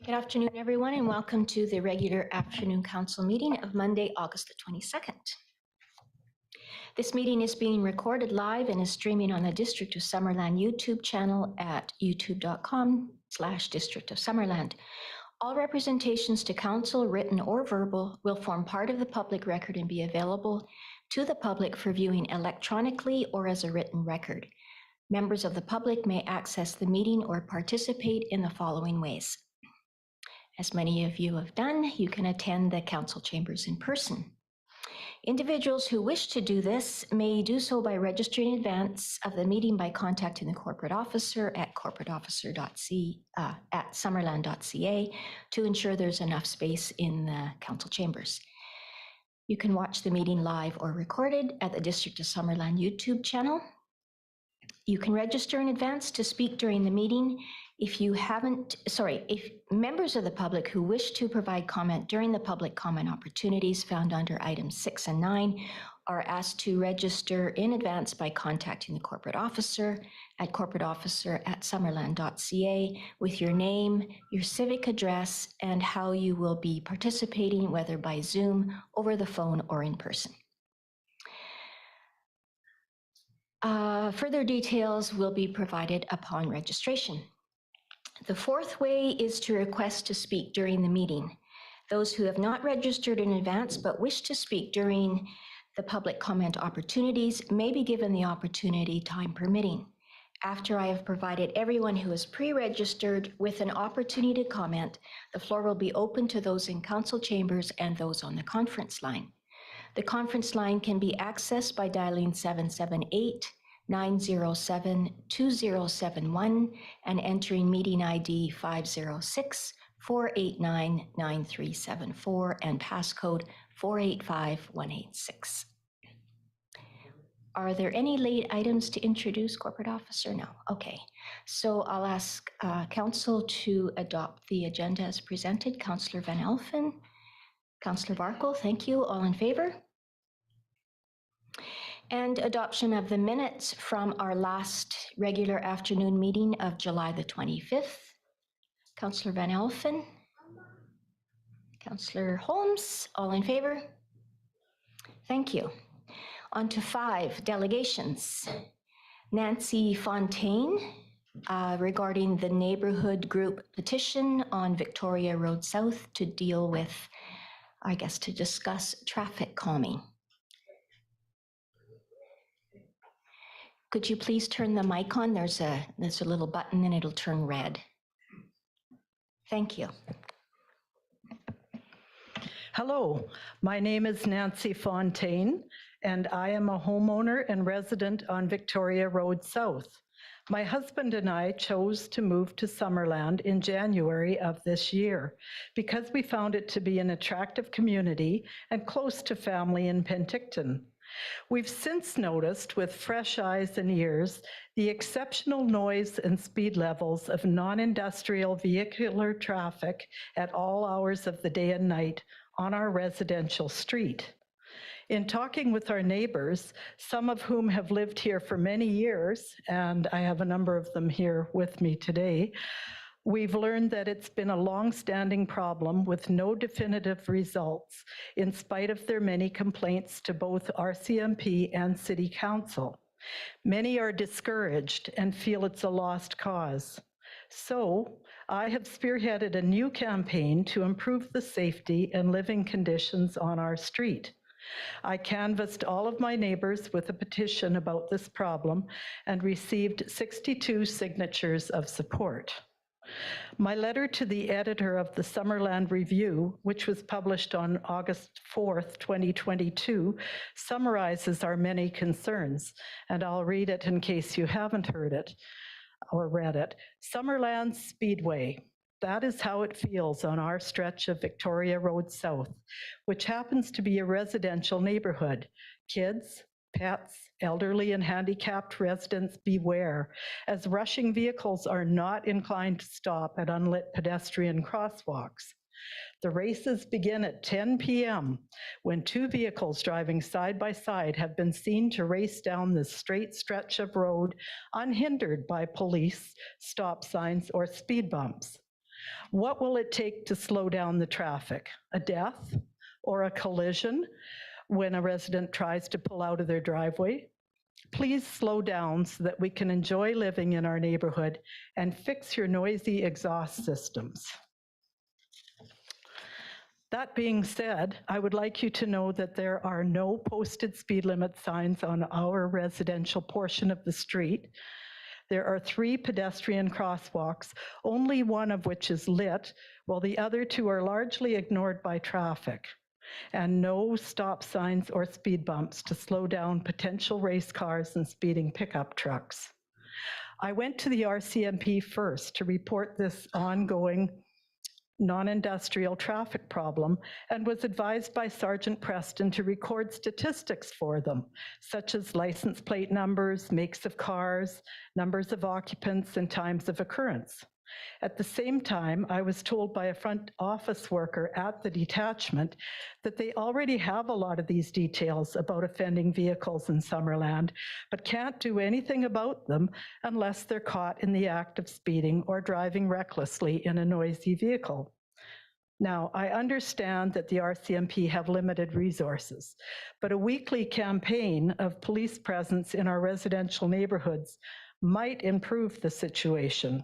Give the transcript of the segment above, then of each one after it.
Good afternoon, everyone, and welcome to the regular afternoon council meeting of Monday, August the 22nd. This meeting is being recorded live and is streaming on the District of Summerland YouTube channel at youtube.com/District of Summerland. All representations to council, written or verbal, will form part of the public record and be available to the public for viewing electronically or as a written record. Members of the public may access the meeting or participate in the following ways. As many of you have done, you can attend the council chambers in person. Individuals who wish to do this may do so by registering in advance of the meeting by contacting the corporate officer at summerland.ca to ensure there's enough space in the council chambers. You can watch the meeting live or recorded at the District of Summerland YouTube channel. You can register in advance to speak during the meeting. If members of the public who wish to provide comment during the public comment opportunities found under items 6 and 9 are asked to register in advance by contacting the corporate officer at corporateofficer@summerland.ca with your name, your civic address, and how you will be participating, whether by Zoom, over the phone, or in person. Further details will be provided upon registration. The fourth way is to request to speak during the meeting. Those who have not registered in advance but wish to speak during the public comment opportunities may be given the opportunity, time permitting. After I have provided everyone who is pre-registered with an opportunity to comment, the floor will be open to those in council chambers and those on the conference line. The conference line can be accessed by dialing 778-907-2071 and entering meeting ID 506-489-9374 and passcode 485186. Are there any late items to introduce, corporate officer? No. Okay. So I'll ask council to adopt the agenda as presented. Councillor Van Elfen, Councillor Barkle, thank you. All in favor? And adoption of the minutes from our last regular afternoon meeting of July the 25th. Councillor Van Elfen, Councillor Holmes, all in favor? Thank you. On to 5, delegations. Nancy Fontaine, regarding the neighborhood group petition on Victoria Road South to deal with, to discuss traffic calming. Could you please turn the mic on? There's a little button and it'll turn red. Thank you. Hello, my name is Nancy Fontaine, and I am a homeowner and resident on Victoria Road South. My husband and I chose to move to Summerland in January of this year because we found it to be an attractive community and close to family in Penticton. We've since noticed with fresh eyes and ears the exceptional noise and speed levels of non-industrial vehicular traffic at all hours of the day and night on our residential street. In talking with our neighbors, some of whom have lived here for many years, and I have a number of them here with me today, we've learned that it's been a long-standing problem with no definitive results, in spite of their many complaints to both RCMP and City Council. Many are discouraged and feel it's a lost cause. So I have spearheaded a new campaign to improve the safety and living conditions on our street. I canvassed all of my neighbors with a petition about this problem and received 62 signatures of support. My letter to the editor of the Summerland Review, which was published on August 4th, 2022, summarizes our many concerns, and I'll read it in case you haven't heard it or read it. Summerland Speedway. That is how it feels on our stretch of Victoria Road South, which happens to be a residential neighborhood. Kids, pets, elderly and handicapped residents beware, as rushing vehicles are not inclined to stop at unlit pedestrian crosswalks. The races begin at 10 p.m. when 2 vehicles driving side by side have been seen to race down this straight stretch of road unhindered by police, stop signs, or speed bumps. What will it take to slow down the traffic? A death or a collision when a resident tries to pull out of their driveway? Please slow down so that we can enjoy living in our neighborhood and fix your noisy exhaust systems. That being said, I would like you to know that there are no posted speed limit signs on our residential portion of the street. There are 3 pedestrian crosswalks, only one of which is lit, while the other 2 are largely ignored by traffic, and no stop signs or speed bumps to slow down potential race cars and speeding pickup trucks. I went to the RCMP first to report this ongoing non-industrial traffic problem and was advised by Sergeant Preston to record statistics for them, such as license plate numbers, makes of cars, numbers of occupants, and times of occurrence. At the same time, I was told by a front office worker at the detachment that they already have a lot of these details about offending vehicles in Summerland, but can't do anything about them unless they're caught in the act of speeding or driving recklessly in a noisy vehicle. Now, I understand that the RCMP have limited resources, but a weekly campaign of police presence in our residential neighborhoods might improve the situation.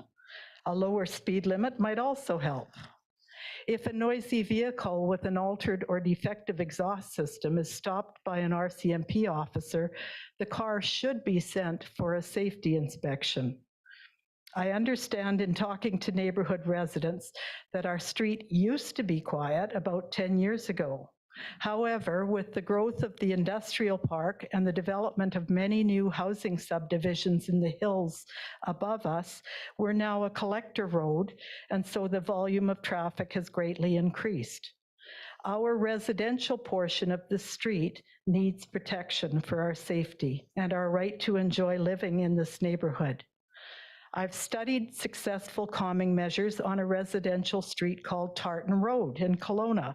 A lower speed limit might also help. If a noisy vehicle with an altered or defective exhaust system is stopped by an RCMP officer, the car should be sent for a safety inspection. I understand in talking to neighborhood residents that our street used to be quiet about 10 years ago. However, with the growth of the industrial park and the development of many new housing subdivisions in the hills above us, we're now a collector road, and so the volume of traffic has greatly increased. Our residential portion of the street needs protection for our safety and our right to enjoy living in this neighborhood. I've studied successful calming measures on a residential street called Tartan Road in Kelowna.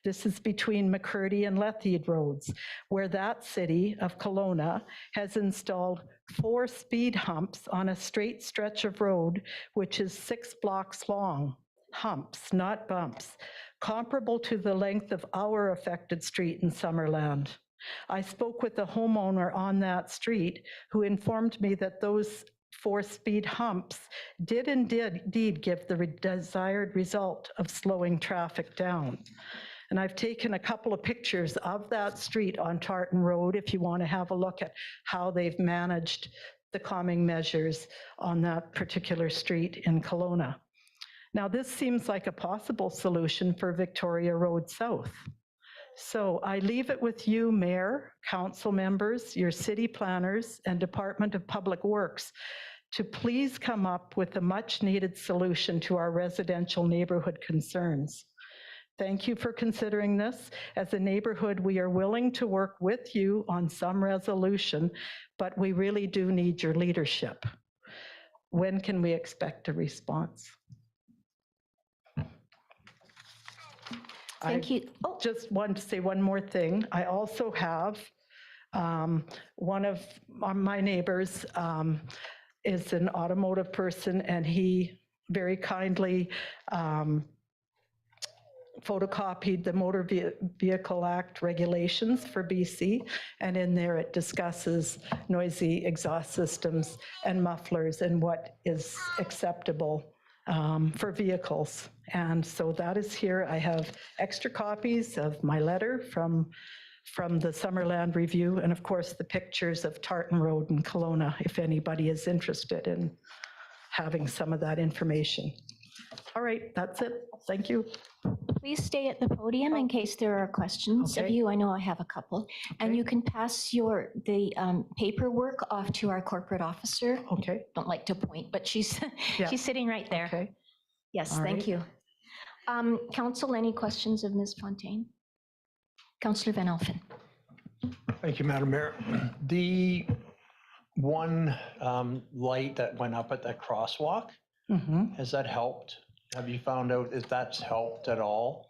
This is between McCurdy and Lethied roads, where that city of Kelowna has installed 4 speed humps on a straight stretch of road, which is 6 blocks long. Humps, not bumps, comparable to the length of our affected street in Summerland. I spoke with a homeowner on that street who informed me that those 4 speed humps did indeed give the desired result of slowing traffic down. And I've taken a couple of pictures of that street on Tartan Road if you want to have a look at how they've managed the calming measures on that particular street in Kelowna. Now, this seems like a possible solution for Victoria Road South. So I leave it with you, Mayor, council members, your city planners, and Department of Public Works to please come up with a much-needed solution to our residential neighborhood concerns. Thank you for considering this. As a neighborhood, we are willing to work with you on some resolution, but we really do need your leadership. When can we expect a response? Thank you. Oh, Just wanted to say one more thing. I also have one of my neighbors is an automotive person, and he very kindly photocopied the Motor Vehicle Act regulations for BC, and in there it discusses noisy exhaust systems and mufflers and what is acceptable for vehicles. And so that is here. I have extra copies of my letter from the Summerland Review, and of course the pictures of Tartan Road in Kelowna, if anybody is interested in having some of that information. All right, that's it. Thank you. please stay at the podium in case there are questions of Okay. you. I know I have a couple. And Okay. you can pass the paperwork off to our corporate officer. Okay, Don't like to point, but she's Yeah. she's sitting right there. okay. Yes, All thank right. you. Council, any questions of Ms. Fontaine? Councillor Van Alphen. Thank you, Madam Mayor. The one light that went up at that crosswalk, Mhm. has that helped? Have you found out if that's helped at all?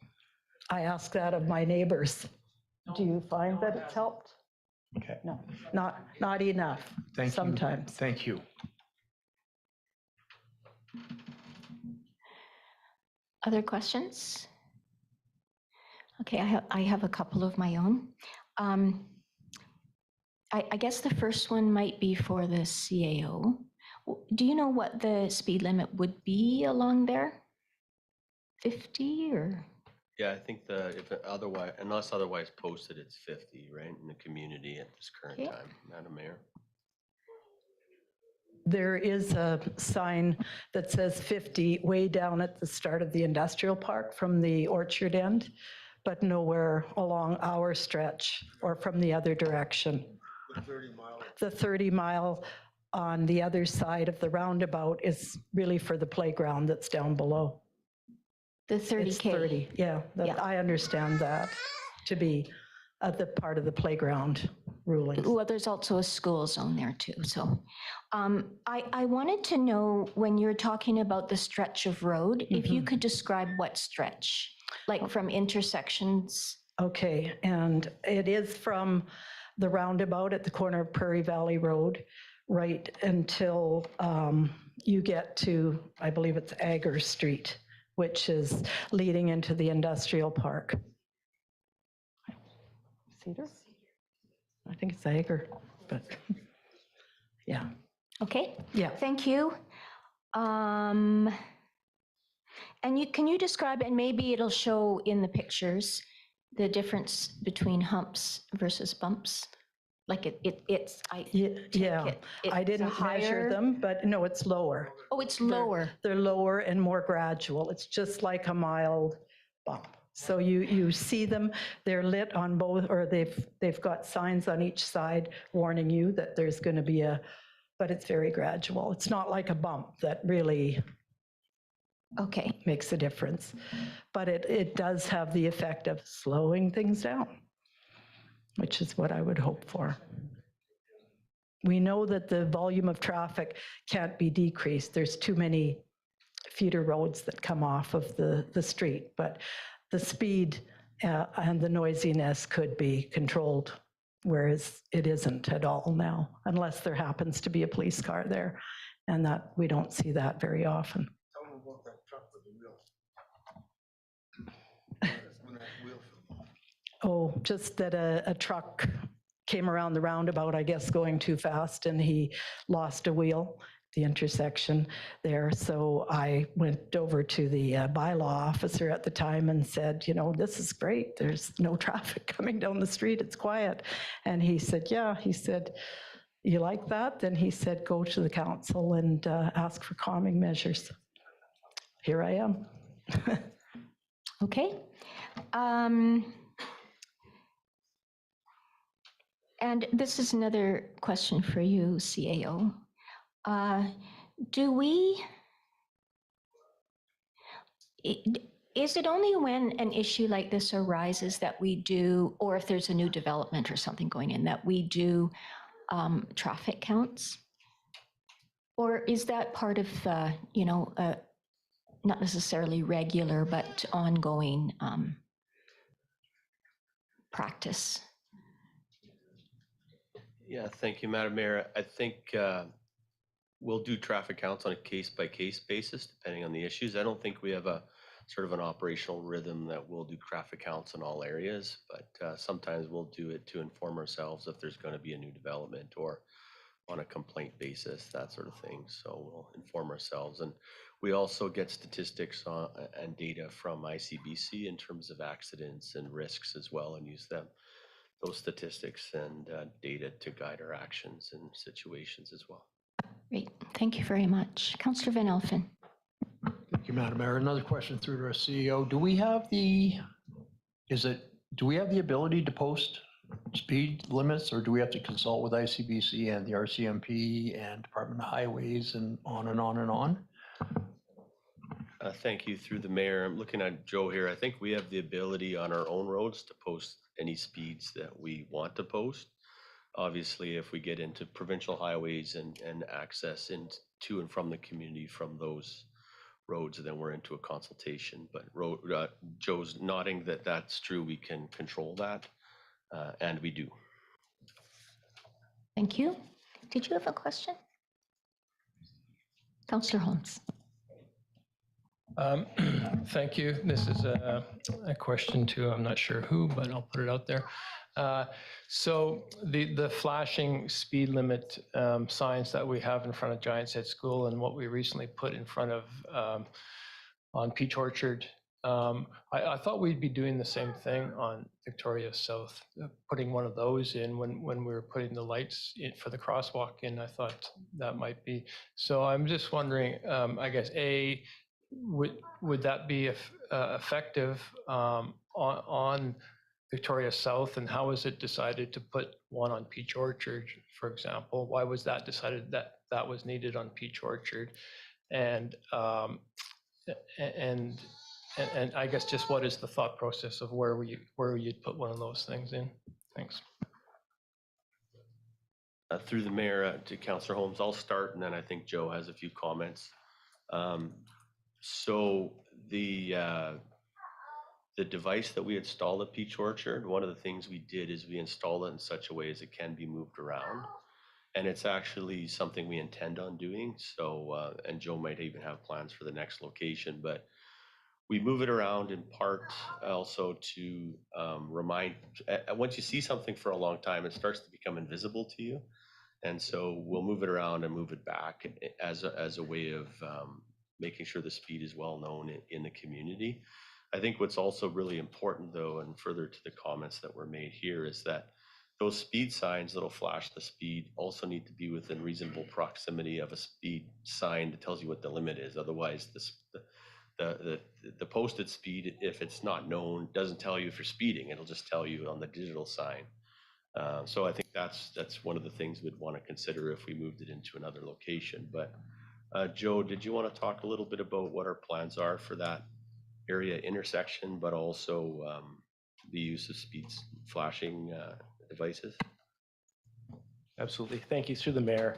I ask that of my neighbors. Do you find that it's helped? Okay, No, not enough. thank you. Sometimes. Thank you. Other questions? Okay, I have a couple of my own. I guess the first one might be for the CAO. Do you know what the speed limit would be along there? 50 or? Yeah, I think unless otherwise posted, it's 50, right, in the community at this current Okay. time, Madam Mayor. There is a sign that says 50 way down at the start of the industrial park from the orchard end, but nowhere along our stretch or from the other direction. The 30 mile on the other side of the roundabout is really for the playground that's down below. The It's 30K? 30, yeah, Yeah. I understand that to be the part of the playground rulings. Well, there's also a school zone there too. So I wanted to know, when you're talking about the stretch of road, if you could describe what stretch, like from intersections. Okay, and it is from the roundabout at the corner of Prairie Valley Road right until you get to, I believe it's Agar Street, which is leading into the industrial park. Cedar? I think it's Agar, but yeah. Okay, Yeah. thank you. And can you describe, and maybe it'll show in the pictures, the difference between humps versus bumps? Like it's, I take Yeah, it, I it's a didn't measure higher- them, but no, it's lower. Oh, it's lower. They're lower and more gradual. It's just like a mild bump. So you see them, they're lit on both, or they've got signs on each side warning you that there's going to be but it's very gradual. It's not like a bump that really Okay, makes a difference. But it does have the effect of slowing things down, which is what I would hope for. We know that the volume of traffic can't be decreased. There's too many feeder roads that come off of the street, but the speed and the noisiness could be controlled, whereas it isn't at all now, unless there happens to be a police car there, and that we don't see that very often. Tell them about that truck with the wheel. When that wheel fell off. Oh, just that a truck came around the roundabout, I guess, going too fast, and he lost a wheel at the intersection there. So I went over to the bylaw officer at the time and said, you know, this is great. There's no traffic coming down the street. It's quiet. And he said, yeah. He said, you like that? Then he said, go to the council and ask for calming measures. Here I am. okay. And this is another question for you, CAO. Is it only when an issue like this arises that we do, or if there's a new development or something going in, that we do traffic counts? Or is that part of, not necessarily regular, but ongoing practice? Yeah, thank you, Madam Mayor. I think we'll do traffic counts on a case-by-case basis, depending on the issues. I don't think we have a sort of an operational rhythm that we'll do traffic counts in all areas, but sometimes we'll do it to inform ourselves if there's going to be a new development or on a complaint basis, that sort of thing. So we'll inform ourselves. And we also get statistics and data from ICBC in terms of accidents and risks as well, and use those statistics and data to guide our actions in situations as well. Great, thank you very much. Councillor Van Elfen. Thank you, Madam Mayor. Another question through to our CEO. Do we have the ability to post speed limits, or do we have to consult with ICBC and the RCMP and Department of Highways and on and on and on? Thank you. Through the mayor, I'm looking at Joe here. I think we have the ability on our own roads to post any speeds that we want to post. Obviously, if we get into provincial highways and access into and from the community from those roads, then we're into a consultation. But Joe's nodding that that's true. We can control that, and we do. Thank you. Did you have a question? Councillor Holmes. Thank you. This is a question to, I'm not sure who, but I'll put it out there. So the flashing speed limit signs that we have in front of Giants Head School and what we recently put in front of on Peach Orchard, I thought we'd be doing the same thing on Victoria South, putting one of those in when we were putting the lights in for the crosswalk in. I thought that might be. So I'm just wondering, I guess, would that be effective on Victoria South, and how was it decided to put one on Peach Orchard, for example? Why was that decided that that was needed on Peach Orchard? And and I guess just what is the thought process of where you'd put one of those things in? Thanks. Through the mayor to Councillor Holmes, I'll start, and then I think Joe has a few comments. So the device that we installed at Peach Orchard, one of the things we did is we installed it in such a way as it can be moved around. And it's actually something we intend on doing. So, and Joe might even have plans for the next location, but we move it around in part also to remind, once you see something for a long time, it starts to become invisible to you. And so we'll move it around and move it back as a way of making sure the speed is well known in the community. I think what's also really important, though, and further to the comments that were made here, is that those speed signs that'll flash the speed also need to be within reasonable proximity of a speed sign that tells you what the limit is. Otherwise, the posted speed, if it's not known, doesn't tell you if you're speeding. It'll just tell you on the digital sign. So I think that's one of the things we'd want to consider if we moved it into another location. But Joe, did you want to talk a little bit about what our plans are for that area intersection, but also the use of speed flashing devices? Absolutely. Thank you. Through the mayor.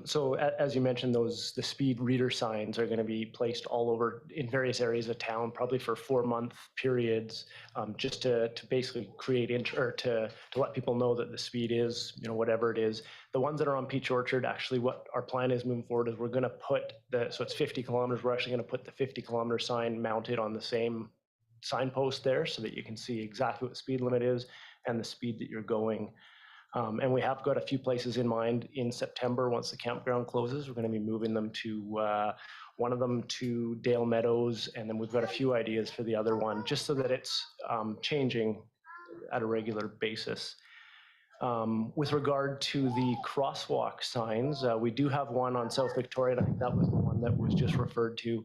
So as you mentioned, the speed reader signs are going to be placed all over in various areas of town, probably for 4-month periods, just to basically create to let people know that the speed is, whatever it is. The ones that are on Peach Orchard, actually what our plan is moving forward is we're going to put so it's 50 kilometers, we're actually going to put the 50-kilometer sign mounted on the same signpost there so that you can see exactly what the speed limit is and the speed that you're going. And we have got a few places in mind in September. Once the campground closes, we're going to be moving them to one of them to Dale Meadows, and then we've got a few ideas for the other one, just so that it's changing at a regular basis. With regard to the crosswalk signs, we do have one on South Victoria, and I think that was the one that was just referred to.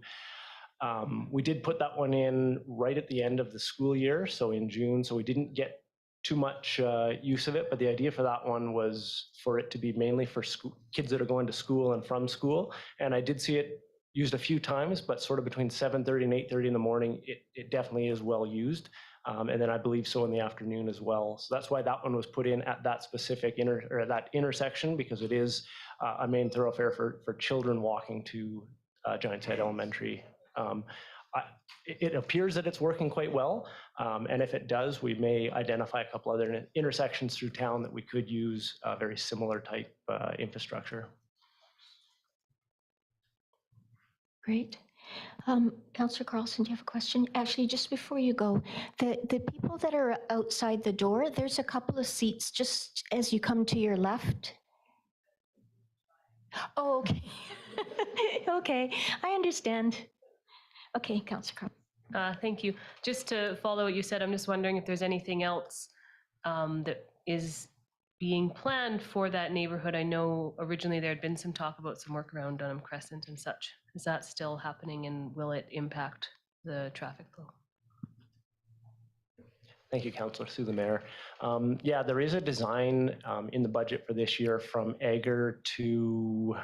We did put that one in right at the end of the school year, so in June, so we didn't get too much use of it, but the idea for that one was for it to be mainly for kids that are going to school and from school. And I did see it used a few times, but sort of between 7:30 and 8:30 in the morning, it definitely is well used. And then I believe so in the afternoon as well. So that's why that one was put in at that specific that intersection, because it is a main thoroughfare for children walking to Giants Head Elementary. It appears that it's working quite well, and if it does, we may identify a couple other intersections through town that we could use a very similar type infrastructure. Great. Councillor Carlson, do you have a question? Actually, just before you go, the people that are outside the door, there's a couple of seats just as you come to your left. Oh, okay. Okay, I understand. Okay, Councillor Carlson. Thank you. Just to follow what you said, I'm just wondering if there's anything else that is being planned for that neighborhood. I know originally there had been some talk about some work around Dunham Crescent and such. Is that still happening, and will it impact the traffic flow? Thank you, Councillor, through the mayor. Yeah, there is a design in the budget for this year from Egger to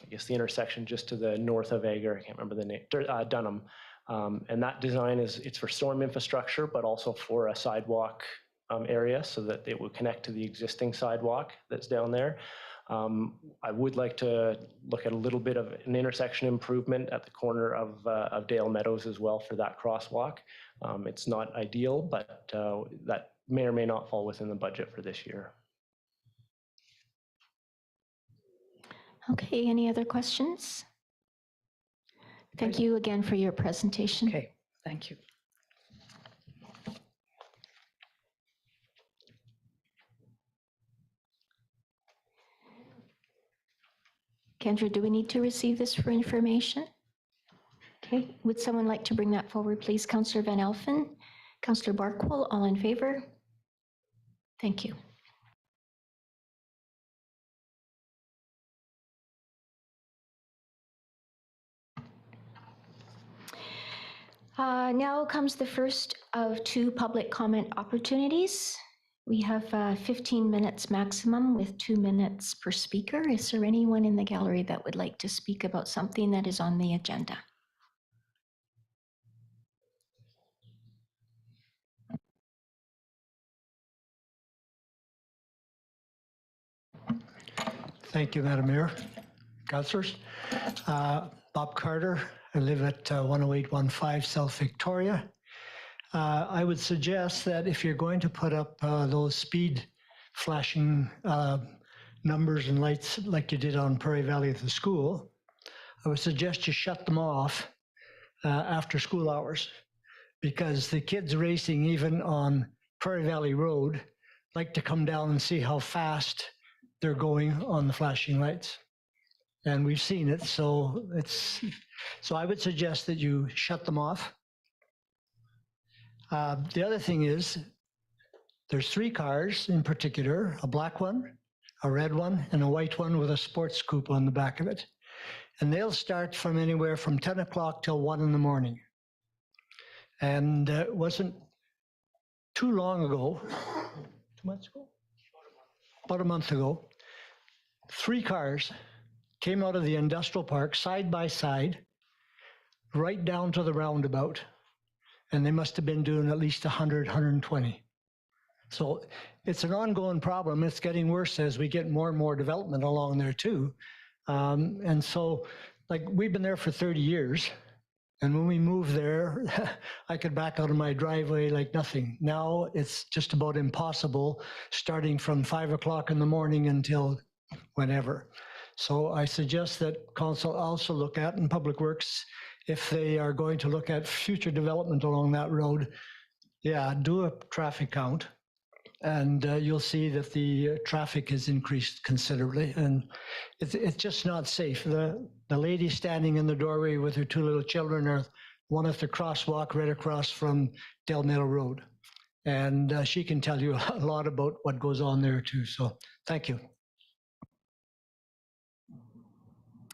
I guess the intersection just to the north of Egger, I can't remember the name, Dunham. And that design it's for storm infrastructure, but also for a sidewalk area so that it will connect to the existing sidewalk that's down there. I would like to look at a little bit of an intersection improvement at the corner of Dale Meadows as well for that crosswalk. It's not ideal, but that may or may not fall within the budget for this year. Okay, any other questions? Thank you again for your presentation. Okay, thank you. Kendra, do we need to receive this for information? Okay, would someone like to bring that forward, please? Councillor Van Elfen, Councillor Barkwell, all in favor? Thank you. Now comes the first of two public comment opportunities. We have 15 minutes maximum with 2 minutes per speaker. Is there anyone in the gallery that would like to speak about something that is on the agenda? Thank you, Madam Mayor. Councillors. Bob Carter. I live at 10815 South Victoria. I would suggest that if you're going to put up those speed flashing numbers and lights like you did on Prairie Valley at the school, I would suggest you shut them off after school hours, because the kids racing even on Prairie Valley Road like to come down and see how fast they're going on the flashing lights. And we've seen it, so I would suggest that you shut them off. The other thing is, there's 3 cars in particular, a black one, a red one, and a white one with a sports coupe on the back of it. And they'll start from anywhere from 10 o'clock till 1 in the morning. And it wasn't too long ago, 2 months ago? About a month ago, 3 cars came out of the industrial park side by side, right down to the roundabout. And they must have been doing at least 100, 120. So it's an ongoing problem. It's getting worse as we get more and more development along there too. And so, like, we've been there for 30 years. And when we moved there, I could back out of my driveway like nothing. Now it's just about impossible, starting from 5 o'clock in the morning until whenever. So I suggest that council also look at, in Public Works, if they are going to look at future development along that road, yeah, do a traffic count. And you'll see that the traffic has increased considerably, and it's just not safe. The lady standing in the doorway with her 2 little children are one at the crosswalk right across from Del Meadow Road. And she can tell you a lot about what goes on there too. So thank you.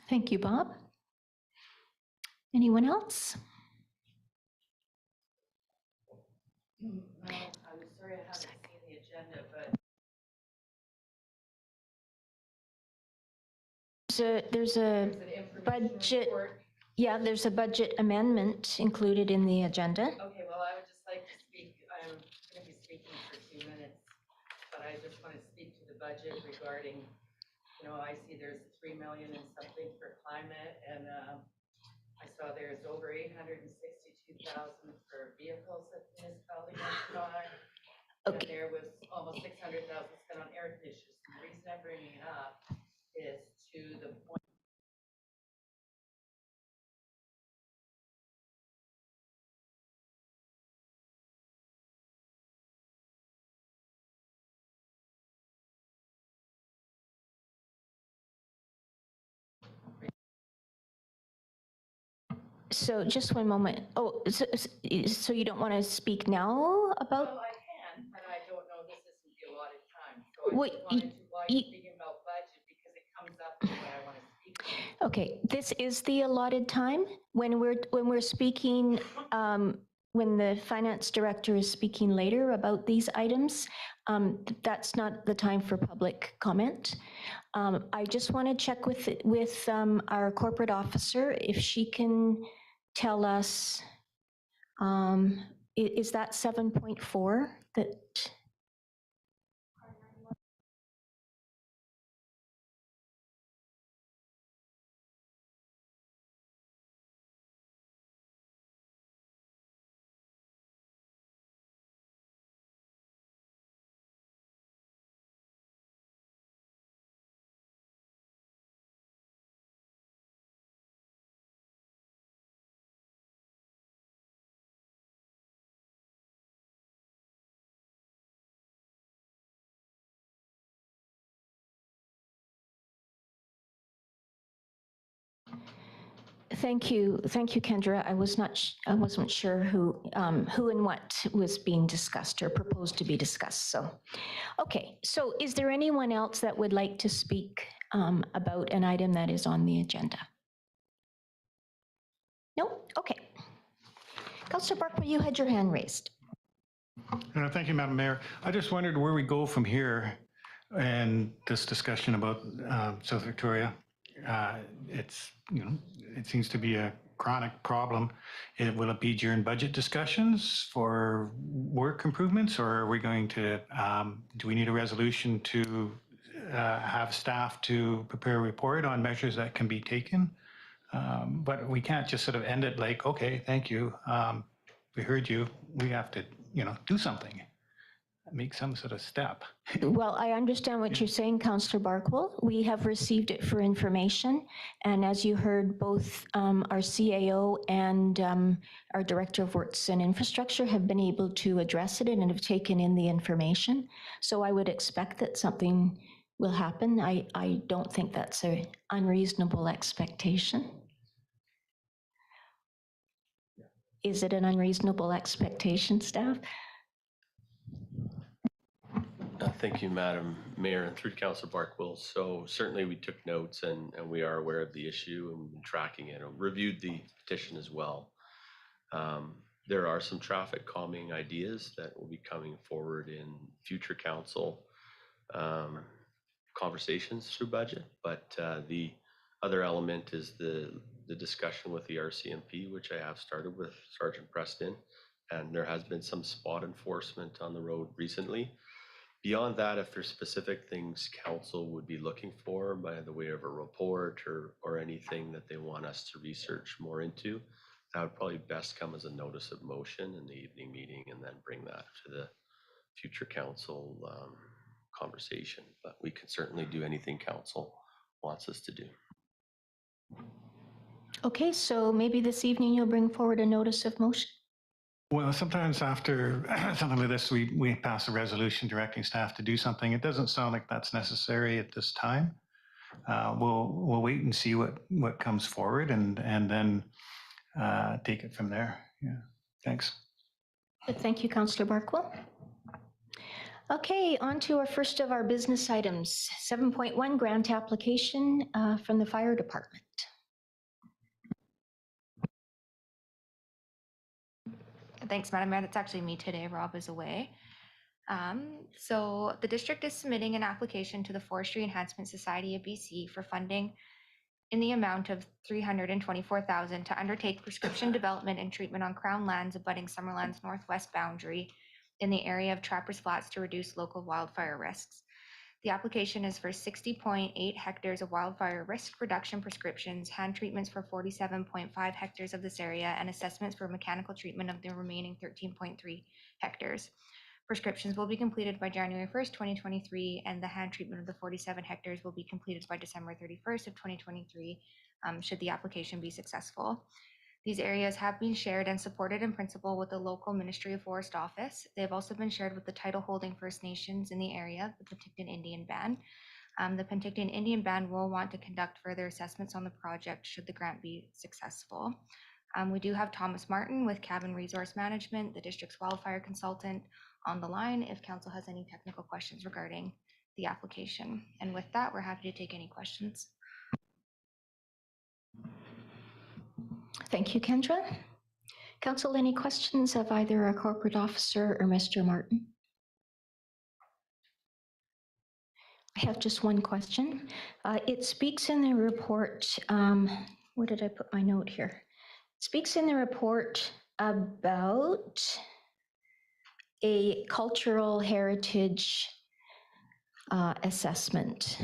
Thank you, Bob. Anyone else? I'm sorry I haven't seen the agenda, but There's a budget. Yeah, there's a budget amendment included in the agenda. okay, well, I would just like to speak. I'm going to be speaking for 2 minutes, but I just want to speak to the budget regarding, I see there's 3 million and something for climate, and I saw there's over 862,000 for vehicles that the municipality wants to buy. And there was almost 600,000 spent on air conditioners. And the reason I'm bringing it up is to the point So just one moment. Oh, so you don't want to speak now about? Well, I can, but I don't know, this isn't the allotted time. So I Wait, just wanted to, why you're speaking about budget, because it comes up in what I want to speak to. Okay, this is the allotted time. When we're speaking, when the finance director is speaking later about these items, that's not the time for public comment. I just want to check with our corporate officer if she can tell us, is that 7.4 that? Thank you, Kendra. I wasn't sure who and what was being discussed or proposed to be discussed. So, okay. So, is there anyone else that would like to speak about an item that is on the agenda? No. Okay. Councillor Barkwell, you had your hand raised. Thank you, Madam Mayor. I just wondered where we go from here and this discussion about South Victoria. It's, it seems to be a chronic problem. Will it be during budget discussions for work improvements, or are we going to, do we need a resolution to have staff to prepare a report on measures that can be taken? But we can't just sort of end it like, okay, thank you. We heard you. We have to, do something, make some sort of step. Well, I understand what you're saying, Councillor Barkwell. We have received it for information. And as you heard, both our CAO and our Director of Works and Infrastructure have been able to address it and have taken in the information. So I would expect that something will happen. I don't think that's an unreasonable expectation. Is it an unreasonable expectation, staff? Thank you, Madam Mayor, and through to Councillor Barkwell. So certainly we took notes and we are aware of the issue and we've been tracking it and reviewed the petition as well. There are some traffic calming ideas that will be coming forward in future council conversations through budget, but the other element is the discussion with the RCMP, which I have started with Sergeant Preston, and there has been some spot enforcement on the road recently. Beyond that, if there's specific things council would be looking for by the way of a report or anything that they want us to research more into, that would probably best come as a notice of motion in the evening meeting and then bring that to the future council conversation. But we can certainly do anything council wants us to do. Okay, so maybe this evening you'll bring forward a notice of motion? Well, sometimes after something like this, we pass a resolution directing staff to do something. It doesn't sound like that's necessary at this time. We'll wait and see what comes forward and then take it from there. Yeah, thanks. Thank you, Councillor Barkwell. Okay, on to our first of our business items, 7.1 grant application from the fire department. Thanks, Madam Mayor. That's actually me today. Rob is away. So the district is submitting an application to the Forestry Enhancement Society of BC for funding in the amount of $324,000 to undertake prescription development and treatment on Crown lands abutting Summerland's northwest boundary in the area of Trappers Flats to reduce local wildfire risks. The application is for 60.8 hectares of wildfire risk reduction prescriptions, hand treatments for 47.5 hectares of this area, and assessments for mechanical treatment of the remaining 13.3 hectares. Prescriptions will be completed by January 1st, 2023, and the hand treatment of the 47 hectares will be completed by December 31st of 2023, should the application be successful. These areas have been shared and supported in principle with the local Ministry of Forest office. They have also been shared with the title holding First Nations in the area, the Penticton Indian Band. The Penticton Indian Band will want to conduct further assessments on the project should the grant be successful. We do have Thomas Martin with Cabin Resource Management, the district's wildfire consultant, on the line if council has any technical questions regarding the application. And with that, we're happy to take any questions. Thank you, Kendra. Council, any questions of either our corporate officer or Mr. Martin? I have just one question. It speaks in the report, where did I put my note here? It speaks in the report about a cultural heritage assessment.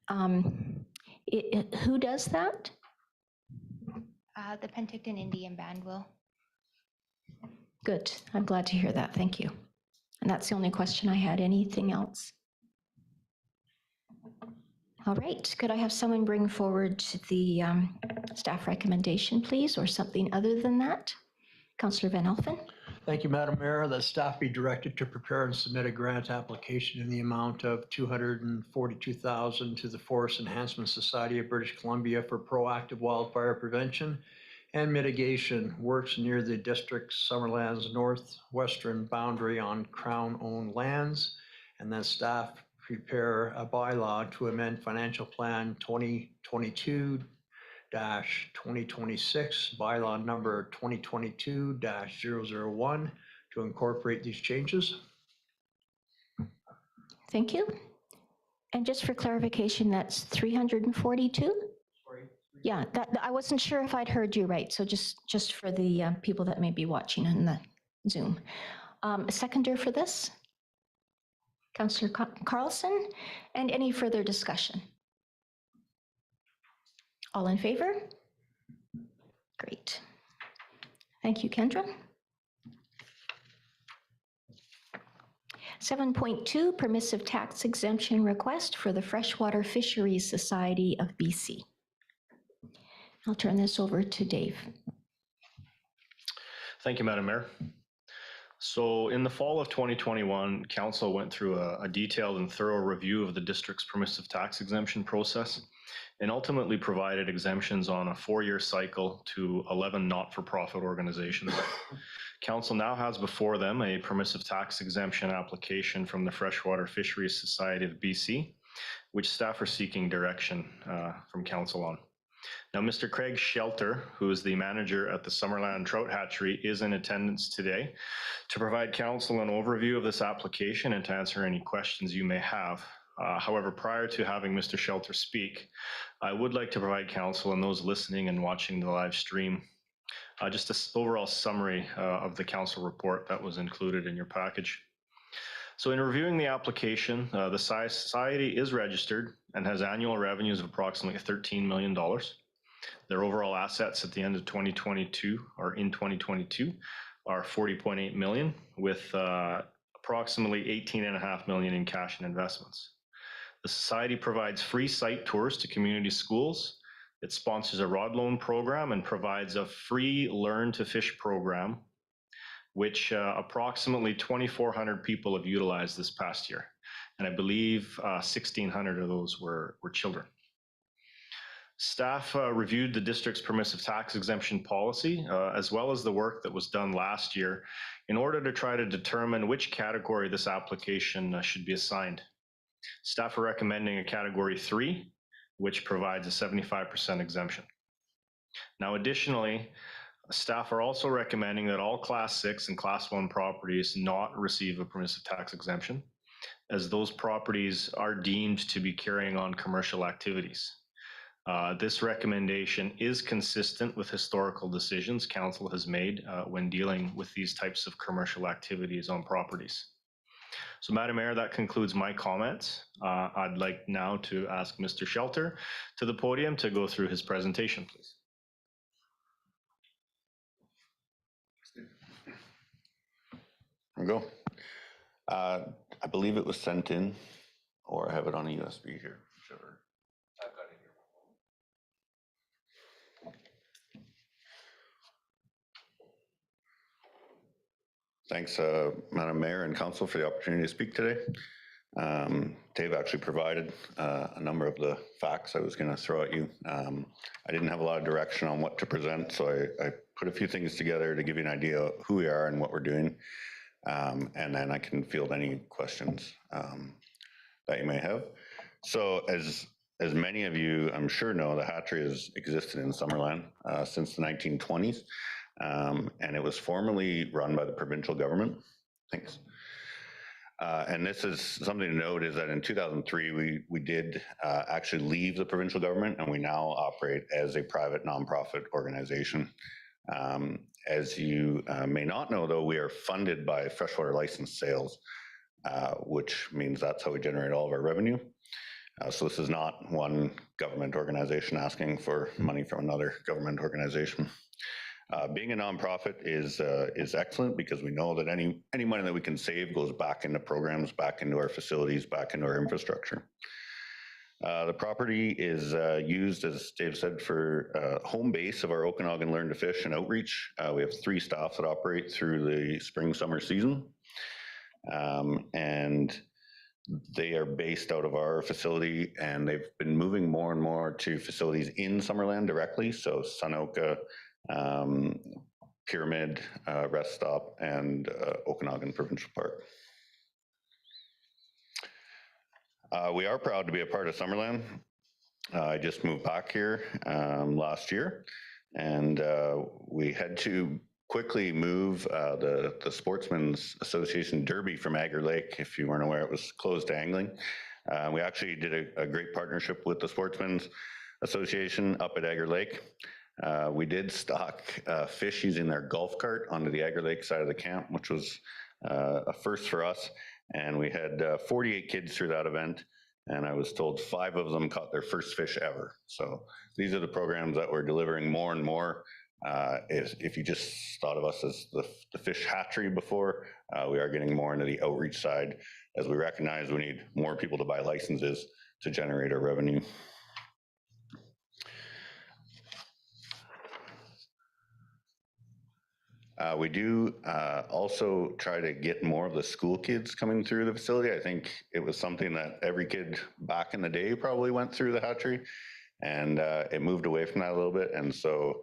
Who does that? The Penticton Indian Band will. Good. I'm glad to hear that. Thank you. And that's the only question I had. Anything else? All right. Could I have someone bring forward the staff recommendation, please, or something other than that? Councillor Van Elfen. Thank you, Madam Mayor. That staff be directed to prepare and submit a grant application in the amount of $242,000 to the Forest Enhancement Society of British Columbia for proactive wildfire prevention and mitigation works near the district's Summerland's northwestern boundary on Crown-owned lands. And then staff prepare a bylaw to amend Financial Plan 2022-2026, bylaw number 2022-001 to incorporate these changes. Thank you. And just for clarification, that's 342? Yeah, I wasn't sure if I'd heard you right. So just for the people that may be watching on the Zoom. A seconder for this? Councillor Carlson, and any further discussion? All in favor? Great. Thank you, Kendra. 7.2, permissive tax exemption request for the Freshwater Fisheries Society of BC. I'll turn this over to Dave. Thank you, Madam Mayor. So in the fall of 2021, Council went through a detailed and thorough review of the district's permissive tax exemption process and ultimately provided exemptions on a 4-year cycle to 11 not-for-profit organizations. Council now has before them a permissive tax exemption application from the Freshwater Fisheries Society of BC, which staff are seeking direction from Council on. Now, Mr. Craig Shelter, who is the manager at the Summerland Trout Hatchery, is in attendance today to provide Council an overview of this application and to answer any questions you may have. However, prior to having Mr. Shelter speak, I would like to provide Council and those listening and watching the live stream just an overall summary of the Council report that was included in your package. So in reviewing the application, the Society is registered and has annual revenues of approximately $13 million. Their overall assets at the end of 2022 or in 2022 are $40.8 million with approximately $18.5 million in cash and investments. The Society provides free site tours to community schools. It sponsors a rod loan program and provides a free Learn to Fish program, which approximately 2,400 people have utilized this past year. And I believe 1,600 of those were children. Staff reviewed the district's permissive tax exemption policy, as well as the work that was done last year in order to try to determine which category this application should be assigned. Staff are recommending a category 3, which provides a 75% exemption. Now, additionally, staff are also recommending that all Class 6 and Class 1 properties not receive a permissive tax exemption, as those properties are deemed to be carrying on commercial activities. This recommendation is consistent with historical decisions Council has made when dealing with these types of commercial activities on properties. So, Madam Mayor, that concludes my comments. I'd like now to ask Mr. Shelter to the podium to go through his presentation, please. There we go. I believe it was sent in, or I have it on a USB here, whichever. I've got it here. Thanks, Madam Mayor and Council, for the opportunity to speak today. Dave actually provided a number of the facts I was going to throw at you. I didn't have a lot of direction on what to present, so I put a few things together to give you an idea of who we are and what we're doing. And then I can field any questions that you may have. So as many of you, I'm sure, know, the hatchery has existed in Summerland since the 1920s. And it was formerly run by the provincial government. Thanks. And this is something to note, is that in 2003, we did actually leave the provincial government, and we now operate as a private nonprofit organization. As you may not know, though, we are funded by freshwater license sales, which means that's how we generate all of our revenue. So this is not one government organization asking for money from another government organization. Being a nonprofit is excellent because we know that any money that we can save goes back into programs, back into our facilities, back into our infrastructure. The property is used, as Dave said, for home base of our Okanagan Learn to Fish and outreach. We have 3 staff that operate through the spring, summer season. And they are based out of our facility, and they've been moving more and more to facilities in Summerland directly. So Sunoka, Pyramid, Rest Stop, and Okanagan Provincial Park. We are proud to be a part of Summerland. I just moved back here last year, and we had to quickly move the Sportsmen's Association Derby from Agger Lake. If you weren't aware, it was closed to angling. We actually did a great partnership with the Sportsmen's Association up at Agger Lake. We did stock fish using their golf cart onto the Agger Lake side of the camp, which was a first for us. And we had 48 kids through that event, and I was told 5 of them caught their first fish ever. So these are the programs that we're delivering more and more. If you just thought of us as the fish hatchery before, we are getting more into the outreach side, as we recognize we need more people to buy licenses to generate our revenue. We do also try to get more of the school kids coming through the facility. I think it was something that every kid back in the day probably went through the hatchery, and it moved away from that a little bit. And so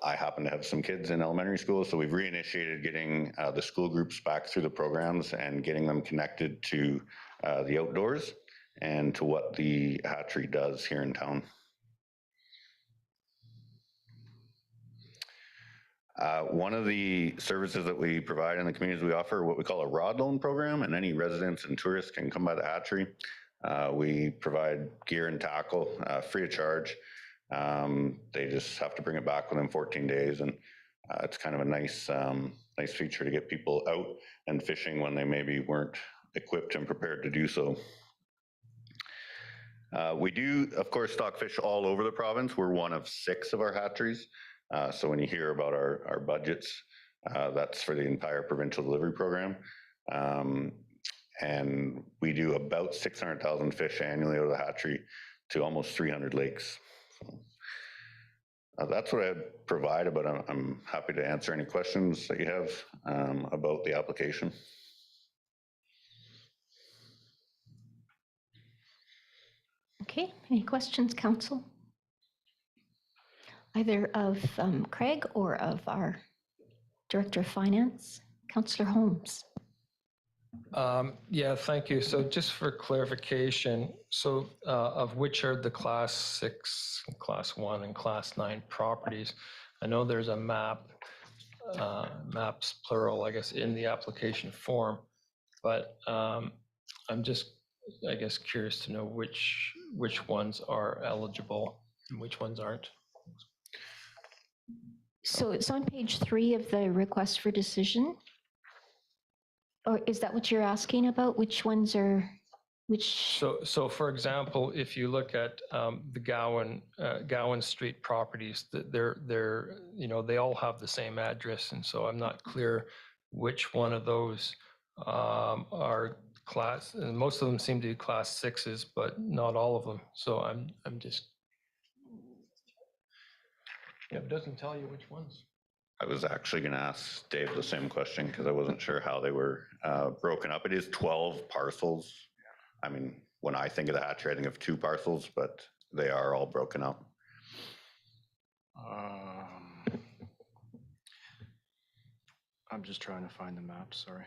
I happen to have some kids in elementary school, so we've reinitiated getting the school groups back through the programs and getting them connected to the outdoors and to what the hatchery does here in town. One of the services that we provide in the communities, we offer what we call a rod loan program, and any residents and tourists can come by the hatchery. We provide gear and tackle free of charge. They just have to bring it back within 14 days, and it's kind of a nice feature to get people out and fishing when they maybe weren't equipped and prepared to do so. We do, of course, stock fish all over the province. We're one of 6 of our hatcheries. So when you hear about our budgets, that's for the entire provincial delivery program. And we do about 600,000 fish annually out of the hatchery to almost 300 lakes. So, that's what I'd provide, but I'm happy to answer any questions that you have about the application. Okay, any questions, Council? Either of Craig or of our Director of Finance, Councillor Holmes. Yeah, thank you. So just for clarification, so of which are the Class 6, Class 1, and Class 9 properties? I know there's a map, maps plural, I guess, in the application form, but I'm just, I guess, curious to know which ones are eligible and which ones aren't. So it's on page 3 of the request for decision. Or is that what you're asking about? Which ones are, which? So for example, if you look at the Gowan Street properties, they're you know, they all have the same address, and so I'm not clear which one of those are class. And most of them seem to be Class 6s, but not all of them. So I'm just. Yeah, it doesn't tell you which ones. I was actually going to ask Dave the same question because I wasn't sure how they were broken up. It is 12 parcels. I mean, when I think of the hatchery, I think of 2 parcels, but they are all broken up. I'm just trying to find the map, sorry.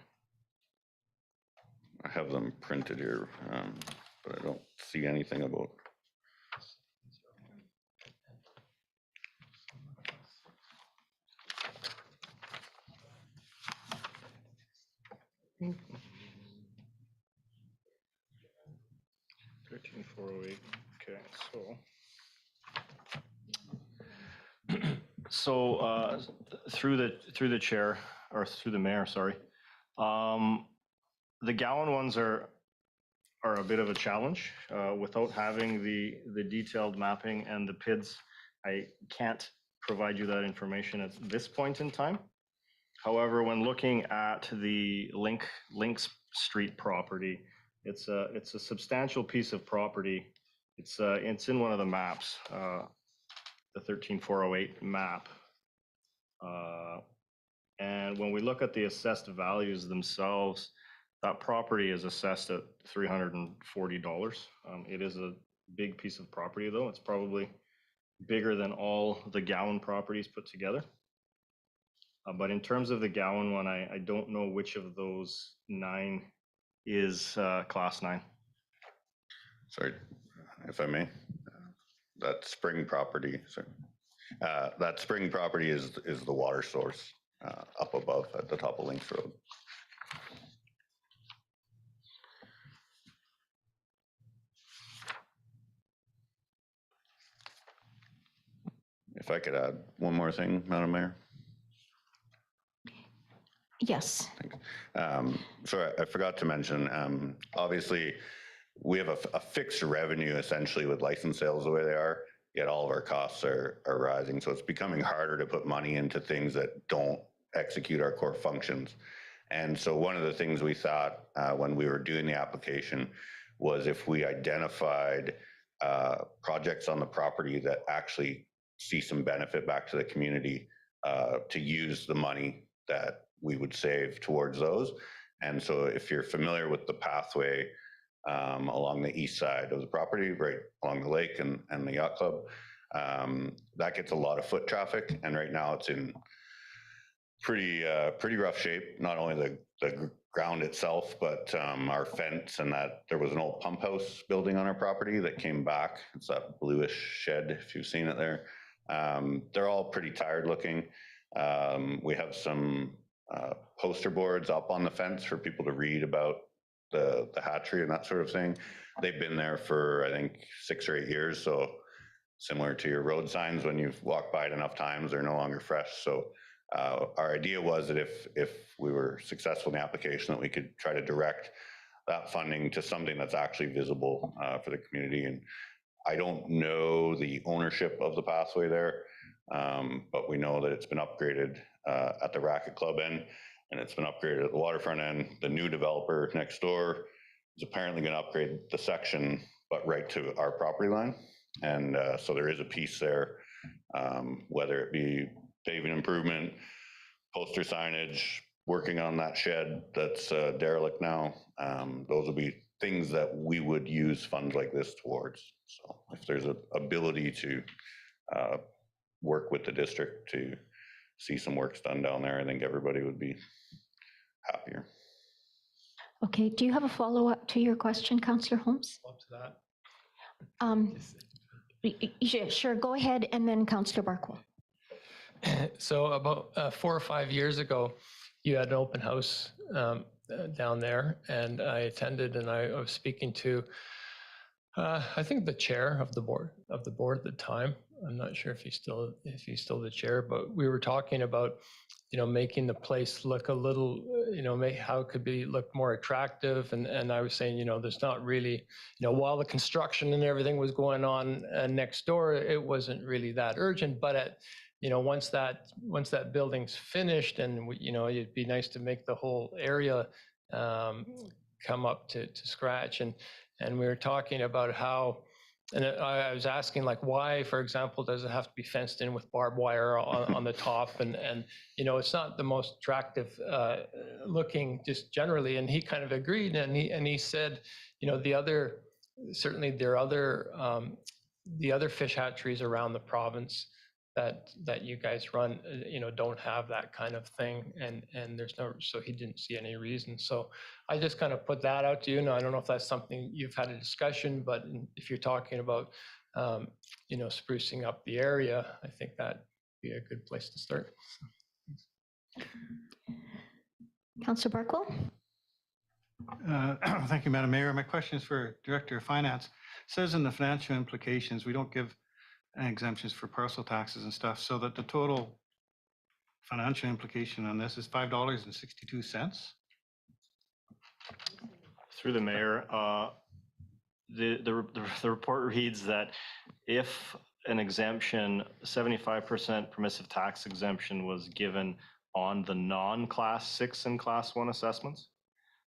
I have them printed here, but I don't see anything about. Mm-hmm. 13408. Okay, so through the chair, or through the mayor, sorry, the Gowan ones are a bit of a challenge without having the detailed mapping and the PIDs. I can't provide you that information at this point in time. However, when looking at the Links Street property, it's a substantial piece of property It's in one of the maps, the 13408 map. And when we look at the assessed values themselves, that property is assessed at $340. It is a big piece of property, though. It's probably bigger than all the Gowan properties put together. But in terms of the Gowan one, I don't know which of those 9 is class 9. Sorry, if I may. That spring property, sorry. That spring property is the water source up above at the top of Lynx Road. If I could add one more thing, Madam Mayor. Yes. Sorry, I forgot to mention, obviously, we have a fixed revenue essentially with license sales the way they are, yet all of our costs are rising. So it's becoming harder to put money into things that don't execute our core functions. And so one of the things we thought when we were doing the application was if we identified projects on the property that actually see some benefit back to the community, to use the money that we would save towards those. And so if you're familiar with the pathway along the east side of the property, right along the lake and the yacht club, that gets a lot of foot traffic. And right now it's in pretty rough shape, not only the ground itself, but our fence, and that there was an old pump house building on our property that came back. It's that bluish shed, if you've seen it there. They're all pretty tired looking. We have some poster boards up on the fence for people to read about the hatchery and that sort of thing. They've been there for, I think, 6 or 8 years. So similar to your road signs, when you've walked by it enough times, they're no longer fresh. So our idea was that if we were successful in the application, that we could try to direct that funding to something that's actually visible for the community. And I don't know the ownership of the pathway there, but we know that it's been upgraded at the Racket Club end, and it's been upgraded at the waterfront end. The new developer next door is apparently going to upgrade the section, but right to our property line. And so there is a piece there, whether it be paving improvement, poster signage, working on that shed that's derelict now. Those will be things that we would use funds like this towards. So if there's an ability to work with the district to see some works done down there, I think everybody would be happier. Okay, do you have a follow-up to your question, Councillor Holmes? Up to that. Sure, go ahead, and then Councillor Barkwell. So about 4 or 5 years ago, you had an open house down there, and I attended, and I was speaking to, I think the chair of the board at the time. I'm not sure if he's still the chair, but we were talking about, making the place look a little, how it could be look more attractive. And I was saying, there's not really, while the construction and everything was going on next door, it wasn't really that urgent. But once that building's finished, and it'd be nice to make the whole area come up to scratch. And we were talking about how, and I was asking, like, why, for example, does it have to be fenced in with barbed wire on the top? And it's not the most attractive looking just generally. And he kind of agreed, and he said, certainly there are other fish hatcheries around the province that you guys run, don't have that kind of thing, and there's no, so he didn't see any reason. So I just kind of put that out to you. Now, I don't know if that's something you've had a discussion, but if you're talking about, sprucing up the area, I think that'd be a good place to start. Councillor Barkwell? Thank you, Madam Mayor. My question is for Director of Finance. It says in the financial implications, we don't give exemptions for parcel taxes and stuff, so that the total financial implication on this is $5.62. Through the mayor, the report reads that if an exemption, 75% permissive tax exemption was given on the non-class 6 and class 1 assessments,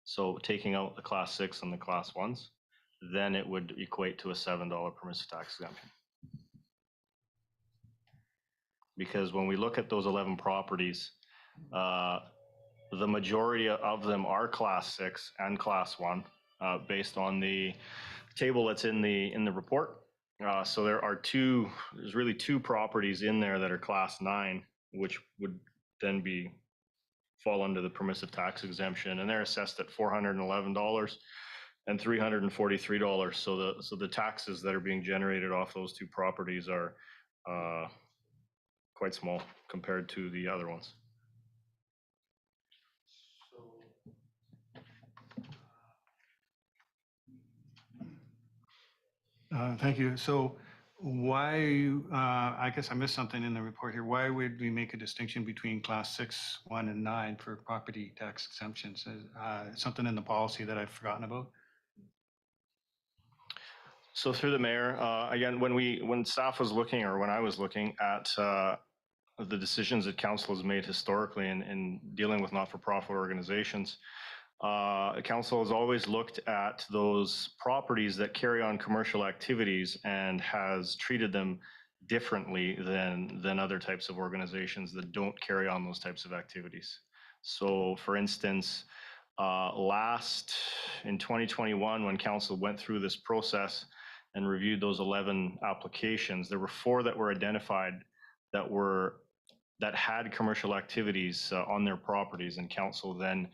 so taking out the class 6 and the class 1s, then it would equate to a $7 permissive tax exemption. Because when we look at those 11 properties, the majority of them are Class 6 and Class 1, based on the table that's in the report. So there's really two properties in there that are Class 9, which would then fall under the permissive tax exemption, and they're assessed at $411 and $343. So the taxes that are being generated off those two properties are quite small compared to the other ones. Thank you. So why, I guess I missed something in the report here. Why would we make a distinction between Class 6, 1, and 9 for property tax exemptions? Something in the policy that I've forgotten about? So through the mayor, again, when staff was looking, or when I was looking at the decisions that council has made historically in dealing with not-for-profit organizations, council has always looked at those properties that carry on commercial activities and has treated them differently than other types of organizations that don't carry on those types of activities. So for instance, in 2021, when council went through this process and reviewed those 11 applications, there were 4 that were identified that had commercial activities on their properties, and council then,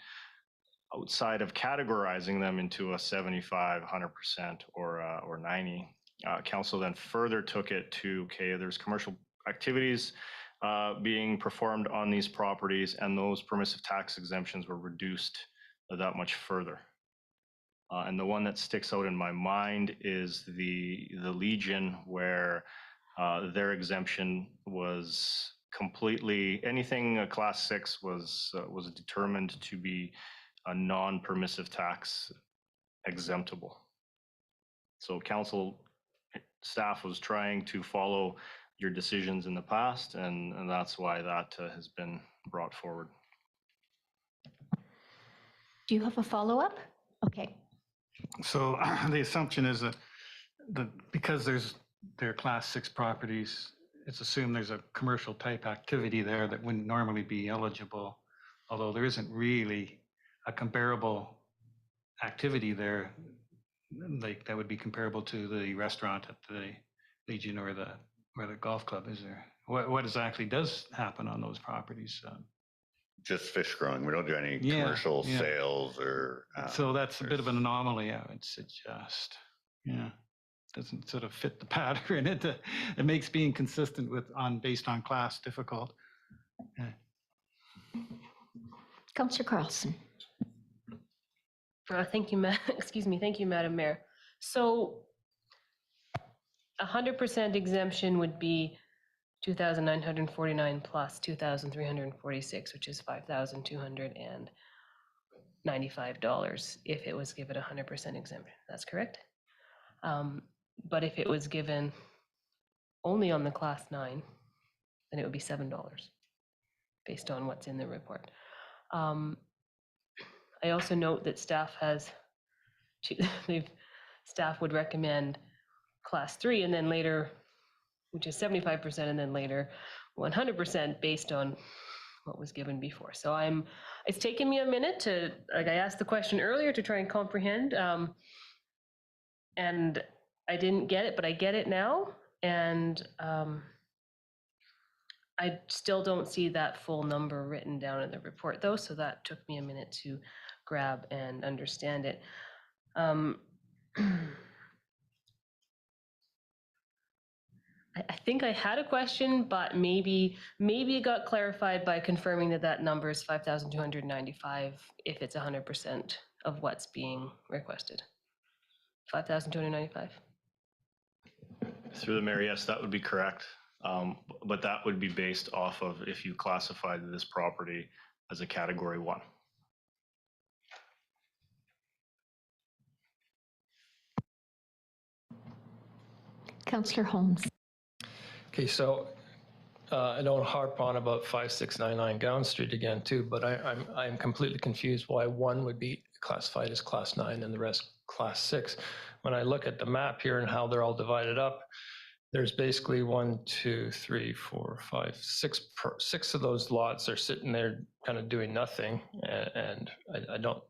outside of categorizing them into a 75, 100%, or 90, council then further took it to, okay, there's commercial activities being performed on these properties, and those permissive tax exemptions were reduced that much further. And the one that sticks out in my mind is the Legion, where their exemption was completely, anything Class 6 was determined to be a non-permissive tax exemptable. So council staff was trying to follow your decisions in the past, and that's why that has been brought forward. Do you have a follow-up? Okay. So the assumption is that because they're Class 6 properties, it's assumed there's a commercial type activity there that wouldn't normally be eligible, although there isn't really a comparable activity there, like that would be comparable to the restaurant at the Legion or the golf club, is there? What exactly does happen on those properties? Just fish growing. We don't do any commercial sales or. So that's a bit of an anomaly, I would suggest. Yeah, doesn't sort of fit the pattern. It makes being consistent based on class difficult. Yeah. Councillor Carlson. Thank you, Thank you, Madam Mayor. So 100% exemption would be 2,949 plus 2,346, which is $5,295 if it was given 100% exemption. That's correct. But if it was given only on the Class 9, then it would be $7 based on what's in the report. I also note that staff would recommend Class 3 and then later, which is 75%, and then later 100% based on what was given before. So it's taken me a minute to, like I asked the question earlier, to try and comprehend, and I didn't get it, but I get it now. And I still don't see that full number written down in the report though, so that took me a minute to grab and understand it. I think I had a question, but maybe it got clarified by confirming that number is 5,295 if it's 100% of what's being requested. 5,295. Through the mayor, yes, that would be correct. But that would be based off of if you classified this property as a category 1. Councillor Holmes. Okay, so I don't harp on about 5699 Gown Street again too, but I'm completely confused why 1 would be classified as class 9 and the rest class 6. When I look at the map here and how they're all divided up, there's basically 1, 2, 3, 4, 5, 6 of those lots are sitting there kind of doing nothing. And I don't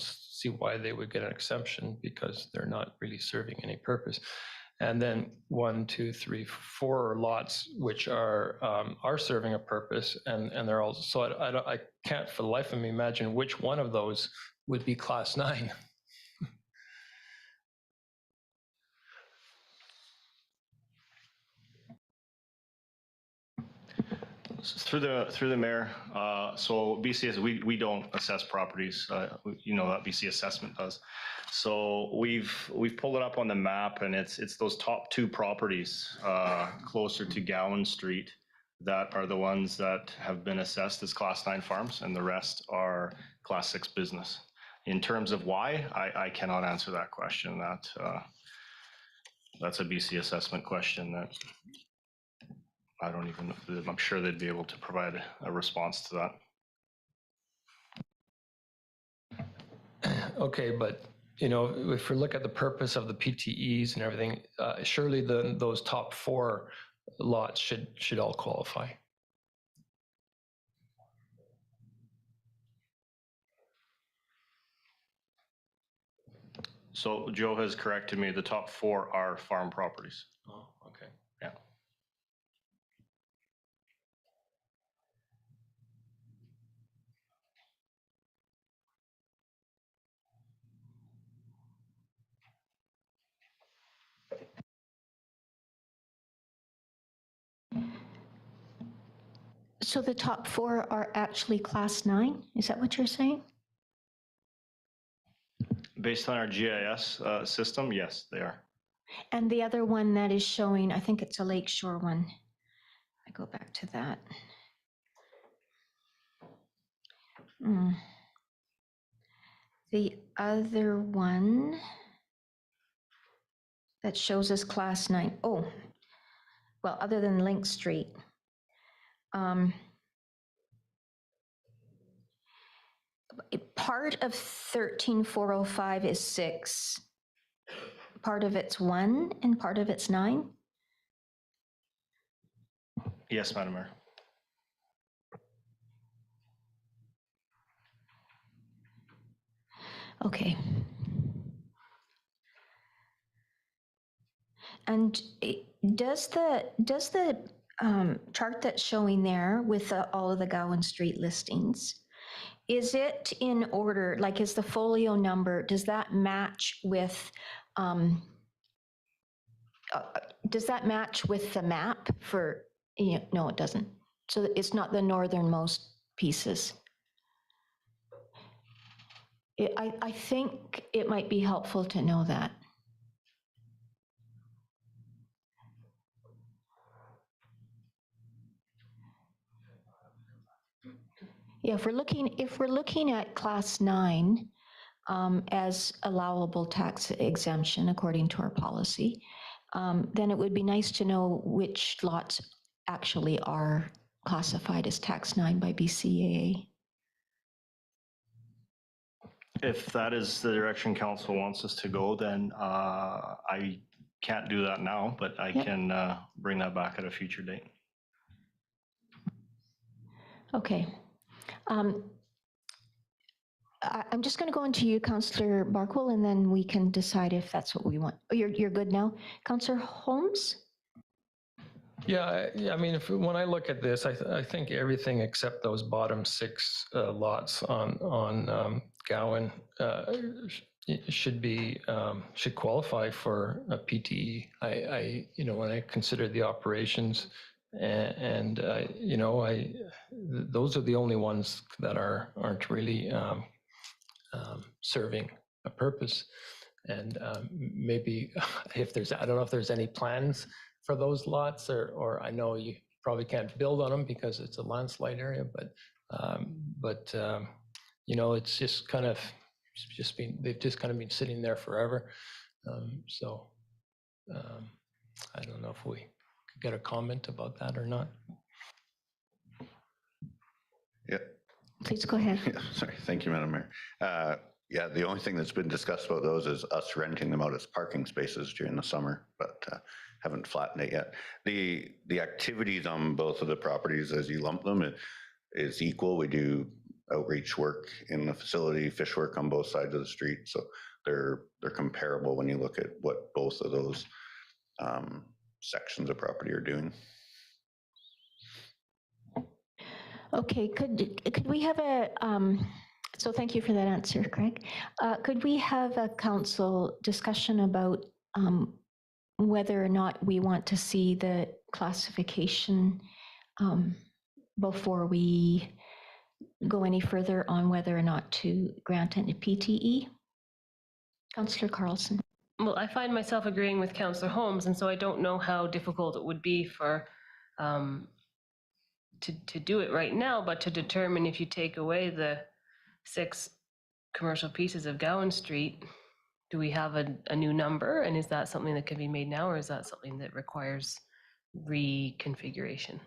see why they would get an exemption, because they're not really serving any purpose. And then 1, 2, 3, 4 lots which are serving a purpose, and they're all, so I can't for the life of me imagine which one of those would be class 9. Through the mayor, so BCS, we don't assess properties. You know that BC assessment does. So we've pulled it up on the map, and it's those top 2 properties closer to Gowan Street that are the ones that have been assessed as class 9 farms, and the rest are class 6 business. In terms of why, I cannot answer that question. That's a BC assessment question that I don't even, I'm sure they'd be able to provide a response to that. Okay, but if we look at the purpose of the PTEs and everything, surely those top 4 lots should all qualify. So Joe has corrected me. The top 4 are farm properties. Oh, okay. Yeah. So the top 4 are actually class 9? Is that what you're saying? Based on our GIS system, yes, they are. And the other one that is showing, I think it's a Lakeshore one. I go back to that. The other one that shows us class 9. Oh, well, other than Link Street. Part of 13405 is 6. Part of it's 1 and part of it's 9. Yes, Madam Mayor. Okay. And does the chart that's showing there with all of the Gowan Street listings, is it in order, like is the folio number, does that match with the map for, no, it doesn't. So it's not the northernmost pieces. I think it might be helpful to know that. Yeah, if we're looking at class 9 as allowable tax exemption according to our policy, then it would be nice to know which lots actually are classified as tax 9 by BCAA. If that is the direction council wants us to go, then I can't do that now, but I can bring that back at a future date. Okay. I'm just going to go into you, Councillor Barkwell, and then we can decide if that's what we want. Oh, you're good now? Councillor Holmes? Yeah, I mean, when I look at this, I think everything except those bottom 6 lots on Gowan should qualify for a PTE. When I consider the operations, and those are the only ones that aren't really serving a purpose. And maybe if there's, I don't know if there's any plans for those lots, or I know you probably can't build on them because it's a landslide area, but it's just kind of they've just kind of been sitting there forever. I don't know if we could get a comment about that or not. Yeah. Please go ahead. Yeah, sorry. Thank you, Madam Mayor. Yeah, the only thing that's been discussed about those is us renting them out as parking spaces during the summer, but haven't flattened it yet. The activities on both of the properties as you lump them is equal. We do outreach work in the facility, fish work on both sides of the street. So they're comparable when you look at what both of those sections of property are doing. Okay, could we have a, so thank you for that answer, Craig. Could we have a council discussion about whether or not we want to see the classification before we go any further on whether or not to grant a PTE? Councillor Carlson. Well, I find myself agreeing with Councillor Holmes, and so I don't know how difficult it would be for to do it right now, but to determine if you take away the 6 commercial pieces of Gowan Street, do we have a new number? And is that something that can be made now, or is that something that requires reconfiguration?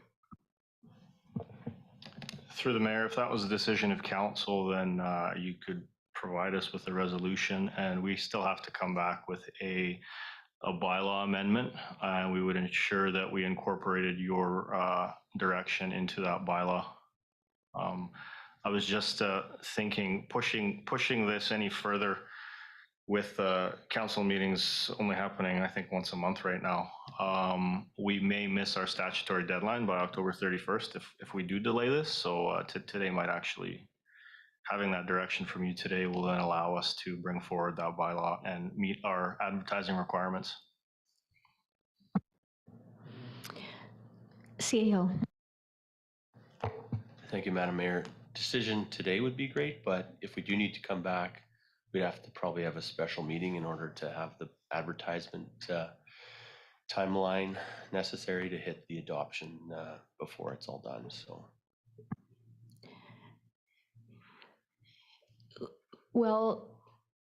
Through the mayor, if that was a decision of council, then you could provide us with a resolution, and we still have to come back with a bylaw amendment. We would ensure that we incorporated your direction into that bylaw. I was just thinking, pushing this any further with council meetings only happening, I think, once a month right now. We may miss our statutory deadline by October 31st if we do delay this. So today might actually, having that direction from you today will then allow us to bring forward that bylaw and meet our advertising requirements. CAO. Thank you, Madam Mayor. Decision today would be great, but if we do need to come back, we'd have to probably have a special meeting in order to have the advertisement timeline necessary to hit the adoption before it's all done. So. Well,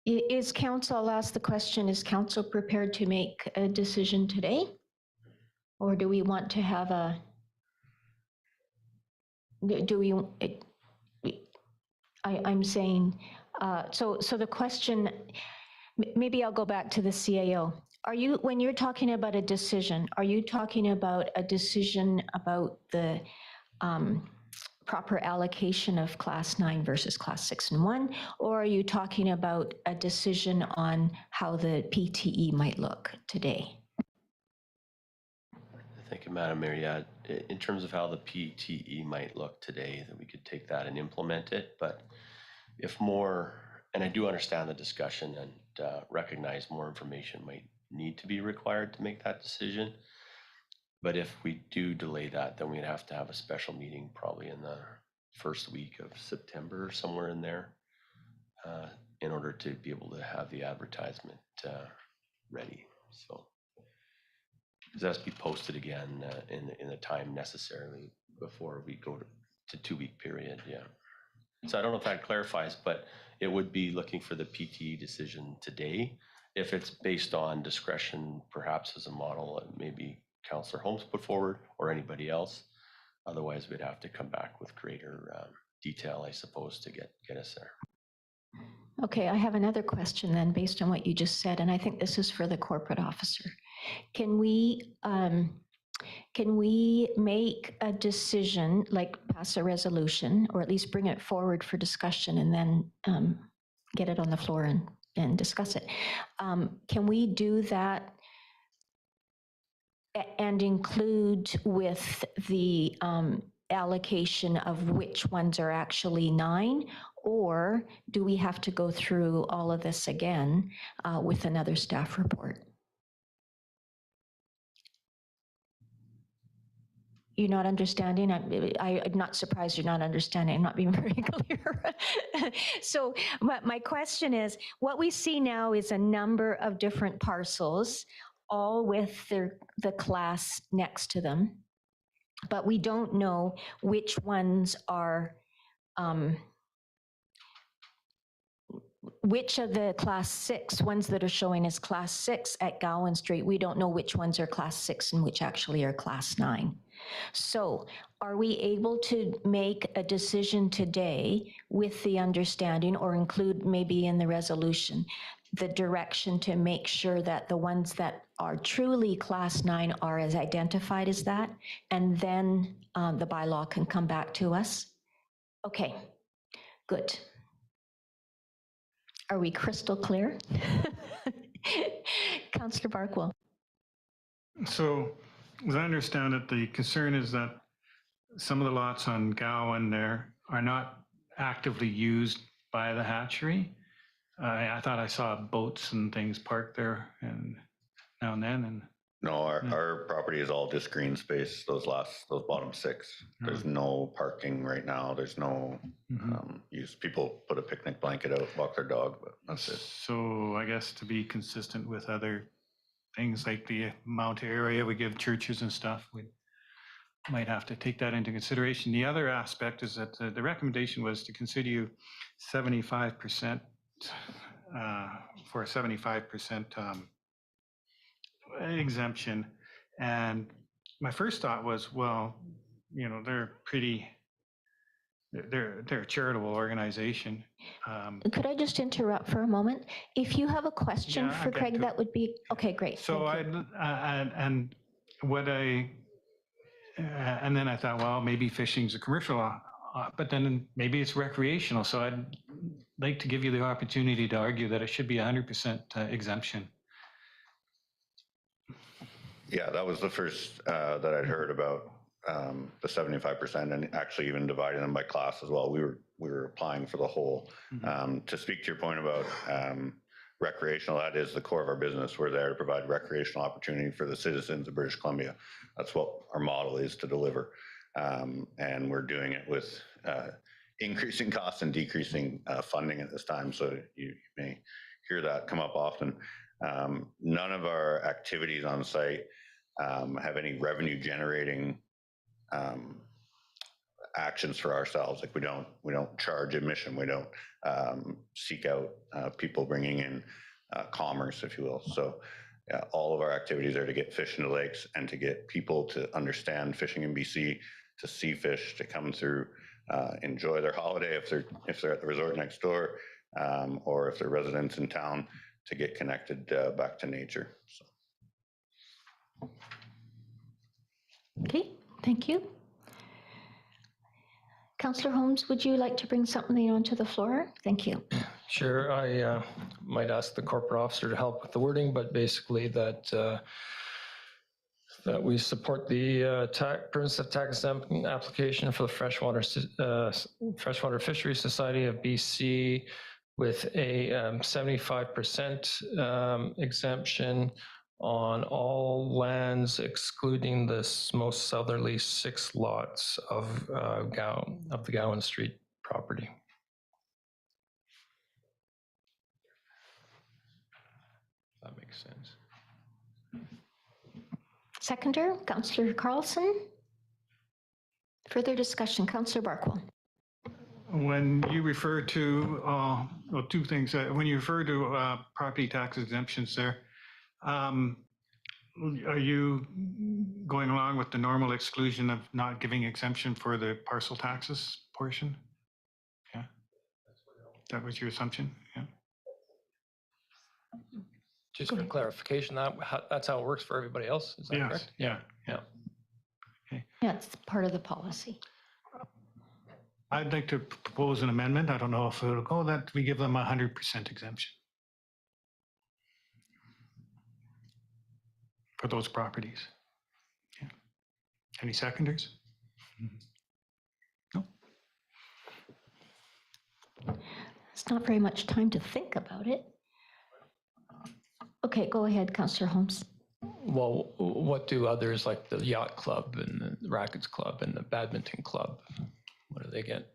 is council, I'll ask the question, is council prepared to make a decision today? Or do we want to have a, I'm saying, so the question, maybe I'll go back to the CAO. Are you, when you're talking about a decision, are you talking about a decision about the proper allocation of class 9 versus class 6 and 1, or are you talking about a decision on how the PTE might look today? Thank you, Madam Mayor. Yeah, in terms of how the PTE might look today, that we could take that and implement it. But if more, and I do understand the discussion and recognize more information might need to be required to make that decision. But if we do delay that, then we'd have to have a special meeting probably in the first week of September or somewhere in there in order to be able to have the advertisement ready. So it has to be posted again in the time necessarily before we go to 2-week period. Yeah. So I don't know if that clarifies, but it would be looking for the PTE decision today. If it's based on discretion, perhaps as a model, maybe Councillor Holmes put forward or anybody else. Otherwise, we'd have to come back with greater detail, I suppose, to get us there. Okay, I have another question then based on what you just said, and I think this is for the corporate officer. Can we make a decision, like pass a resolution, or at least bring it forward for discussion and then get it on the floor and discuss it? Can we do that and include with the allocation of which ones are actually 9, or do we have to go through all of this again with another staff report? You're not understanding? I'm not surprised you're not understanding. I'm not being very clear. So my question is, what we see now is a number of different parcels, all with the class next to them, but we don't know which ones are, which of the class 6 ones that are showing as class 6 at Gowan Street, we don't know which ones are class 6 and which actually are class 9. So are we able to make a decision today with the understanding, or include maybe in the resolution, the direction to make sure that the ones that are truly class 9 are as identified as that, and then the bylaw can come back to us? Okay, good. Are we crystal clear? Councillor Barkwell. So, as I understand it, the concern is that some of the lots on Gowan there are not actively used by the hatchery. I thought I saw boats and things parked there and now and then, and No, our property is all just green space, those bottom 6. There's no parking right now. There's no use. People put a picnic blanket out, walk their dog, but that's it. so I guess to be consistent with other things like the amount of area we give churches and stuff, we might have to take that into consideration. The other aspect is that the recommendation was to consider you 75% for a 75% exemption. And my first thought was, well, you know, they're a charitable organization. Could I just interrupt for a moment? If you have a question Yeah, for I'll get Craig, to that it. would be, okay, great. So thank you. and then I thought, well, maybe fishing's a commercial, but then maybe it's recreational. So I'd like to give you the opportunity to argue that it should be 100% exemption. Yeah, that was the first that I'd heard about the 75%, and actually even dividing them by class as well. We were applying for the whole. To speak to your point about recreational, that is the core of our business. We're there to provide recreational opportunity for the citizens of British Columbia. That's what our model is to deliver. And we're doing it with increasing costs and decreasing funding at this time. So you may hear that come up often. None of our activities on site have any revenue generating actions for ourselves. Like we don't charge admission. We don't seek out people bringing in commerce, if you will. So all of our activities are to get fish into lakes and to get people to understand fishing in BC, to see fish, to come through, enjoy their holiday if they're at the resort next door, or if they're residents in town, to get connected back to nature. So. Okay, thank you. Councillor Holmes, would you like to bring something onto the floor? Thank you. Sure, I might ask the corporate officer to help with the wording, but basically that that we support the permissive tax exemption application for the Freshwater Fisheries Society of BC with a 75% exemption on all lands excluding the most southerly 6 lots of the Gowan Street property. That makes sense. Seconder, Councillor Carlson. Further discussion, Councillor Barkwell. When you refer to, well, 2 things. When you refer to property tax exemptions there, are you going along with the normal exclusion of not giving exemption for the parcel taxes portion? Yeah. That was your assumption? Yeah. Just for clarification, that's how it works for everybody else, is that correct? Yeah. Yeah, it's part of the policy. I'd like to propose an amendment. I don't know if it'll go, that we give them 100% exemption for those properties. Yeah. Any seconders? No? It's not very much time to think about it. Okay, go ahead, Councillor Holmes. Well, what do others like the yacht club and the rackets club and the badminton club, what do they get?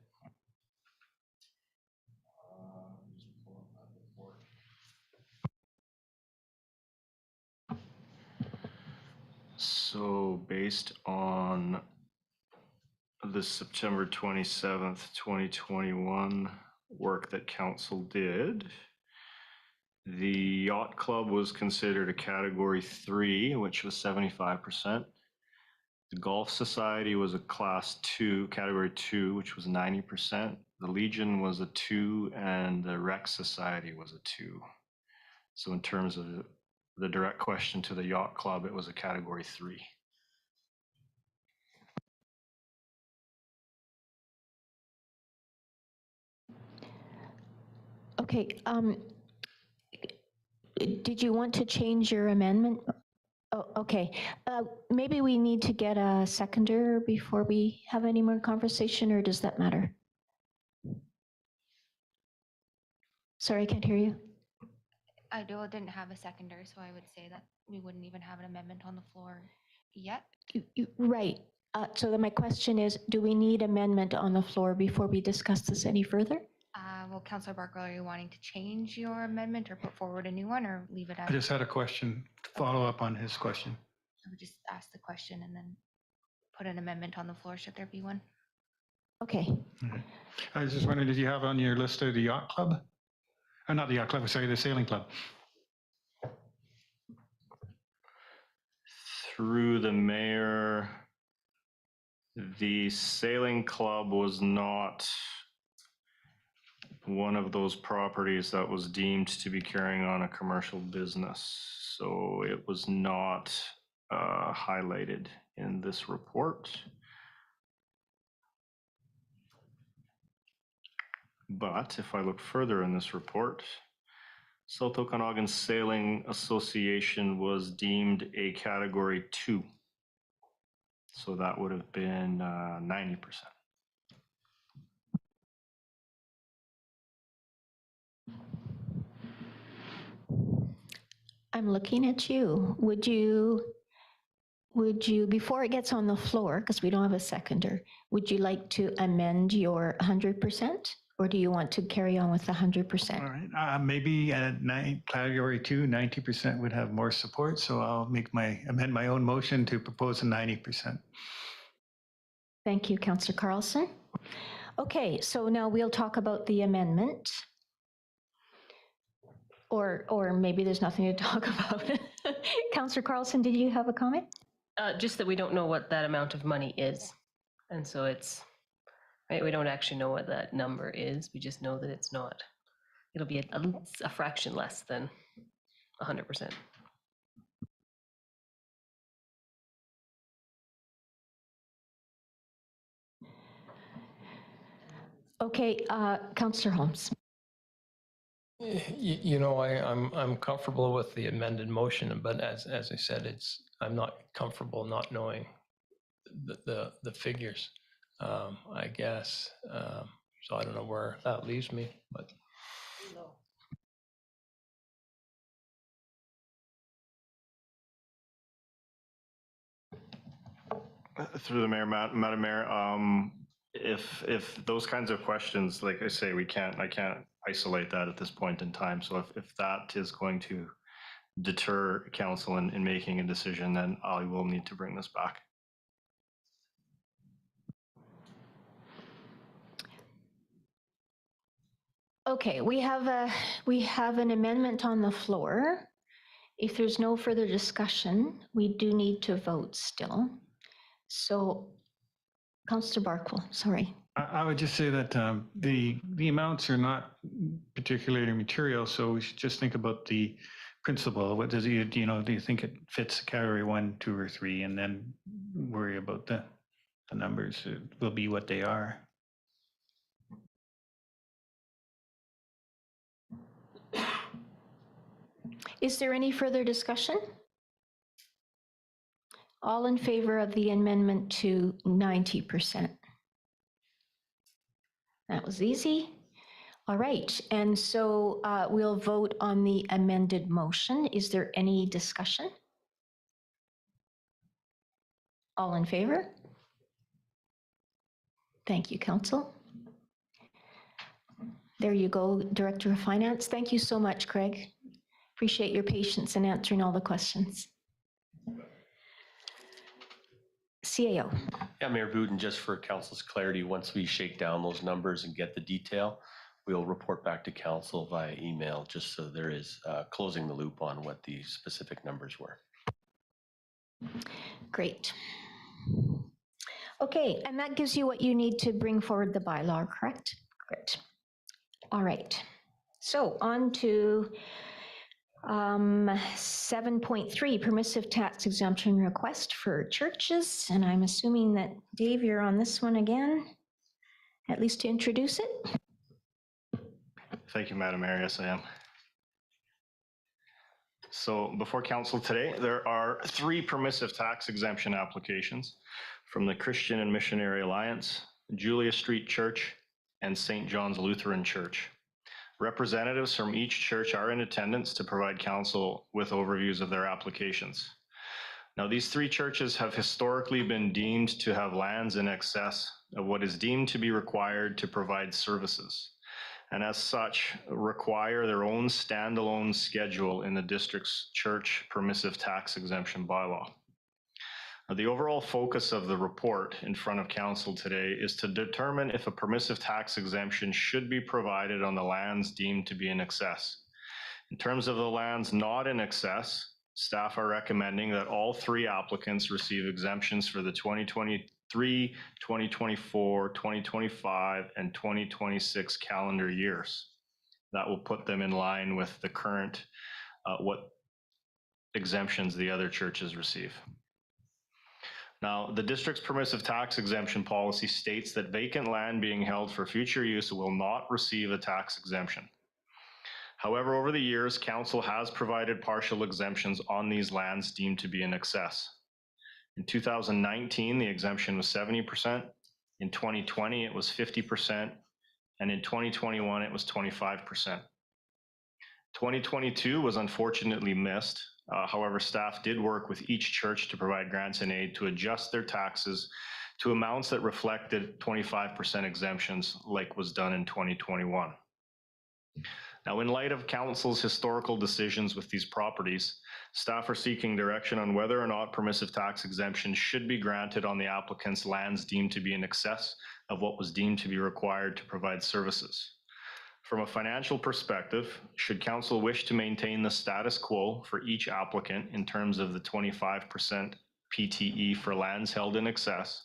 So based on the September 27th, 2021 work that council did, the yacht club was considered a category 3, which was 75%. The Golf Society was a class 2, category 2, which was 90%. The Legion was a 2, and the Rec Society was a 2. So in terms of the direct question to the Yacht Club, it was a category 3. Okay, did you want to change your amendment? Oh, okay. Maybe we need to get a seconder before we have any more conversation, or does that matter? Sorry, I can't hear you. Didn't have a seconder, so I would say that we wouldn't even have an amendment on the floor yet. Right. So then my question is, do we need amendment on the floor before we discuss this any further? Well, Councillor Barkle, are you wanting to change your amendment or put forward a new one, or leave it I as? just had a question to follow up on his question. I would just ask the question and then put an amendment on the floor, should there be one? Okay. I was just wondering, did you have on your list of the Yacht Club? Not the Yacht Club, sorry, the Sailing Club. Through the mayor, the Sailing Club was not one of those properties that was deemed to be carrying on a commercial business. So it was not highlighted in this report. But if I look further in this report, South Okanagan Sailing Association was deemed a category 2. So that would have been 90%. I'm looking at you. Would you, before it gets on the floor, because we don't have a seconder, would you like to amend your 100%? Or do you want to carry on with the 100%? All right, maybe at category 2, 90% would have more support. So I'll amend my own motion to propose a 90%. Thank you, Councillor Carlson. Okay, so now we'll talk about the amendment. Or maybe there's nothing to talk about. Councillor Carlson, did you have a comment? Just that we don't know what that amount of money is. And so it's, right, we don't actually know what that number is. We just know that it's not, it'll be a fraction less than 100%. Okay, Councillor Holmes. You know, I'm comfortable with the amended motion, but as I said, I'm not comfortable not knowing the figures, I guess. So I don't know where that leaves me, but. Through the mayor, Madam Mayor, if those kinds of questions, like I say, I can't isolate that at this point in time. So if that is going to deter council in making a decision, then I will need to bring this back. Okay, we have an amendment on the floor. If there's no further discussion, we do need to vote still. So, Councillor Barkle, sorry. I would just say that the amounts are not particularly material, so we should just think about the principle. What does do you think it fits category 1, 2, or 3, and then worry about the numbers. It will be what they are. Is there any further discussion? All in favor of the amendment to 90%? That was easy. All right, and so we'll vote on the amended motion. Is there any discussion? All in favor? Thank you, Council. There you go, Director of Finance. Thank you so much, Craig. Appreciate your patience in answering all the questions. CAO. Yeah, Mayor Budin, just for council's clarity, once we shake down those numbers and get the detail, we'll report back to council via email, just so there is closing the loop on what the specific numbers were. Great. Okay, and that gives you what you need to bring forward the bylaw, correct? Great. All right. So on to 7.3, permissive tax exemption request for churches. And I'm assuming that, Dave, you're on this one again, at least to introduce it. Thank you, Madam Mayor. Yes, I am. So before council today, there are 3 permissive tax exemption applications from the Christian and Missionary Alliance, Julia Street Church, and St. John's Lutheran Church. Representatives from each church are in attendance to provide council with overviews of their applications. Now, these 3 churches have historically been deemed to have lands in excess of what is deemed to be required to provide services, and as such, require their own standalone schedule in the district's church permissive tax exemption bylaw. Now, the overall focus of the report in front of council today is to determine if a permissive tax exemption should be provided on the lands deemed to be in excess. In terms of the lands not in excess, staff are recommending that all 3 applicants receive exemptions for the 2023, 2024, 2025, and 2026 calendar years. That will put them in line with the current, what exemptions the other churches receive. Now, the district's permissive tax exemption policy states that vacant land being held for future use will not receive a tax exemption. However, over the years, council has provided partial exemptions on these lands deemed to be in excess. In 2019, the exemption was 70%. In 2020, it was 50%. And in 2021, it was 25%. 2022 was unfortunately missed. However, staff did work with each church to provide grants and aid to adjust their taxes to amounts that reflected 25% exemptions like was done in 2021. Now, in light of council's historical decisions with these properties, staff are seeking direction on whether or not permissive tax exemptions should be granted on the applicant's lands deemed to be in excess of what was deemed to be required to provide services. From a financial perspective, should council wish to maintain the status quo for each applicant in terms of the 25% PTE for lands held in excess,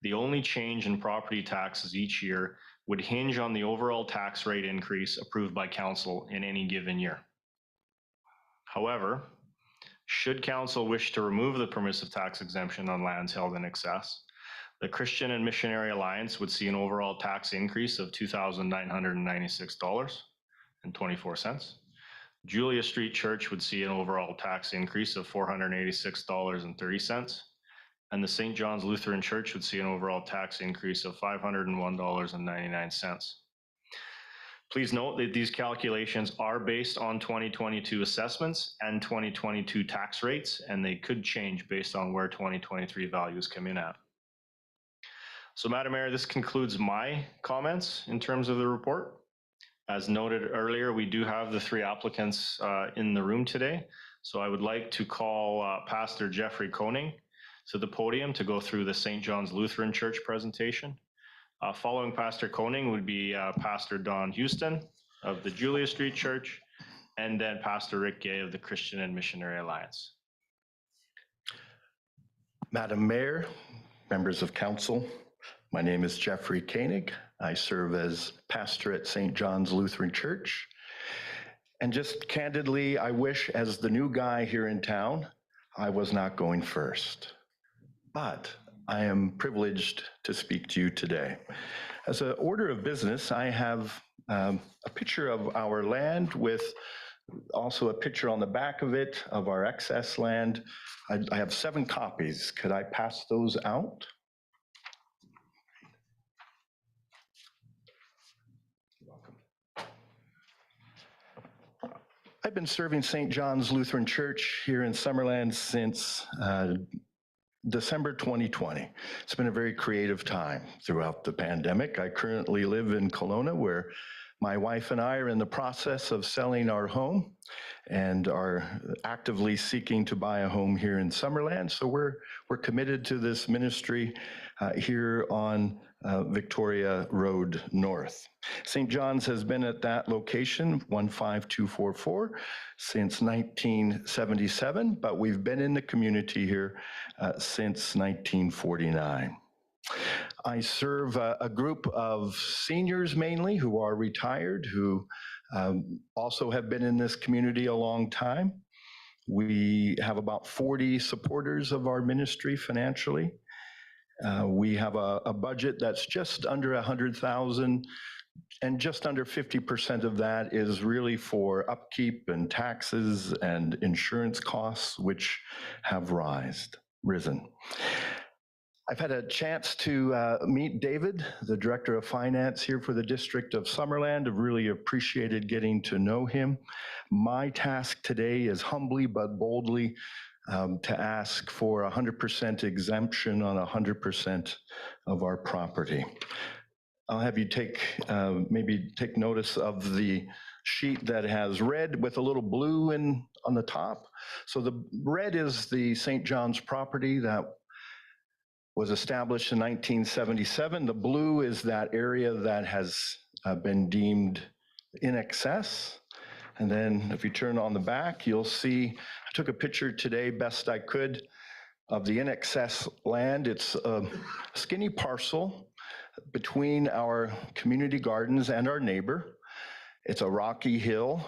the only change in property taxes each year would hinge on the overall tax rate increase approved by council in any given year. However, should council wish to remove the permissive tax exemption on lands held in excess, the Christian and Missionary Alliance would see an overall tax increase of $2,996.24. Julia Street Church would see an overall tax increase of $486.30. And the St. John's Lutheran Church would see an overall tax increase of $501.99. Please note that these calculations are based on 2022 assessments and 2022 tax rates, and they could change based on where 2023 values come in at. So, Madam Mayor, this concludes my comments in terms of the report. As noted earlier, we do have the 3 applicants in the room today. So I would like to call Pastor Jeffrey Koning to the podium to go through the St. John's Lutheran Church presentation. Following Pastor Koning would be Pastor Don Houston of the Julia Street Church, and then Pastor Rick Gay of the Christian and Missionary Alliance. Madam Mayor, members of council, my name is Jeffrey Koenig. I serve as pastor at St. John's Lutheran Church. And just candidly, I wish as the new guy here in town, I was not going first. But I am privileged to speak to you today. As an order of business, I have a picture of our land with also a picture on the back of it of our excess land. I have 7 copies. Could I pass those out? I've been serving St. John's Lutheran Church here in Summerland since December 2020. It's been a very creative time throughout the pandemic. I currently live in Kelowna, where my wife and I are in the process of selling our home and are actively seeking to buy a home here in Summerland. So we're committed to this ministry here on Victoria Road North. St. John's has been at that location, 15244, since 1977, but we've been in the community here since 1949. I serve a group of seniors mainly who are retired, who also have been in this community a long time. We have about 40 supporters of our ministry financially. We have a budget that's just under 100,000, and just under 50% of that is really for upkeep and taxes and insurance costs, which have risen. I've had a chance to meet David, the Director of Finance here for the District of Summerland. I've really appreciated getting to know him. My task today is humbly but boldly to ask for 100% exemption on 100% of our property. I'll have you maybe take notice of the sheet that has red with a little blue on the top. So the red is the St. John's property that was established in 1977. The blue is that area that has been deemed in excess. And then if you turn on the back, you'll see, I took a picture today, best I could, of the in excess land. It's a skinny parcel between our community gardens and our neighbor. It's a rocky hill.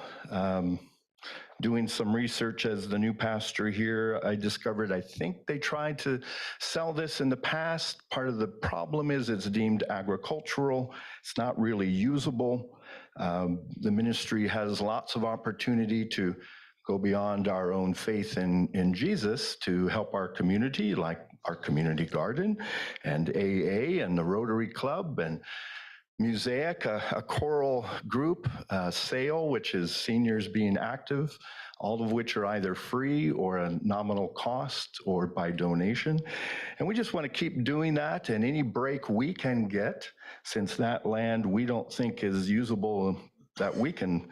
Doing some research as the new pastor here, I discovered I think they tried to sell this in the past. Part of the problem is it's deemed agricultural. It's not really usable. The ministry has lots of opportunity to go beyond our own faith in Jesus to help our community, like our community garden and AA and the Rotary Club and Mosaic, a choral group, SAIL, which is seniors being active, all of which are either free or a nominal cost or by donation. And we just want to keep doing that, and any break we can get, since that land we don't think is usable that we can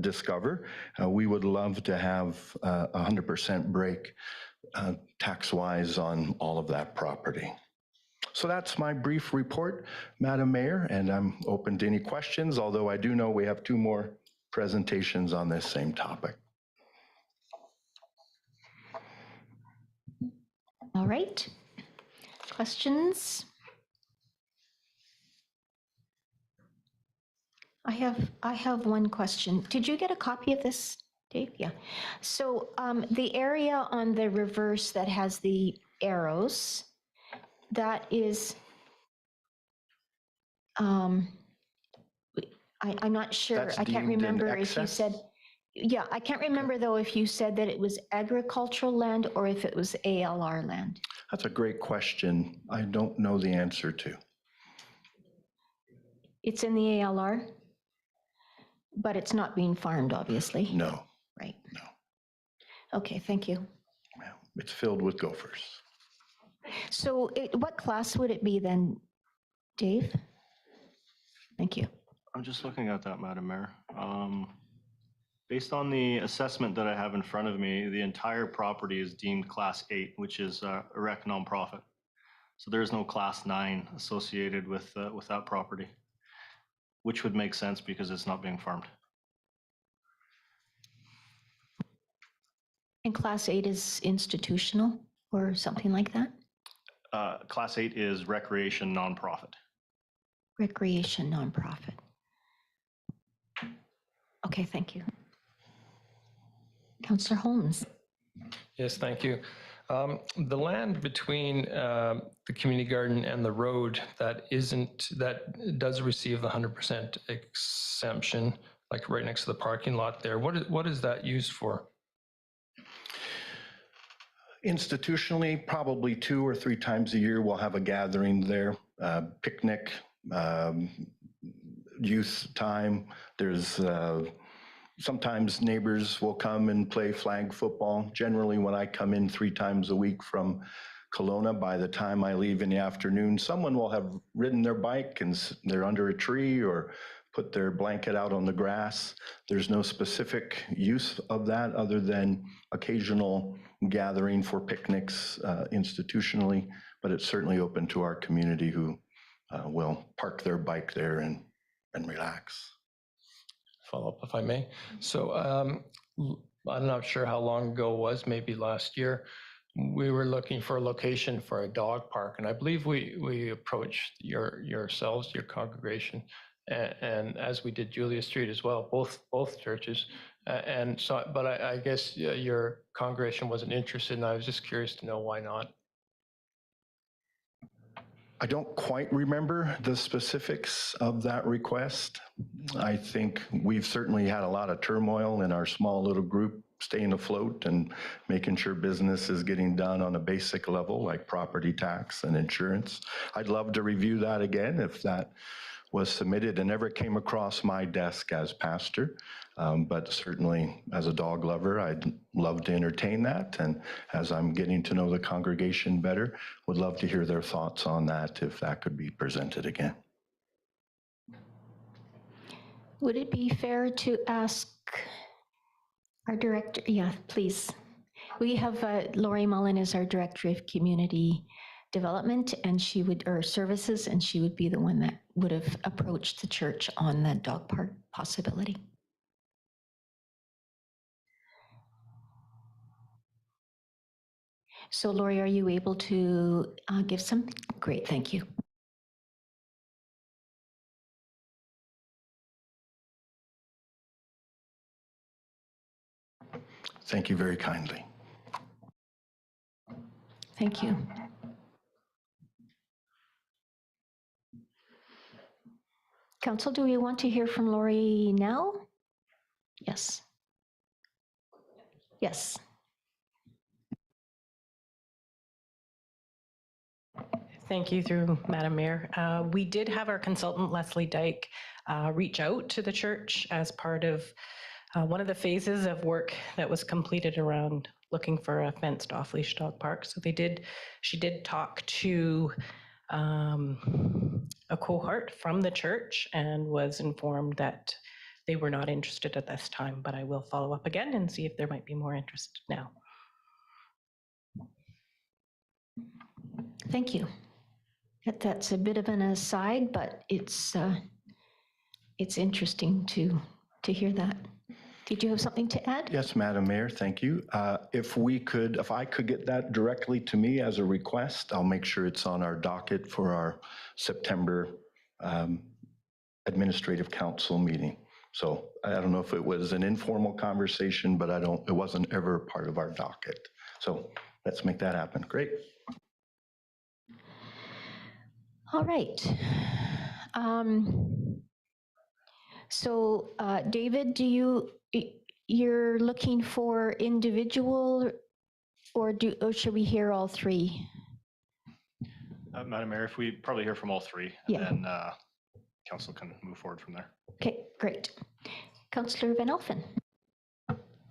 discover, we would love to have 100% break tax-wise on all of that property. So that's my brief report, Madam Mayor, and I'm open to any questions, although I do know we have 2 more presentations on this same topic. All right. Questions? I have one question. Did you get a copy of this, Dave? Yeah. So the area on the reverse that has the arrows, that is, I'm not sure. That's I can't deemed in remember if you excess? said, yeah, I can't remember though if you said that it was agricultural land or if it was ALR land. That's a great question. I don't know the answer to. It's in the ALR, but it's not being farmed, obviously. No. Right. No. Okay, thank you. It's filled with gophers. So what class would it be then, Dave? Thank you. I'm just looking at that, Madam Mayor. Based on the assessment that I have in front of me, the entire property is deemed Class 8, which is a rec nonprofit. So there is no Class 9 associated with that property, which would make sense because it's not being farmed. And Class 8 is institutional or something like that? Class 8 is recreation nonprofit. Recreation nonprofit. Okay, thank you. Councillor Holmes. Yes, thank you. The land between the community garden and the road that does receive the 100% exemption, like right next to the parking lot there, what is that used for? Institutionally, probably 2 or 3 times a year, we'll have a gathering there, picnic, youth time. There's sometimes neighbors will come and play flag football. Generally, when I come in 3 times a week from Kelowna, by the time I leave in the afternoon, someone will have ridden their bike and they're under a tree or put their blanket out on the grass. There's no specific use of that other than occasional gathering for picnics institutionally, but it's certainly open to our community who will park their bike there and relax. Follow up if I may. So I'm not sure how long ago it was, maybe last year. we were looking for a location for a dog park, and I believe we approached yourselves, your congregation, and as we did Julia Street as well, both churches. And so, but I guess your congregation wasn't interested, and I was just curious to know why not. I don't quite remember the specifics of that request. I think we've certainly had a lot of turmoil in our small little group, staying afloat and making sure business is getting done on a basic level like property tax and insurance. I'd love to review that again if that was submitted and never came across my desk as pastor. But certainly as a dog lover, I'd love to entertain that. And as I'm getting to know the congregation better, would love to hear their thoughts on that if that could be presented again. Would it be fair to ask our director? Yeah, please. We have Lori Mullen as our Director of Community Development, and she would, or Services, and she would be the one that would have approached the church on the dog park possibility. So Lori, are you able to give some? Great, thank you. Thank you very kindly. Thank you. Council, do we want to hear from Lori now? Yes. Yes. Thank you, through Madam Mayor. We did have our consultant, Leslie Dyke, reach out to the church as part of one of the phases of work that was completed around looking for a fenced off-leash dog park. So she did talk to a cohort from the church and was informed that they were not interested at this time, but I will follow up again and see if there might be more interest now. Thank you. That's a bit of an aside, but it's interesting to hear that. Did you have something to add? Yes, Madam Mayor, thank you. If I could get that directly to me as a request, I'll make sure it's on our docket for our September Administrative Council meeting. So I don't know if it was an informal conversation, but it wasn't ever part of our docket. So let's make that happen. Great. All right. So David, you're looking for individual, or should we hear all three? Madam Mayor, if we probably hear from all three, Yeah. and then council can move forward from there. Okay, great. Councillor Van Elfen.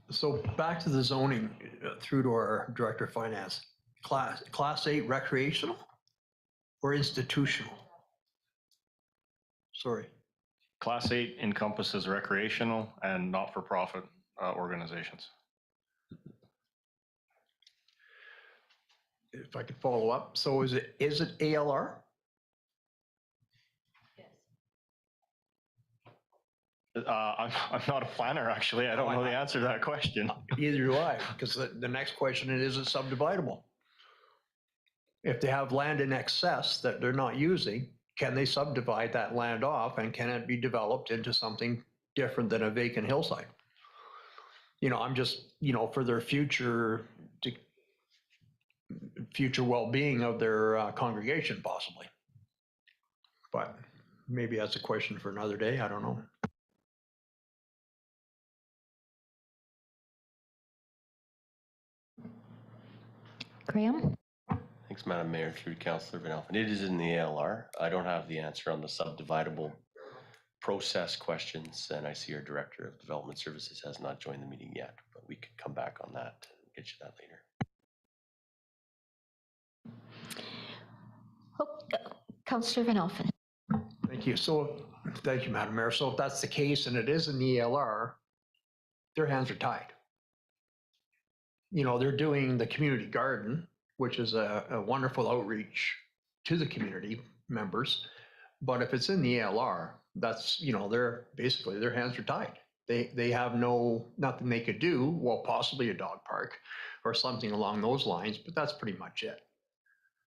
So back to the zoning, through to our Director of Finance. Class 8 recreational or institutional? Sorry. Class 8 encompasses recreational and not-for-profit organizations. If I could follow up, so is it ALR? I'm not a planner, actually. I don't know the answer to that question. Either do I, because the next question is it subdividable? If they have land in excess that they're not using, can they subdivide that land off, and can it be developed into something different than a vacant hillside? I'm just, for their future well-being of their congregation, possibly. But maybe that's a question for another day. I don't know. Graham? Thanks, Madam Mayor, through Councillor Van Elfen. It is in the ALR. I don't have the answer on the subdividable process questions, and I see our Director of Development Services has not joined the meeting yet, but we could come back on that and get you that later. Councillor Van Elfen. Thank you. Thank you, Madam Mayor. So if that's the case and it is in the ELR, their hands are tied. They're doing the community garden, which is a wonderful outreach to the community members. But if it's in the ELR, that's, they're basically, their hands are tied. They have nothing they could do, well, possibly a dog park or something along those lines, but that's pretty much it.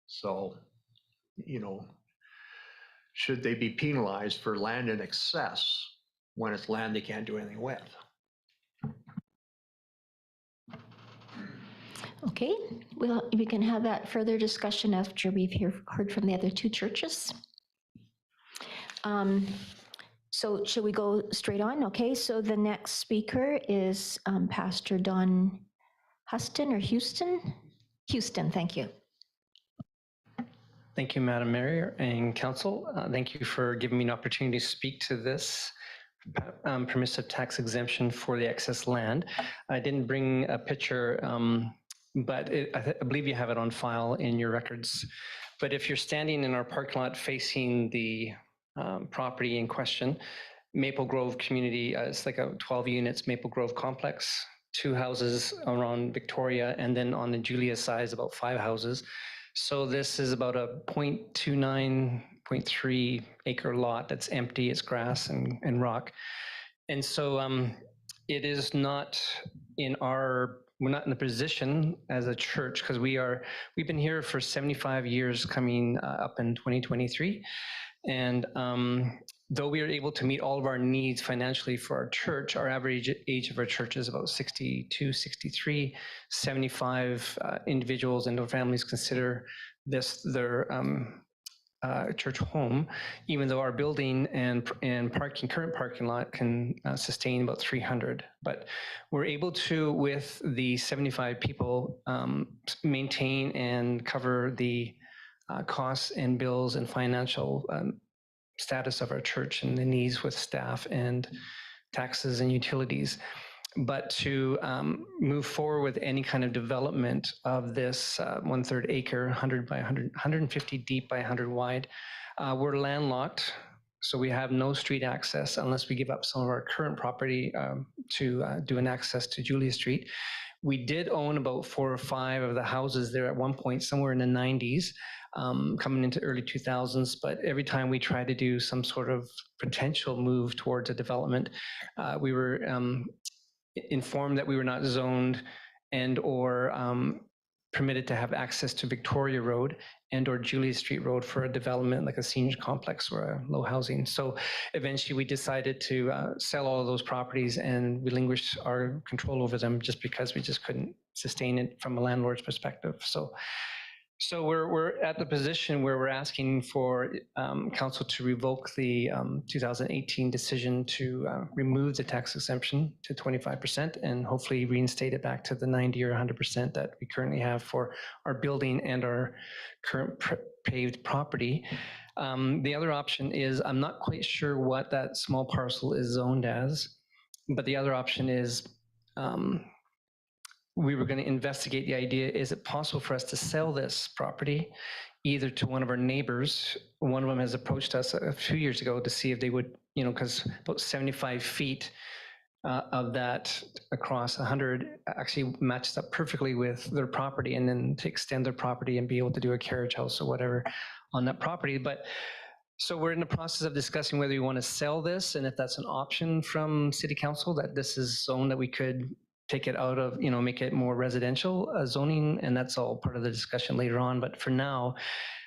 So, should they be penalized for land in excess when it's land they can't do anything with? Okay, well, we can have that further discussion after we've heard from the other two churches. So should we go straight on? Okay, so the next speaker is Pastor Don Huston or Houston? Houston, thank you. Thank you, Madam Mayor and Council. Thank you for giving me an opportunity to speak to this permissive tax exemption for the excess land. I didn't bring a picture, but I believe you have it on file in your records. But if you're standing in our parking lot facing the property in question, Maple Grove community, it's like a 12 units Maple Grove complex, 2 houses around Victoria, and then on the Julia side is about 5 houses. So this is about a 0.29, 0.3 acre lot that's empty, it's grass and rock. And so it is not we're not in the position as a church, because we've been here for 75 years coming up in 2023. And though we are able to meet all of our needs financially for our church, our average age of our church is about 62, 63, 75 individuals and their families consider this their church home, even though our building and current parking lot can sustain about 300. But we're able to, with the 75 people, maintain and cover the costs and bills and financial status of our church and the needs with staff and taxes and utilities. But to move forward with any kind of development of this 1/3 acre, 100 by 100, 150 deep by 100 wide, we're landlocked. So we have no street access unless we give up some of our current property to do an access to Julia Street. We did own about 4 or 5 of the houses there at one point, somewhere in the 90s, coming into early 2000s. But every time we tried to do some sort of potential move towards a development, we were informed that we were not zoned and or permitted to have access to Victoria Road and or Julia Street Road for a development like a senior complex or a low housing. So eventually we decided to sell all of those properties and relinquish our control over them just because we just couldn't sustain it from a landlord's perspective. So we're at the position where we're asking for council to revoke the 2018 decision to remove the tax exemption to 25% and hopefully reinstate it back to the 90 or 100% that we currently have for our building and our current paved property. The other option is, I'm not quite sure what that small parcel is zoned as, but the other option is we were going to investigate the idea, is it possible for us to sell this property either to one of our neighbors? One of them has approached us a few years ago to see if they would, because about 75 feet of that across 100 actually matches up perfectly with their property, and then to extend their property and be able to do a carriage house or whatever on that property. But so we're in the process of discussing whether we want to sell this and if that's an option from City Council, that this is zone that we could take it out of, make it more residential zoning, and that's all part of the discussion later on. But for now,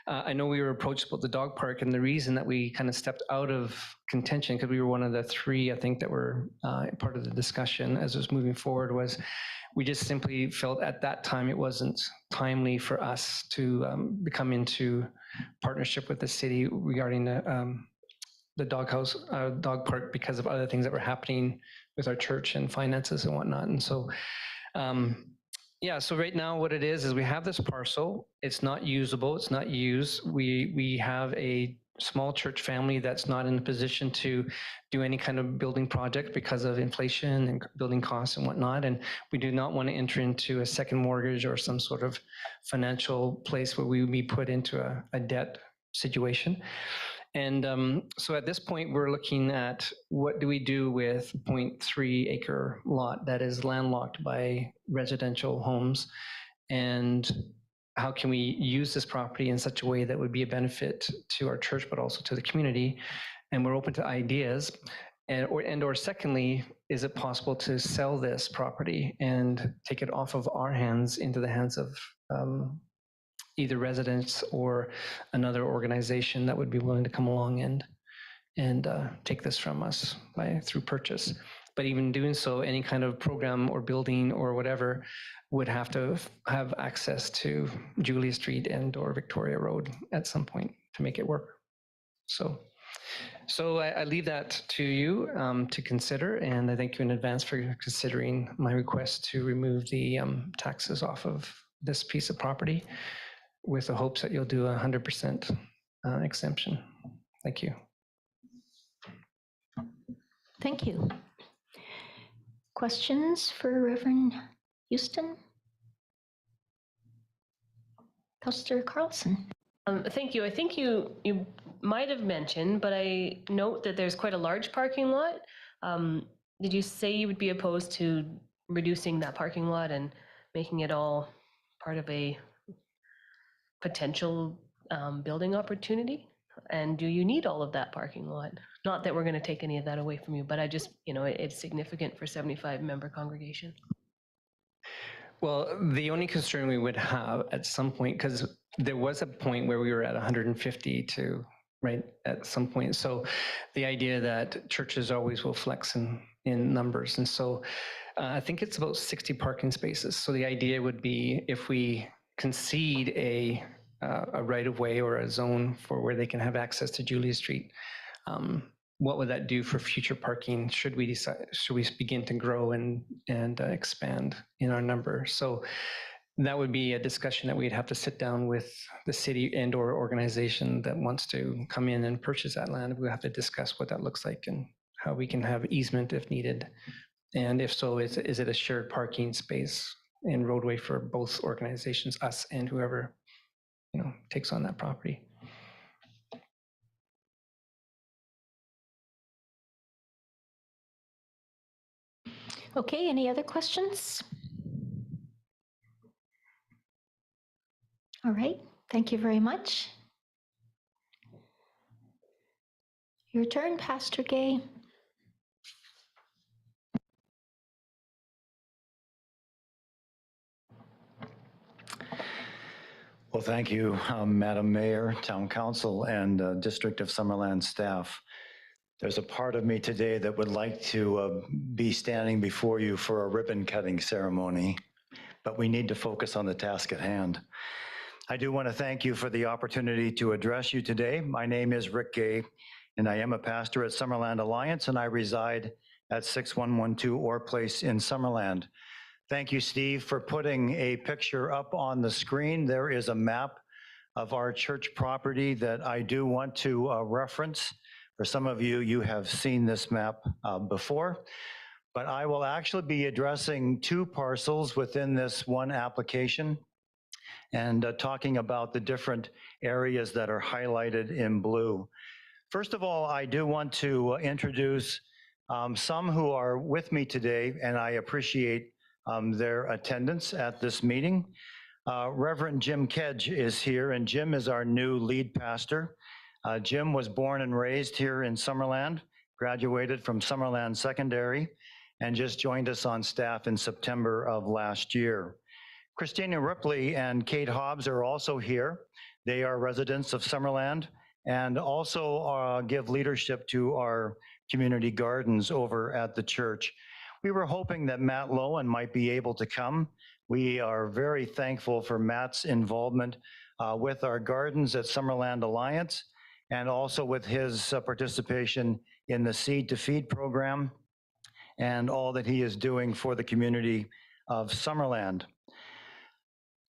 I know we were approached about the dog park, and the reason that we kind of stepped out of contention, because we were one of the 3, I think, that were part of the discussion as it was moving forward, was we just simply felt at that time it wasn't timely for us to become into partnership with the city regarding the dog park because of other things that were happening with our church and finances and whatnot. And so, so right now what it is we have this parcel. It's not usable. It's not used. We have a small church family that's not in a position to do any kind of building project because of inflation and building costs and whatnot. And we do not want to enter into a second mortgage or some sort of financial place where we would be put into a debt situation. And so at this point, we're looking at what do we do with 0.3 acre lot that is landlocked by residential homes, and how can we use this property in such a way that would be a benefit to our church, but also to the community. And we're open to ideas. or secondly, is it possible to sell this property and take it off of our hands into the hands of either residents or another organization that would be willing to come along and take this from us through purchase. But even doing so, any kind of program or building or whatever would have to have access to Julia Street and or Victoria Road at some point to make it work. So I leave that to you to consider, and I thank you in advance for considering my request to remove the taxes off of this piece of property with the hopes that you'll do 100% exemption. Thank you. Thank you. Questions for Reverend Houston? Councillor Carlson. Thank you. I think you might have mentioned, but I note that there's quite a large parking lot. Did you say you would be opposed to reducing that parking lot and making it all part of a potential building opportunity? And do you need all of that parking lot? Not that we're going to take any of that away from you, but I just, it's significant for 75-member congregation. Well, the only concern we would have at some point, because there was a point where we were at 150 to, right, at some point. So the idea that churches always will flex in numbers. And so I think it's about 60 parking spaces. So the idea would be if we concede a right-of-way or a zone for where they can have access to Julia Street, what would that do for future parking? Should we begin to grow and expand in our number? So that would be a discussion that we'd have to sit down with the city and or organization that wants to come in and purchase that land. We have to discuss what that looks like and how we can have easement if needed. And if so, is it a shared parking space and roadway for both organizations, us and whoever takes on that property? Okay, any other questions? All right, thank you very much. Your turn, Pastor Gay. Well, thank you, Madam Mayor, Town Council, and District of Summerland staff. There's a part of me today that would like to be standing before you for a ribbon cutting ceremony, but we need to focus on the task at hand. I do want to thank you for the opportunity to address you today. My name is Rick Gay, and I am a pastor at Summerland Alliance, and I reside at 6112 Orr Place in Summerland. Thank you, Steve, for putting a picture up on the screen. There is a map of our church property that I do want to reference. For some of you, you have seen this map before, but I will actually be addressing two parcels within this one application and talking about the different areas that are highlighted in blue. First of all, I do want to introduce some who are with me today, and I appreciate their attendance at this meeting. Reverend Jim Kedge is here, and Jim is our new lead pastor. Jim was born and raised here in Summerland, graduated from Summerland Secondary, and just joined us on staff in September of last year. Christina Ripley and Kate Hobbs are also here. They are residents of Summerland and also give leadership to our community gardens over at the church. We were hoping that Matt Lowen might be able to come. We are very thankful for Matt's involvement with our gardens at Summerland Alliance, and also with his participation in the Seed to Feed program and all that he is doing for the community of Summerland.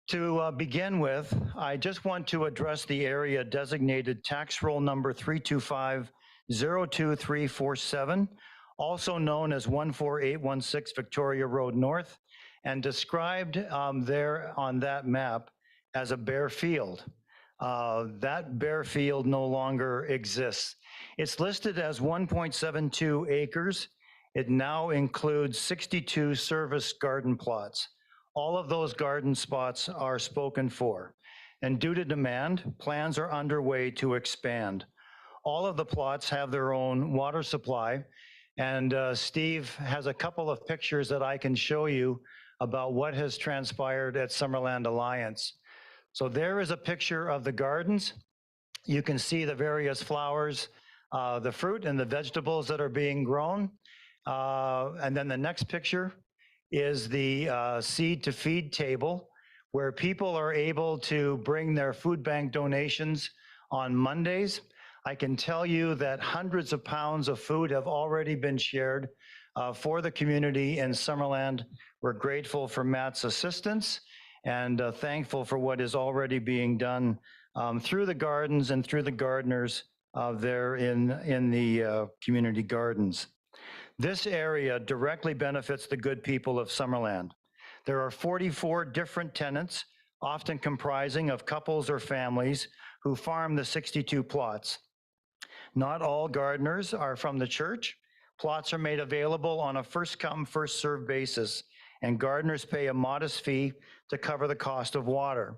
To begin with, I just want to address the area designated tax roll number 325-02347, also known as 14816 Victoria Road North, and described there on that map as a bare field. That bare field no longer exists. It's listed as 1.72 acres. It now includes 62 service garden plots. All of those garden spots are spoken for. And due to demand, plans are underway to expand. All of the plots have their own water supply, And Steve has a couple of pictures that I can show you about what has transpired at Summerland Alliance. So there is a picture of the gardens. You can see the various flowers, the fruit and the vegetables that are being grown. And then the next picture is the seed to feed table, where people are able to bring their food bank donations on Mondays. I can tell you that hundreds of pounds of food have already been shared for the community in Summerland. We're grateful for Matt's assistance and thankful for what is already being done through the gardens and through the gardeners there in the community gardens. This area directly benefits the good people of Summerland. There are 44 different tenants, often comprising of couples or families who farm the 62 plots. Not all gardeners are from the church. Plots are made available on a first-come, first-served basis, and gardeners pay a modest fee to cover the cost of water.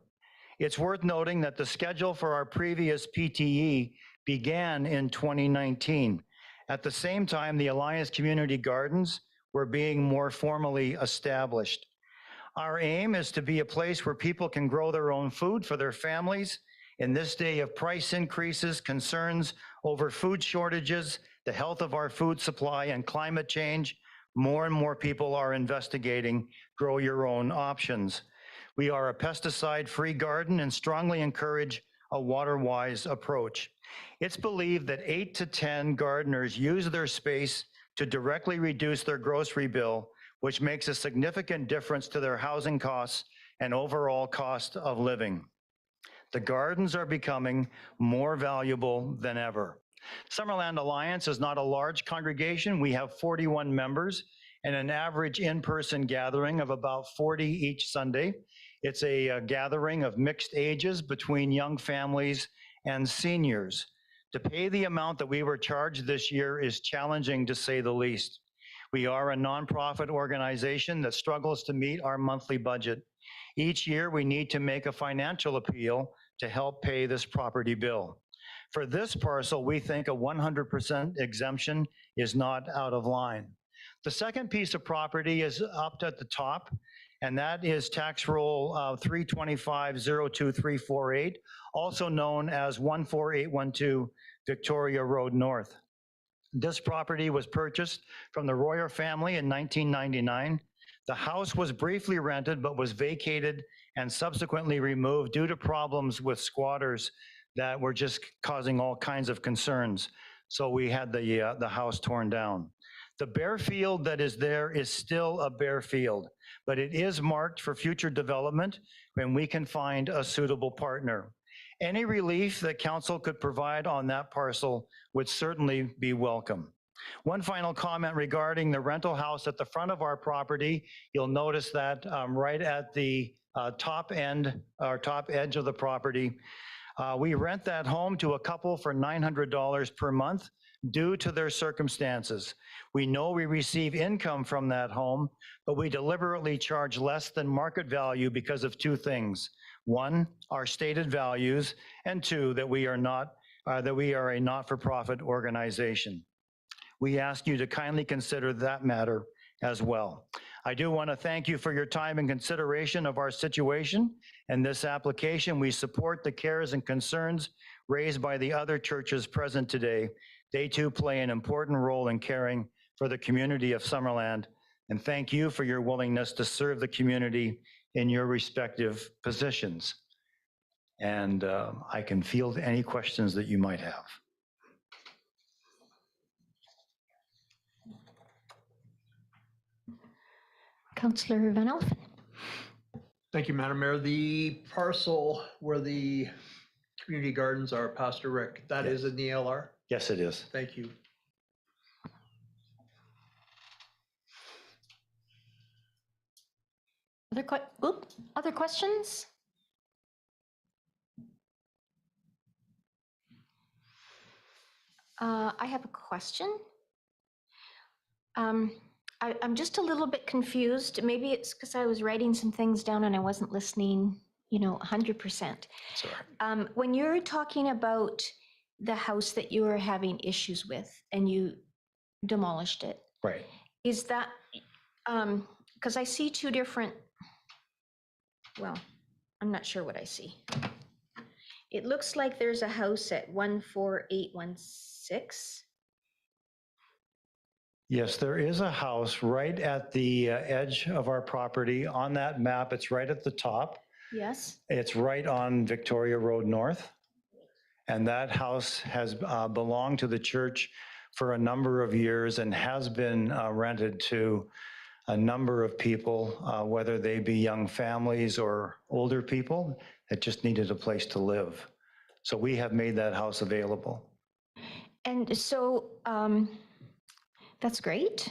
It's worth noting that the schedule for our previous PTE began in 2019. At the same time, the Alliance Community Gardens were being more formally established. Our aim is to be a place where people can grow their own food for their families. In this day of price increases, concerns over food shortages, the health of our food supply, and climate change, more and more people are investigating grow your own options. We are a pesticide-free garden and strongly encourage a water-wise approach. It's believed that 8 to 10 gardeners use their space to directly reduce their grocery bill, which makes a significant difference to their housing costs and overall cost of living. The gardens are becoming more valuable than ever. Summerland Alliance is not a large congregation. We have 41 members and an average in-person gathering of about 40 each Sunday. It's a gathering of mixed ages between young families and seniors. To pay the amount that we were charged this year is challenging, to say the least. We are a nonprofit organization that struggles to meet our monthly budget. Each year, we need to make a financial appeal to help pay this property bill. For this parcel, we think a 100% exemption is not out of line. The second piece of property is up at the top, and that is tax roll 325-02348, also known as 14812 Victoria Road North. This property was purchased from the Royer family in 1999. The house was briefly rented but was vacated and subsequently removed due to problems with squatters that were just causing all kinds of concerns. So we had the house torn down. The bare field that is there is still a bare field, but it is marked for future development when we can find a suitable partner. Any relief that council could provide on that parcel would certainly be welcome. One final comment regarding the rental house at the front of our property. You'll notice that right at the top end, or top edge of the property, we rent that home to a couple for $900 per month due to their circumstances. We know we receive income from that home, but we deliberately charge less than market value because of two things. One, our stated values, and two, that we are a not-for-profit organization. We ask you to kindly consider that matter as well. I do want to thank you for your time and consideration of our situation and this application. We support the cares and concerns raised by the other churches present today. They too play an important role in caring for the community of Summerland. And thank you for your willingness to serve the community in your respective positions. And I can field any questions that you might have. Councillor Van Alphen. Thank you, Madam Mayor. The parcel where the community gardens are, Pastor Rick, that is in the LR? Yes, it is. Thank you. Other questions? I have a question. I'm just a little bit confused. Maybe it's because I was writing some things down and I wasn't listening, 100%. Sorry. When you're talking about the house that you are having issues with, and you demolished it. Right. Is that, because I see two different, well, I'm not sure what I see. It looks like there's a house at 14816. Yes, there is a house right at the edge of our property. On that map, it's right at the top. Yes. It's right on Victoria Road North. And that house has belonged to the church for a number of years and has been rented to a number of people, whether they be young families or older people that just needed a place to live. So we have made that house available. And so that's great.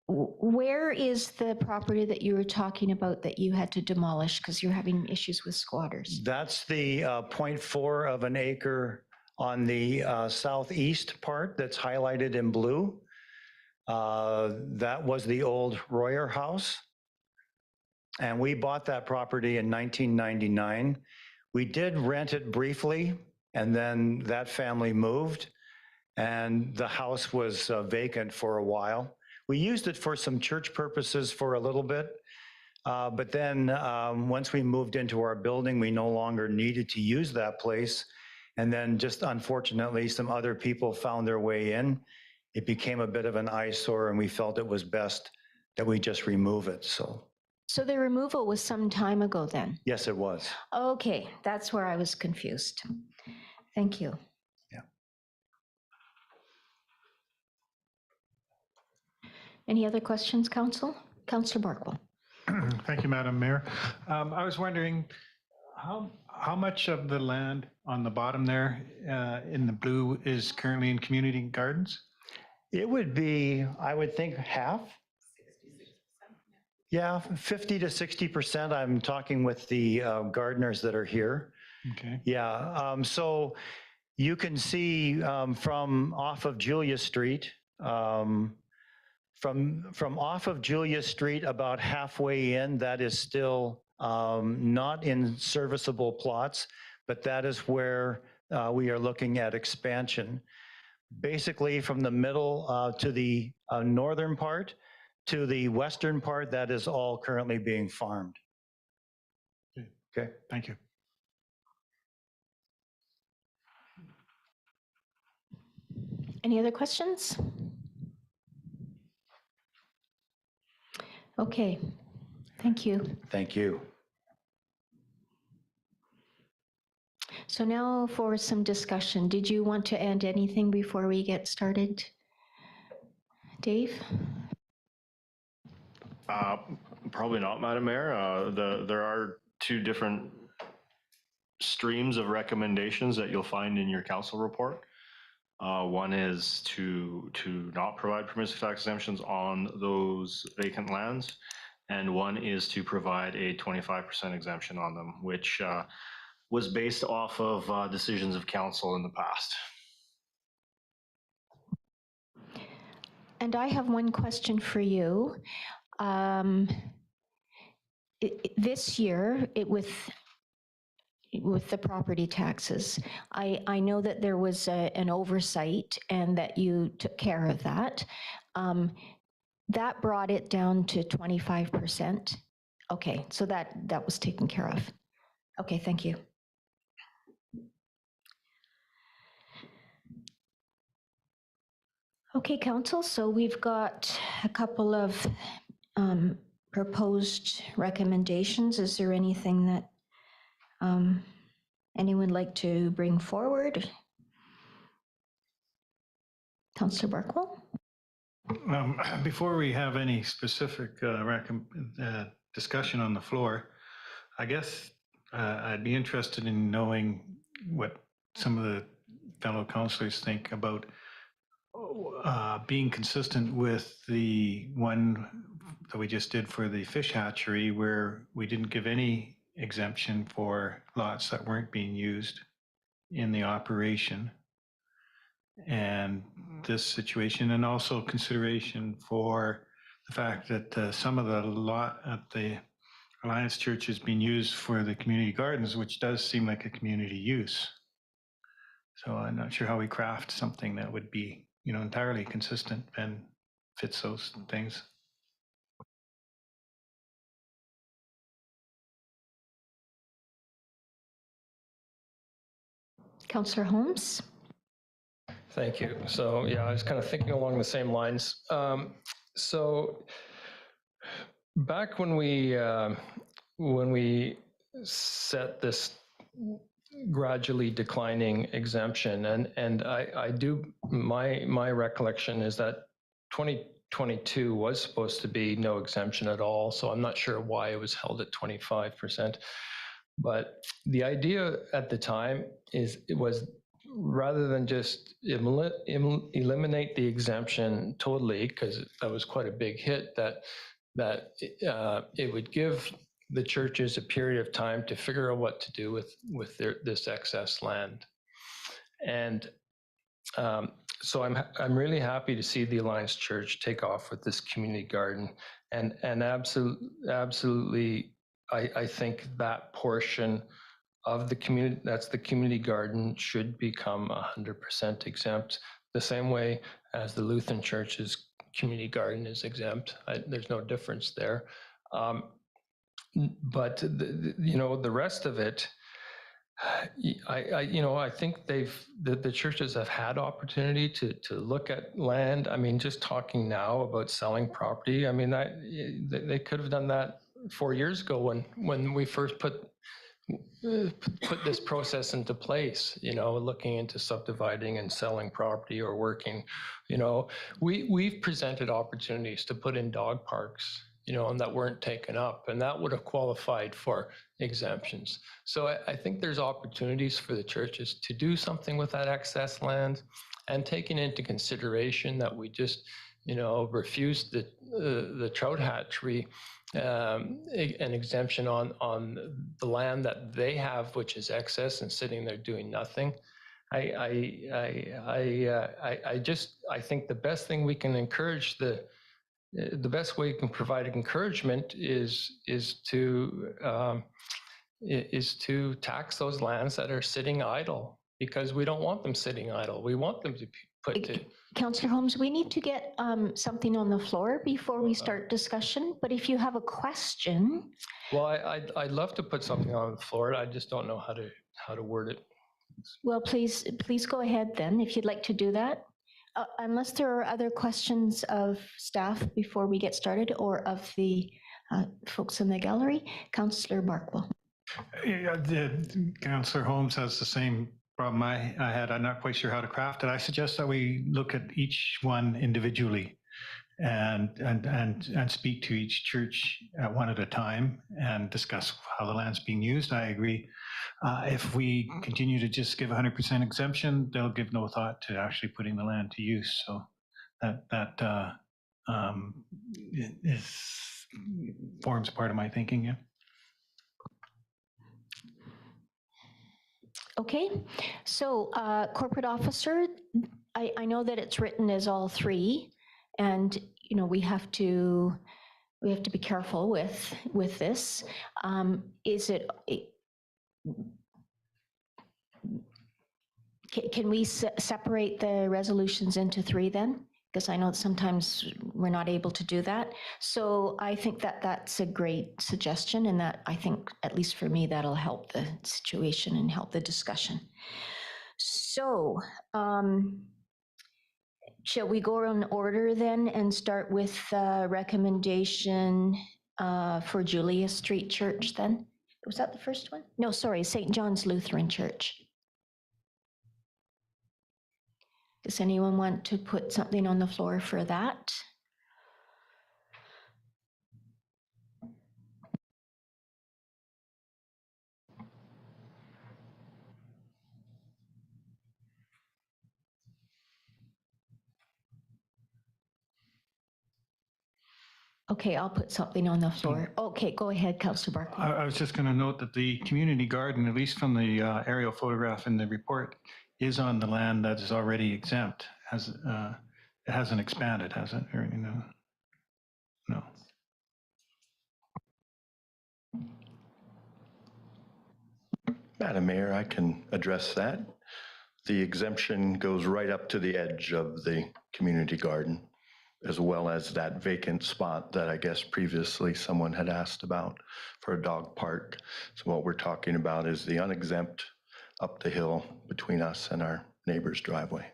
Where is the property that you were talking about that you had to demolish because you're having issues with squatters? That's the 0.4 of an acre on the southeast part that's highlighted in blue. That was the old Royer house. And we bought that property in 1999. We did rent it briefly, and then that family moved, and the house was vacant for a while. We used it for some church purposes for a little bit, but then once we moved into our building, we no longer needed to use that place. And then just unfortunately, some other people found their way in. It became a bit of an eyesore, and we felt it was best that we just remove it. So the removal was some time ago then? Yes, it was. Okay, that's where I was confused. Thank you. Yeah. Any other questions, Council? Councillor Barkwell. Thank you, Madam Mayor. I was wondering how much of the land on the bottom there in the blue is currently in community gardens? It would be, I would think, half. Yeah, 50 to 60%. I'm talking with the gardeners that are here. Okay. Yeah, so you can see from off of Julia Street, from off of Julia Street about halfway in, that is still not in serviceable plots, but that is where we are looking at expansion. Basically from the middle to the northern part to the western part, that is all currently being farmed. Okay. Thank you. Any other questions? Okay, thank you. Thank you. So now for some discussion. Did you want to add anything before we get started? Dave? Probably not, Madam Mayor. There are two different streams of recommendations that you'll find in your council report. One is to not provide permissive tax exemptions on those vacant lands, and one is to provide a 25% exemption on them, which was based off of decisions of council in the past. And I have one question for you. This year, with the property taxes, I know that there was an oversight and that you took care of that. That brought it down to 25%. Okay, so that was taken care of. Okay, thank you. Okay, Council, so we've got a couple of proposed recommendations. Is there anything that anyone would like to bring forward? Councillor Barkwell? Before we have any specific discussion on the floor, I guess I'd be interested in knowing what some of the fellow councillors think about being consistent with the one that we just did for the fish hatchery, where we didn't give any exemption for lots that weren't being used in the operation. And this situation, and also consideration for the fact that some of the lot at the Alliance Church is being used for the community gardens, which does seem like a community use. So I'm not sure how we craft something that would be entirely consistent and fits those things. Councillor Holmes? Thank you. So yeah, I was kind of thinking along the same lines. So back when we set this gradually declining exemption, and I do my recollection is that 2022 was supposed to be no exemption at all. So I'm not sure why it was held at 25%. But the idea at the time was rather than just eliminate the exemption totally, because that was quite a big hit, that it would give the churches a period of time to figure out what to do with this excess land. And so I'm really happy to see the Alliance Church take off with this community garden, and absolutely, I think that portion of the community, that's the community garden, should become 100% exempt, the same way as the Lutheran Church's community garden is exempt. There's no difference there. But the rest of it, I think the churches have had opportunity to look at land. I mean, just talking now about selling property, I mean, they could have done that 4 years ago when we first put this process into place, looking into subdividing and selling property or working, we've presented opportunities to put in dog parks, and that weren't taken up, and that would have qualified for exemptions. So I think there's opportunities for the churches to do something with that excess land, and taking into consideration that we just, refused the trout hatchery an exemption on the land that they have, which is excess and sitting there doing nothing. I think the best thing we can encourage the best way you can provide encouragement is to tax those lands that are sitting idle, because we don't want them sitting idle. We want them to be put to. Councillor Holmes, we need to get something on the floor before we start discussion, but if you have a question. Well, I'd love to put something on the floor. I just don't know how to word it. Well, please go ahead then, if you'd like to do that. Unless there are other questions of staff before we get started, or of the folks in the gallery. Councillor Barkwell. Yeah, Councillor Holmes has the same problem I had. I'm not quite sure how to craft it. I suggest that we look at each one individually and speak to each church one at a time and discuss how the land's being used. I agree. If we continue to just give 100% exemption, they'll give no thought to actually putting the land to use. So that forms part of my thinking. Yeah. Okay, so corporate officer, I know that it's written as all three, and we have to be careful with this. Can we separate the resolutions into three then? Because I know sometimes we're not able to do that. So I think that that's a great suggestion, and that I think, at least for me, that'll help the situation and help the discussion. So shall we go in order then and start with recommendation for Julia Street Church then? Was that the first one? No, sorry, St. John's Lutheran Church. Does anyone want to put something on the floor for that? Okay, I'll put something on the floor. Okay, go ahead, Councillor Barkley. I was just going to note that the community garden, at least from the aerial photograph in the report, is on the land that is already exempt. It hasn't expanded, has it? Or, no. Madam Mayor, I can address that. The exemption goes right up to the edge of the community garden, as well as that vacant spot that I guess previously someone had asked about for a dog park. So what we're talking about is the unexempt up the hill between us and our neighbor's driveway.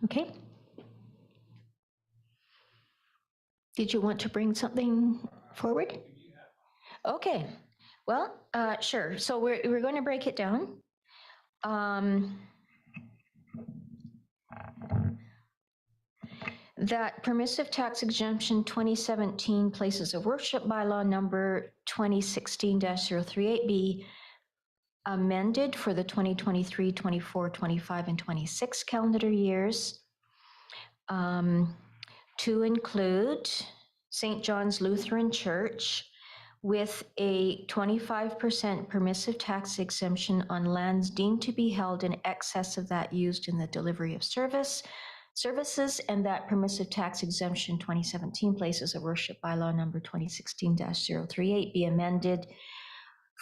Okay. Did you want to bring something forward? Okay, well, sure. So we're going to break it down. That permissive tax exemption 2017 places of worship bylaw number 2016-038 be amended for the 2023, 24, 25, and 26 calendar years to include St. John's Lutheran Church with a 25% permissive tax exemption on lands deemed to be held in excess of that used in the delivery of services, and that permissive tax exemption 2017 places of worship bylaw number 2016-038 be amended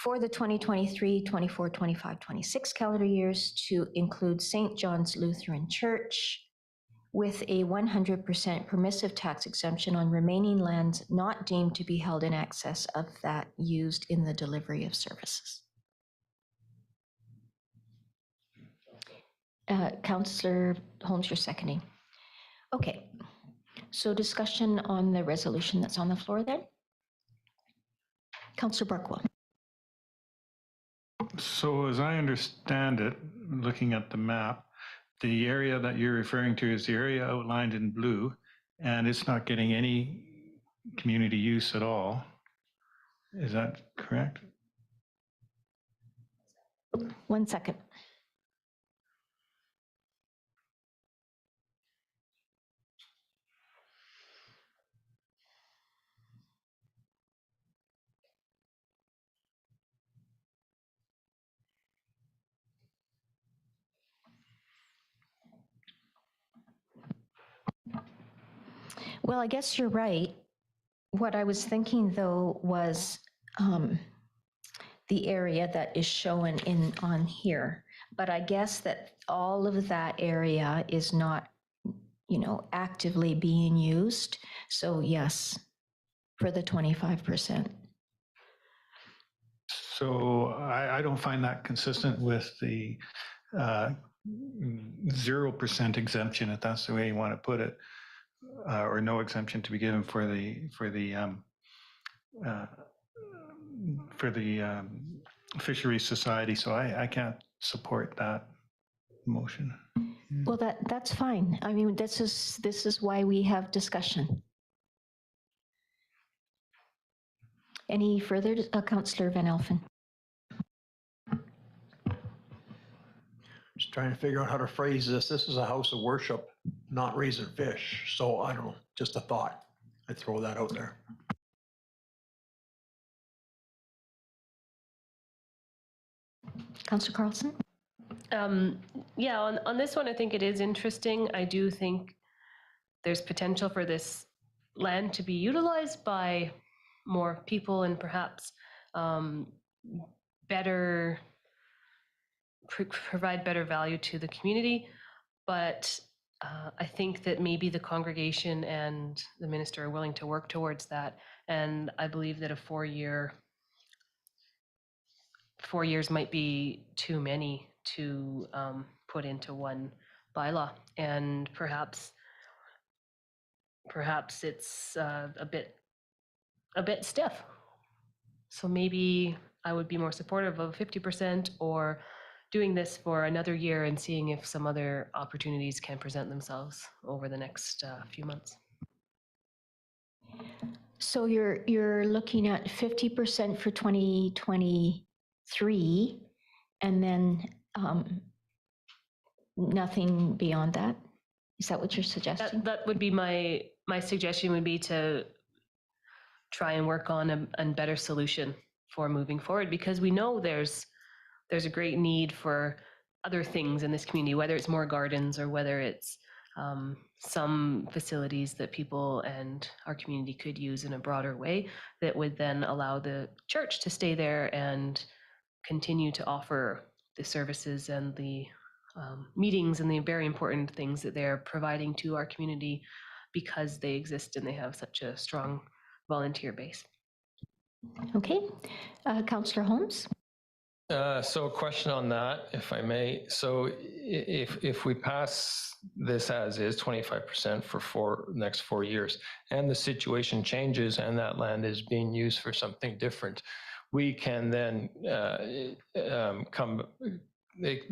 for the 2023, 24, 25, 26 calendar years to include St. John's Lutheran Church with a 100% permissive tax exemption on remaining lands not deemed to be held in excess of that used in the delivery of services. Councillor Holmes, you're seconding. Okay, so discussion on the resolution that's on the floor then. Councillor Barkwell. So as I understand it, looking at the map, the area that you're referring to is the area outlined in blue, and it's not getting any community use at all. Is that correct? 1 second. Well, I guess you're right. What I was thinking, though, was the area that is shown on here. But I guess that all of that area is not, actively being used. So yes, for the 25%. So I don't find that consistent with the 0% exemption, if that's the way you want to put it, or no exemption to be given for the fisheries society. So I can't support that motion. Well, that's fine. I mean, this is why we have discussion. Any further, Councillor Van Elfen? Just trying to figure out how to phrase this. This is a house of worship, not raising fish. So I don't know, just a thought. I throw that out there. Councillor Carlson? Yeah, on this one, I think it is interesting. I do think there's potential for this land to be utilized by more people and perhaps provide better value to the community. But I think that maybe the congregation and the minister are willing to work towards that. And I believe that a 4 years might be too many to put into one bylaw, and perhaps it's a bit stiff. So maybe I would be more supportive of 50% or doing this for another year and seeing if some other opportunities can present themselves over the next few months. So you're looking at 50% for 2023 and then nothing beyond that? Is that what you're suggesting? That would be my suggestion, would be to try and work on a better solution for moving forward, because we know there's a great need for other things in this community, whether it's more gardens or whether it's some facilities that people and our community could use in a broader way that would then allow the church to stay there and continue to offer the services and the meetings and the very important things that they're providing to our community because they exist and they have such a strong volunteer base. Okay, Councillor Holmes? So a question on that, if I may. So if we pass this as is, 25% for next 4 years, and the situation changes and that land is being used for something different, we can then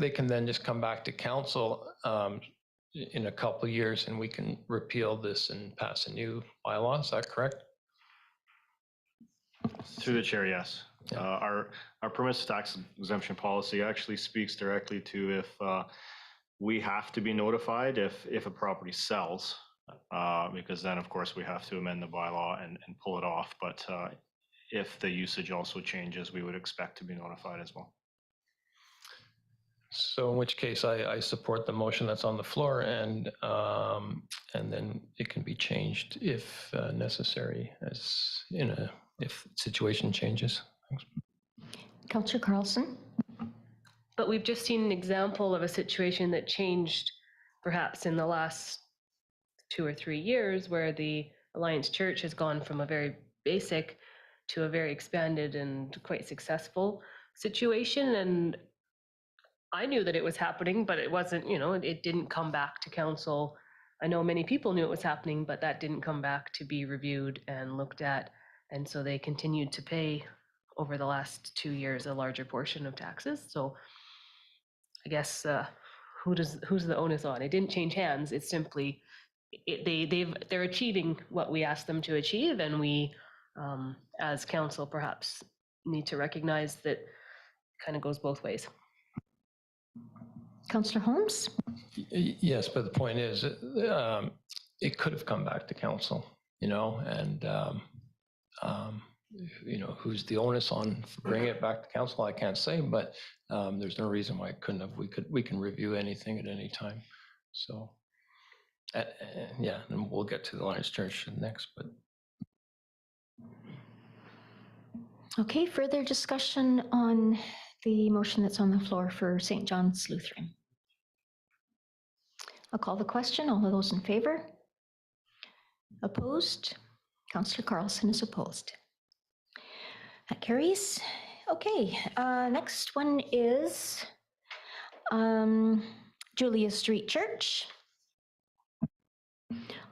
they can then just come back to council in a couple of years and we can repeal this and pass a new bylaw. Is that correct? Through the chair, yes. Our permissive tax exemption policy actually speaks directly to if we have to be notified if a property sells, because then of course we have to amend the bylaw and pull it off. But if the usage also changes, we would expect to be notified as well. So in which case I support the motion that's on the floor, and then it can be changed if necessary if situation changes. Thanks. Councillor Carlson? But we've just seen an example of a situation that changed perhaps in the last 2 or 3 years, where the Alliance Church has gone from a very basic to a very expanded and quite successful situation. And I knew that it was happening, but it wasn't, it didn't come back to council. I know many people knew it was happening, but that didn't come back to be reviewed and looked at. And so they continued to pay over the last 2 years a larger portion of taxes. So I guess who's the onus on? It didn't change hands. It's simply they're achieving what we asked them to achieve, and we as council perhaps need to recognize that it kind of goes both ways. Councillor Holmes? Yes, but the point is, it could have come back to council, and who's the onus on bringing it back to council? I can't say, but there's no reason why it couldn't have. We can review anything at any time. So, yeah, and we'll get to the Alliance Church next, but. Okay, further discussion on the motion that's on the floor for St. John's Lutheran. I'll call the question. All of those in favor? Opposed? Councillor Carlson is opposed. That carries. Okay, next one is Julia Street Church.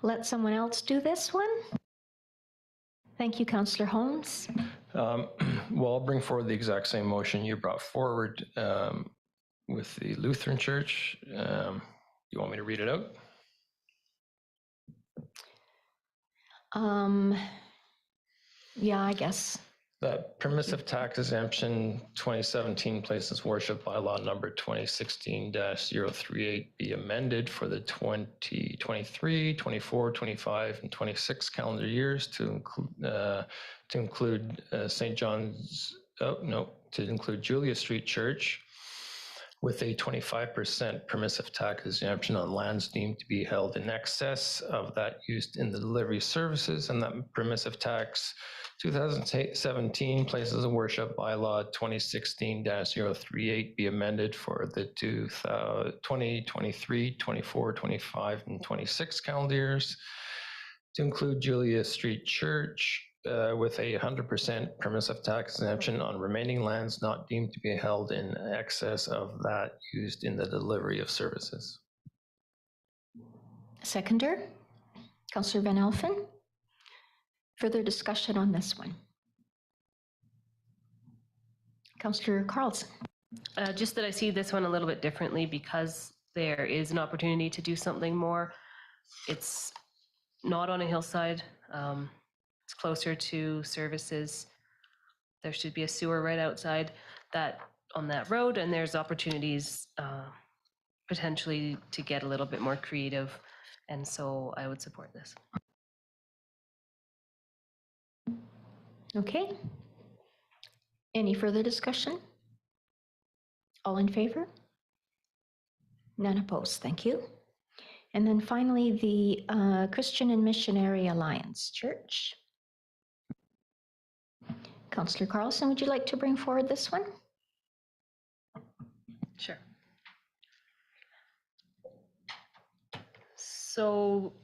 Let someone else do this one. Thank you, Councillor Holmes. Well, I'll bring forward the exact same motion you brought forward with the Lutheran Church. You want me to read it out? Yeah, I guess. That permissive tax exemption 2017 places worship bylaw number 2016-038 be amended for the 2023, 24, 25, and 26 calendar years to include Julia Street Church with a 25% permissive tax exemption on lands deemed to be held in excess of that used in the delivery services, and that permissive tax 2017 places of worship bylaw 2016-038 be amended for the 2023, 24, 25, and 26 calendar years to include Julia Street Church with a 100% permissive tax exemption on remaining lands not deemed to be held in excess of that used in the delivery of services. Seconder, Councillor Van Alphen. Further discussion on this one. Councillor Carlson. Just that I see this one a little bit differently because there is an opportunity to do something more. It's not on a hillside. It's closer to services. There should be a sewer right outside on that road, and there's opportunities potentially to get a little bit more creative, and so I would support this. Okay. Any further discussion? All in favor? None opposed. Thank you. And then finally, the Christian and Missionary Alliance Church. Councillor Carlson, would you like to bring forward this one? Sure. So,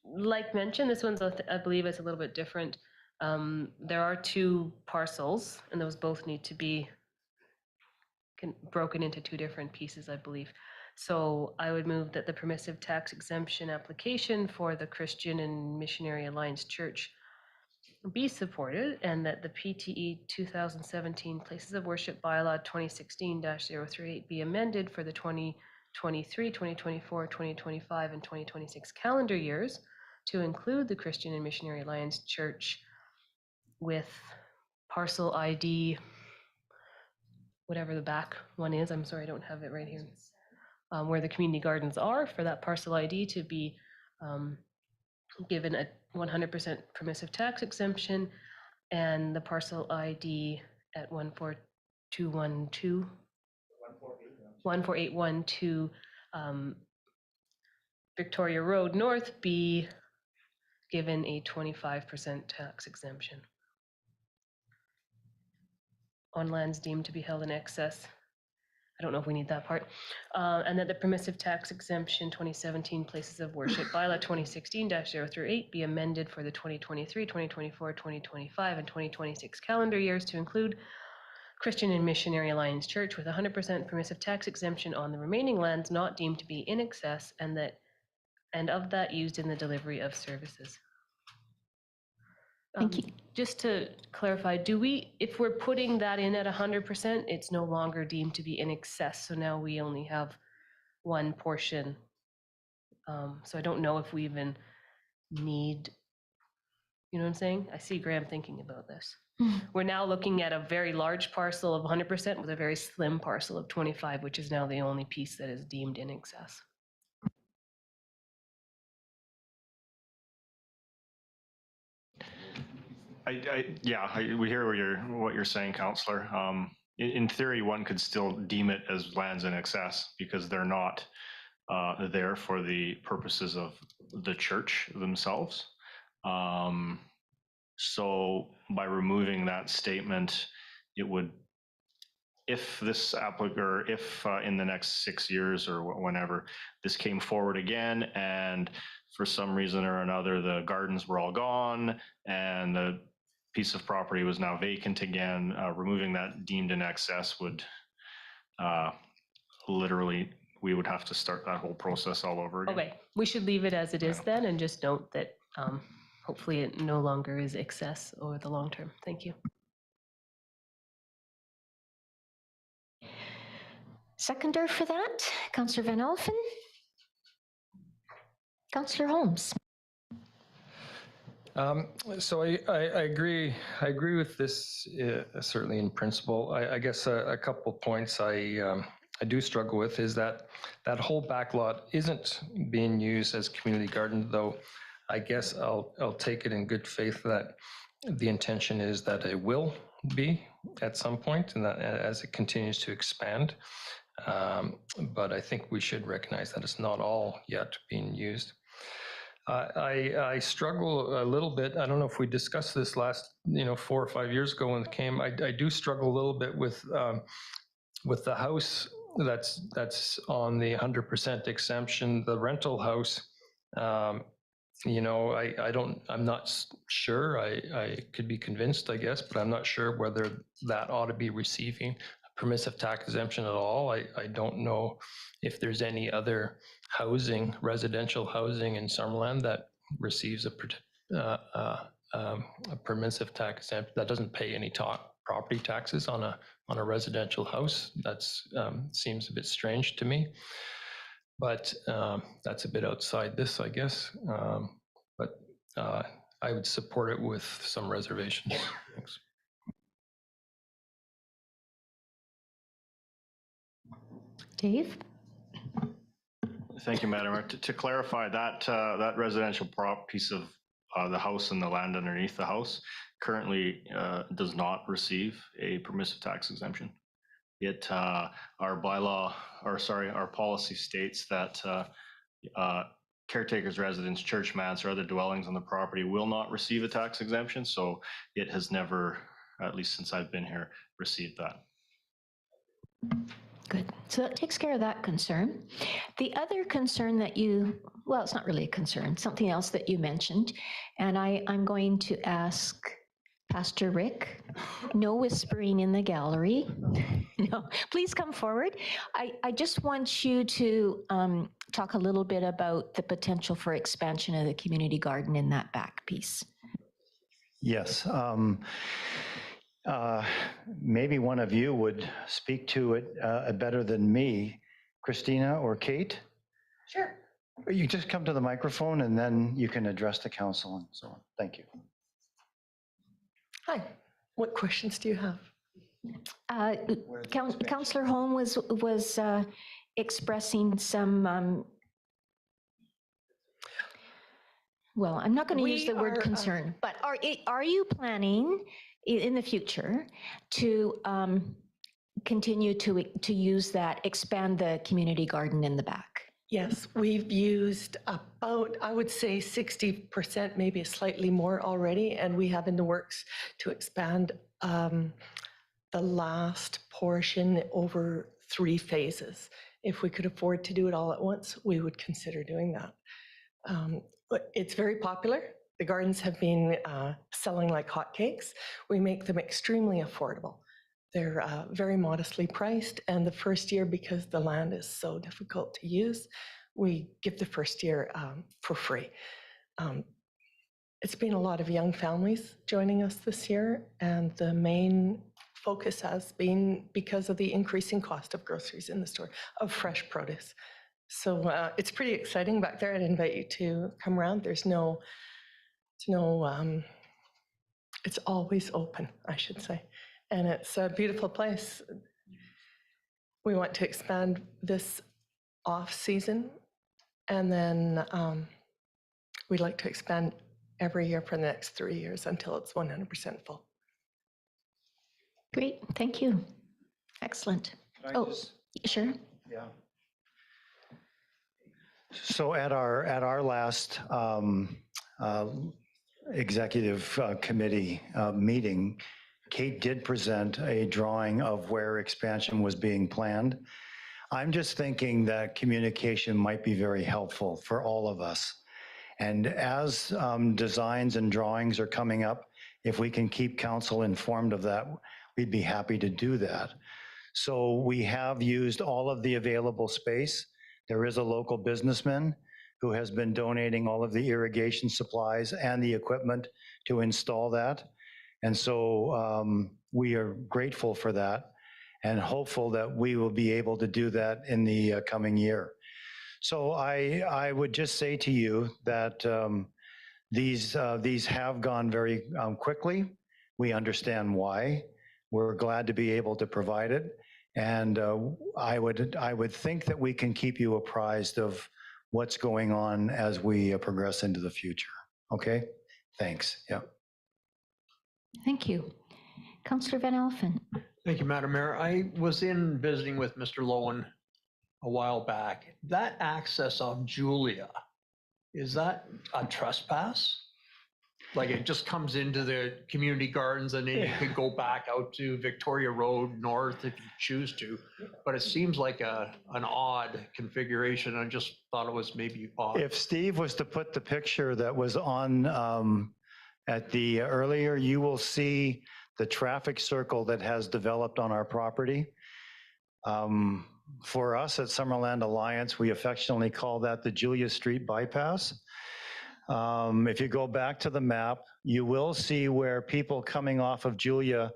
like mentioned, this one's, I believe, it's a little bit different. There are two parcels, and those both need to be broken into two different pieces, I believe. So I would move that the permissive tax exemption application for the Christian and Missionary Alliance Church be supported, and that the PTE 2017 Places of Worship Bylaw 2016-038 be amended for the 2023, 2024, 2025, and 2026 calendar years to include the Christian and Missionary Alliance Church with parcel ID, whatever the back one is. I'm sorry, I don't have it right here. Where the community gardens are, for that parcel ID to be given a 100% permissive tax exemption, and the parcel ID at 14812 Victoria Road North be given a 25% tax exemption on lands deemed to be held in excess. I don't know if we need that part. And that the permissive tax exemption 2017 Places of Worship Bylaw 2016-038 be amended for the 2023, 2024, 2025, and 2026 calendar years to include Christian and Missionary Alliance Church with 100% permissive tax exemption on the remaining lands not deemed to be in excess, and of that used in the delivery of services. Thank you. Just to clarify, if we're putting that in at 100%, it's no longer deemed to be in excess. So now we only have one portion. So I don't know if we even need, you know what I'm saying? I see Graham thinking about this. We're now looking at a very large parcel of 100% with a very slim parcel of 25, which is now the only piece that is deemed in excess. We hear what you're saying, Councillor. In theory, one could still deem it as lands in excess because they're not there for the purposes of the church themselves. So by removing that statement, it would, if this applicant, or if in the next 6 years or whenever this came forward again, and for some reason or another, the gardens were all gone and the piece of property was now vacant again, removing that deemed in excess would literally, we would have to start that whole process all over again. Okay, we should leave it as it is then, and just note that hopefully it no longer is excess over the long term. Thank you. Seconder for that, Councillor Van Alphen. Councillor Holmes. So I agree with this, certainly in principle. I guess a couple of points I do struggle with is that whole back lot isn't being used as community garden, though I guess I'll take it in good faith that the intention is that it will be at some point, and that as it continues to expand. But I think we should recognize that it's not all yet being used. I struggle a little bit. I don't know if we discussed this last, 4 or 5 years ago when it came. I do struggle a little bit with the house that's on the 100% exemption, the rental house. I'm not sure. I could be convinced, I guess, but I'm not sure whether that ought to be receiving a permissive tax exemption at all. I don't know if there's any other housing, residential housing in Summerland that receives a permissive tax exemption that doesn't pay any property taxes on a residential house. That's seems a bit strange to me, but that's a bit outside this, I guess. But I would support it with some reservations. Thanks. Dave? Thank you, Madam Mayor. To clarify, that residential piece of the house and the land underneath the house currently does not receive a permissive tax exemption. Our policy states that caretakers, residents, church mats, or other dwellings on the property will not receive a tax exemption. So it has never, at least since I've been here, received that. Good. So that takes care of that concern. The other concern that you, well, it's not really a concern, something else that you mentioned, and I'm going to ask Pastor Rick, no whispering in the gallery. No, please come forward. I just want you to talk a little bit about the potential for expansion of the community garden in that back piece. Yes. Maybe one of you would speak to it better than me, Christina or Kate. Sure. You just come to the microphone and then you can address the council and so on. Thank you. Hi. What questions do you have? Councillor Holm was expressing some. Well, I'm not going to use the word concern, but are you planning in the future to continue to use that, expand the community garden in the back? Yes, we've used about, I would say 60%, maybe slightly more already, and we have in the works to expand the last portion over 3 phases. If we could afford to do it all at once, we would consider doing that. But it's very popular. The gardens have been selling like hotcakes. We make them extremely affordable. They're very modestly priced, and the first year, because the land is so difficult to use, we give the first year for free. It's been a lot of young families joining us this year, and the main focus has been because of the increasing cost of groceries in the store, of fresh produce. So it's pretty exciting back there. I'd invite you to come around. There's no, it's always open, I should say. And it's a beautiful place. We want to expand this off season, and then we'd like to expand every year for the next 3 years until it's 100% full. Great, thank you. Excellent. Oh, sure. Yeah. So at our last executive committee meeting, Kate did present a drawing of where expansion was being planned. I'm just thinking that communication might be very helpful for all of us. And as designs and drawings are coming up, if we can keep council informed of that, we'd be happy to do that. So we have used all of the available space. There is a local businessman who has been donating all of the irrigation supplies and the equipment to install that. And so we are grateful for that and hopeful that we will be able to do that in the coming year. So I would just say to you that these have gone very quickly. We understand why. We're glad to be able to provide it. And I would think that we can keep you apprised of what's going on as we progress into the future. Okay? Thanks. Yeah. Thank you. Councillor Van Alphen. Thank you, Madam Mayor. I was in visiting with Mr. Lowen a while back. That access off Julia, is that a trespass? Like it just comes into the community gardens and then you could go back out to Victoria Road North if you choose to. But it seems like an odd configuration. I just thought it was maybe odd. If Steve was to put the picture that was on at the earlier, you will see the traffic circle that has developed on our property. For us at Summerland Alliance, we affectionately call that the Julia Street bypass. If you go back to the map, you will see where people coming off of Julia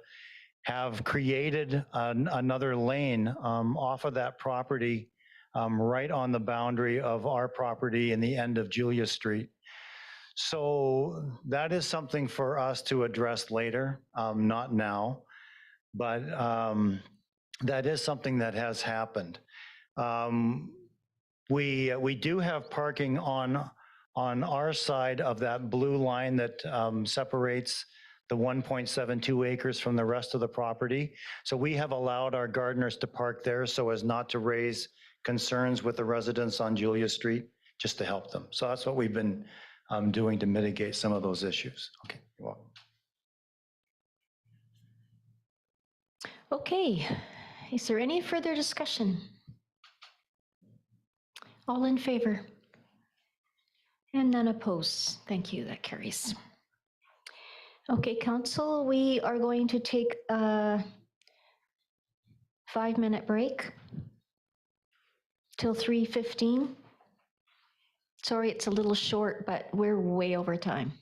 have created another lane off of that property right on the boundary of our property in the end of Julia Street. So that is something for us to address later, not now, but that is something that has happened. We do have parking on our side of that blue line that separates the 1.72 acres from the rest of the property. So we have allowed our gardeners to park there so as not to raise concerns with the residents on Julia Street, just to help them. So that's what we've been doing to mitigate some of those issues. Okay, you're welcome. Okay, Is there any further discussion? All in favor? And none opposed. Thank you, that carries. Okay, council, we are going to take a 5-minute break till 3:15. Sorry, it's a little short, but we're way over time.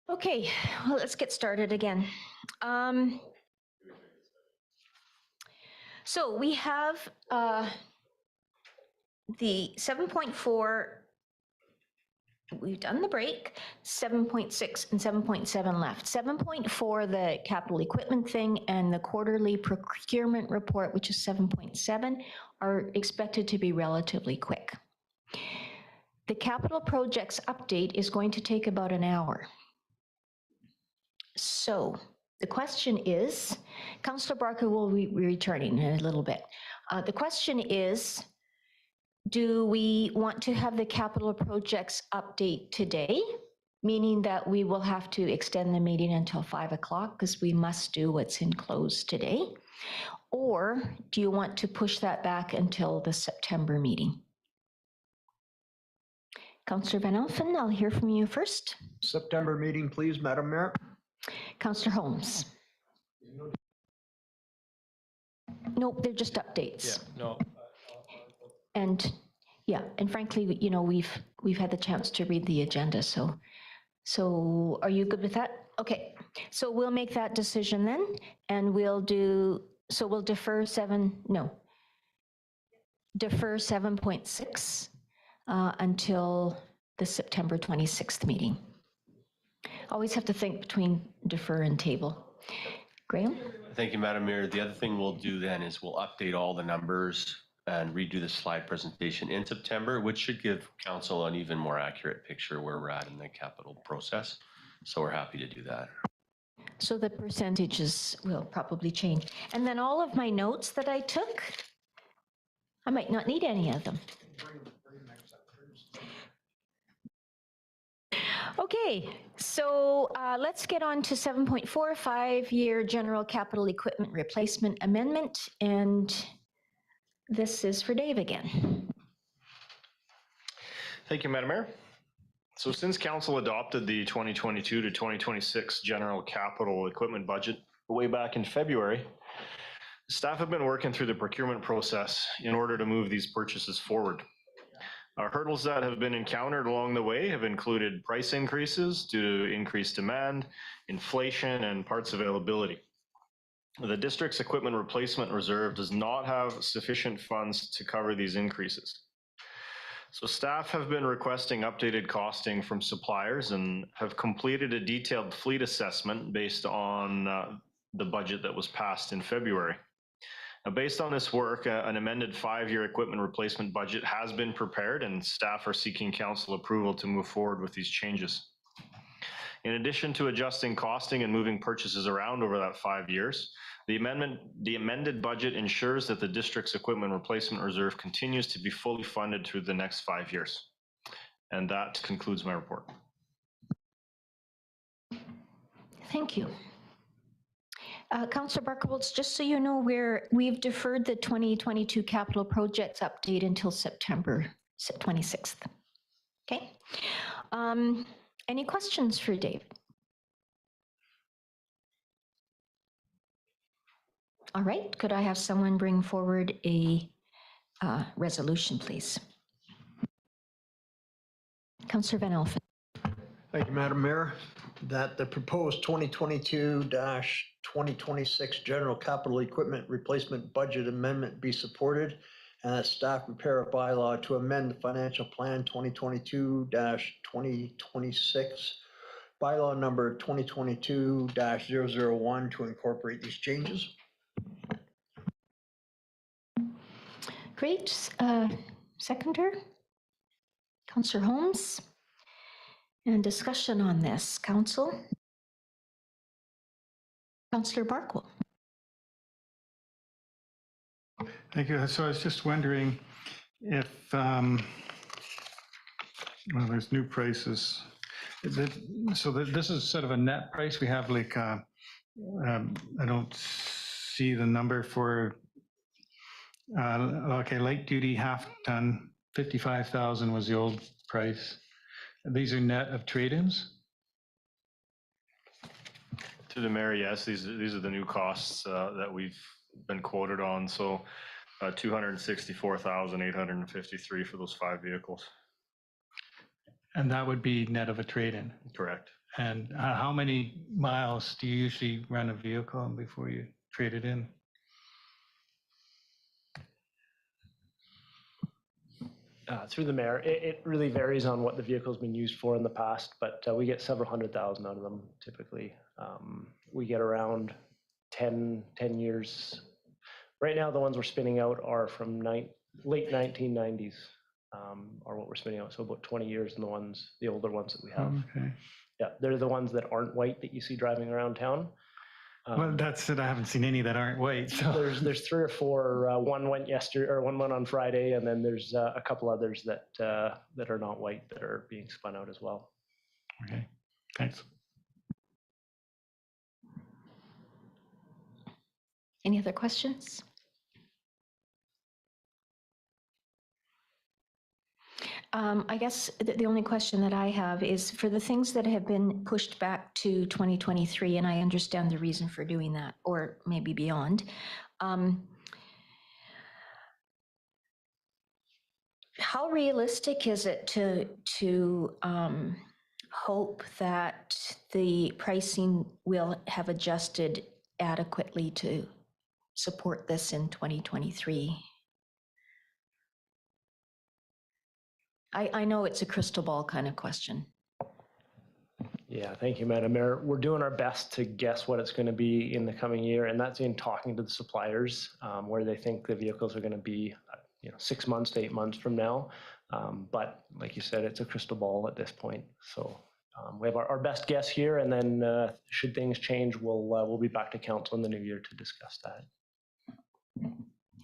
Okay, well, let's get started again. So we have the 7.4, we've done the break, 7.6 and 7.7 left. 7.4, the capital equipment thing, and the quarterly procurement report, which is 7.7, are expected to be relatively quick. The capital projects update is going to take about an hour. So the question is, Councillor Barker will be returning in a little bit. The question is, do we want to have the capital projects update today? Meaning that we will have to extend the meeting until 5 o'clock because we must do what's in closed today. Or do you want to push that back until the September meeting? Councillor Van Elfen, I'll hear from you first. September meeting, please, Madam Mayor. Councillor Holmes. Nope, they're just updates. Yeah, no. And yeah, and frankly, you know, we've had the chance to read the agenda, so are you good with that? Okay, so we'll make that decision then, and we'll defer 7.6 until the September 26th meeting. Always have to think between defer and table. Graham? Thank you, Madam Mayor. The other thing we'll do then is we'll update all the numbers and redo the slide presentation in September, which should give council an even more accurate picture where we're at in the capital process. So we're happy to do that. So the percentages will probably change. And then all of my notes that I took, I might not need any of them. Okay, so let's get on to 7.4, 5-year general capital equipment replacement amendment. And this is for Dave again. Thank you, Madam Mayor. So since council adopted the 2022 to 2026 general capital equipment budget way back in February, staff have been working through the procurement process in order to move these purchases forward. Hurdles that have been encountered along the way have included price increases due to increased demand, inflation, and parts availability. The district's equipment replacement reserve does not have sufficient funds to cover these increases. So staff have been requesting updated costing from suppliers and have completed a detailed fleet assessment based on the budget that was passed in February. Now, based on this work, an amended 5-year equipment replacement budget has been prepared and staff are seeking council approval to move forward with these changes. In addition to adjusting costing and moving purchases around over that 5 years, the amended budget ensures that the district's equipment replacement reserve continues to be fully funded through the next 5 years. And that concludes my report. Thank you. Councillor Barkowitz, just so you know, we've deferred the 2022 capital projects update until September 26th. Okay. Any questions for Dave? All right, could I have someone bring forward a resolution, please? Councillor Van Elfen. Thank you, Madam Mayor. That the proposed 2022-2026 general capital equipment replacement budget amendment be supported, and that staff prepare a bylaw to amend the financial plan 2022-2026, bylaw number 2022-001 to incorporate these changes. Great. Seconder? Councillor Holmes? And discussion on this, Council? Councillor Barkwell. Thank you. So I was just wondering if, well, there's new prices. So this is sort of a net price. We have like, I don't see the number for, okay, light duty half ton, 55,000 was the old price. These are net of trade-ins? To the mayor, yes, these are the new costs that we've been quoted on. So 264,853 for those 5 vehicles. And that would be net of a trade-in. Correct. And how many miles do you usually run a vehicle before you trade it in? Through the mayor, it really varies on what the vehicle's been used for in the past, but we get several 100,000 out of them typically. We get around 10 years. Right now, the ones we're spinning out are from late 1990s, are what we're spinning out. So about 20 years in the older ones that we have. Okay. Yeah, they're the ones that aren't white that you see driving around town. Well, that's it. I haven't seen any that aren't white. So. There's 3 or 4. One went yesterday, or one went on Friday, and then there's a couple others that are not white that are being spun out as well. Okay, thanks. Any other questions? I guess the only question that I have is for the things that have been pushed back to 2023, and I understand the reason for doing that, or maybe beyond. How realistic is it to hope that the pricing will have adjusted adequately to support this in 2023? I know it's a crystal ball kind of question. Yeah, thank you, Madam Mayor. We're doing our best to guess what it's going to be in the coming year, and that's in talking to the suppliers where they think the vehicles are going to be 6 months to 8 months from now. But like you said, it's a crystal ball at this point. So we have our best guess here, and then should things change, we'll be back to council in the new year to discuss that.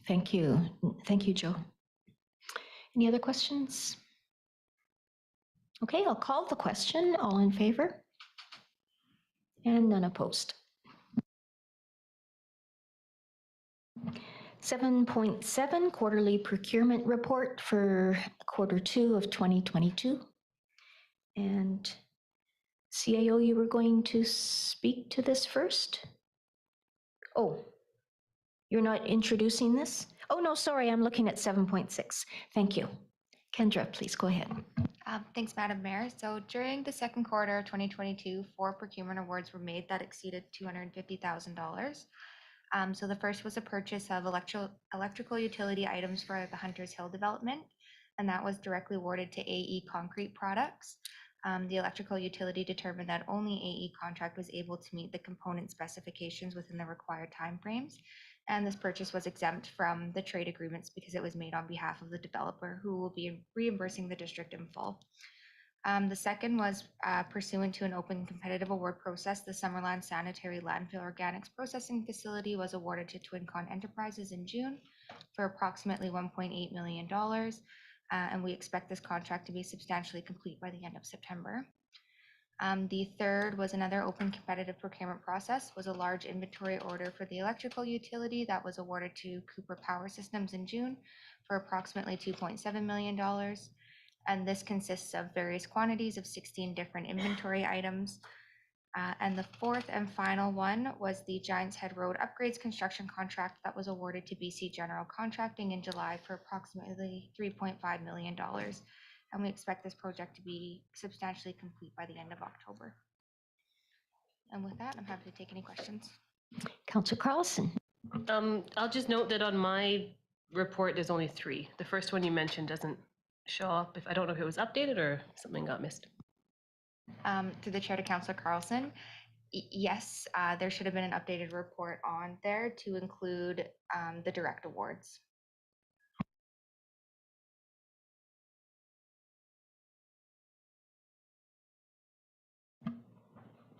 Thank you. Thank you, Joe. Any other questions? Okay, I'll call the question. All in favor? And none opposed. 7.7 Quarterly Procurement Report for Q2 of 2022. And CAO, you were going to speak to this first? Oh, you're not introducing this? Oh, no, sorry, I'm looking at 7.6. Thank you. Kendra, please go ahead. Thanks, Madam Mayor. So during the second quarter of 2022, 4 procurement awards were made that exceeded $250,000. So the first was a purchase of electrical utility items for the Hunters Hill development, and that was directly awarded to AE Concrete Products. The electrical utility determined that only AE Contract was able to meet the component specifications within the required timeframes, and this purchase was exempt from the trade agreements because it was made on behalf of the developer, who will be reimbursing the district in full. The second was pursuant to an open competitive award process, the Summerland Sanitary Landfill Organics Processing Facility was awarded to TwinCon Enterprises in June for approximately $1.8 million, and we expect this contract to be substantially complete by the end of September. The third was another open competitive procurement process, was a large inventory order for the electrical utility that was awarded to Cooper Power Systems in June for approximately $2.7 million. And this consists of various quantities of 16 different inventory items. And the fourth and final one was the Giants Head Road Upgrades construction contract that was awarded to BC General Contracting in July for approximately $3.5 million. And we expect this project to be substantially complete by the end of October. And with that, I'm happy to take any questions. Councillor Carlson. I'll just note that on my report, there's only 3. The first one you mentioned doesn't show up. I don't know if it was updated or something got missed. To the chair, to Councillor Carlson, yes, there should have been an updated report on there to include the direct awards.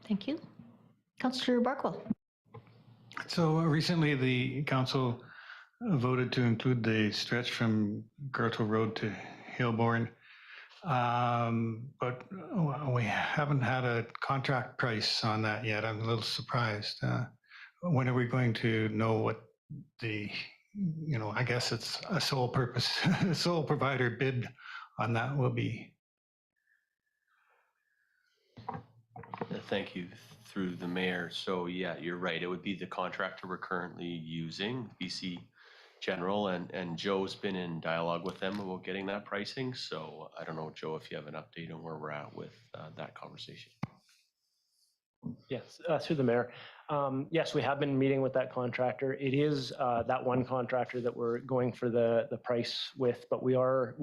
Thank you. Councillor Barkwell. So recently the council voted to include the stretch from Gertle Road to Hillborn. But we haven't had a contract price on that yet. I'm a little surprised. When are we going to know what the, I guess it's a sole provider bid on that will be? Thank you, through the mayor. So yeah, you're right. It would be the contractor we're currently using, BC general, and Joe's been in dialogue with them about getting that pricing. So I don't know, Joe, if you have an update on where we're at with that conversation. Yes, through the mayor. Yes, we have been meeting with that contractor. It is that one contractor that we're going for the price with, but we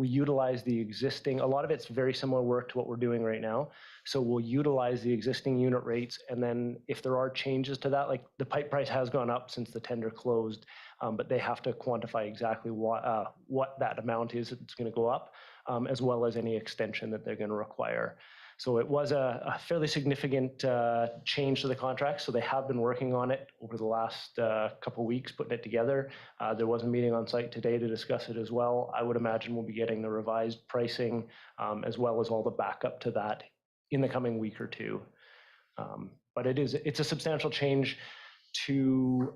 utilize the existing, a lot of it's very similar work to what we're doing right now. So we'll utilize the existing unit rates, and then if there are changes to that, like the pipe price has gone up since the tender closed, but they have to quantify exactly what that amount is that's going to go up, as well as any extension that they're going to require. So it was a fairly significant change to the contract. So they have been working on it over the last couple of weeks, putting it together. There was a meeting on site today to discuss it as well. I would imagine we'll be getting the revised pricing as well as all the backup to that in the coming week or two. But it's a substantial change to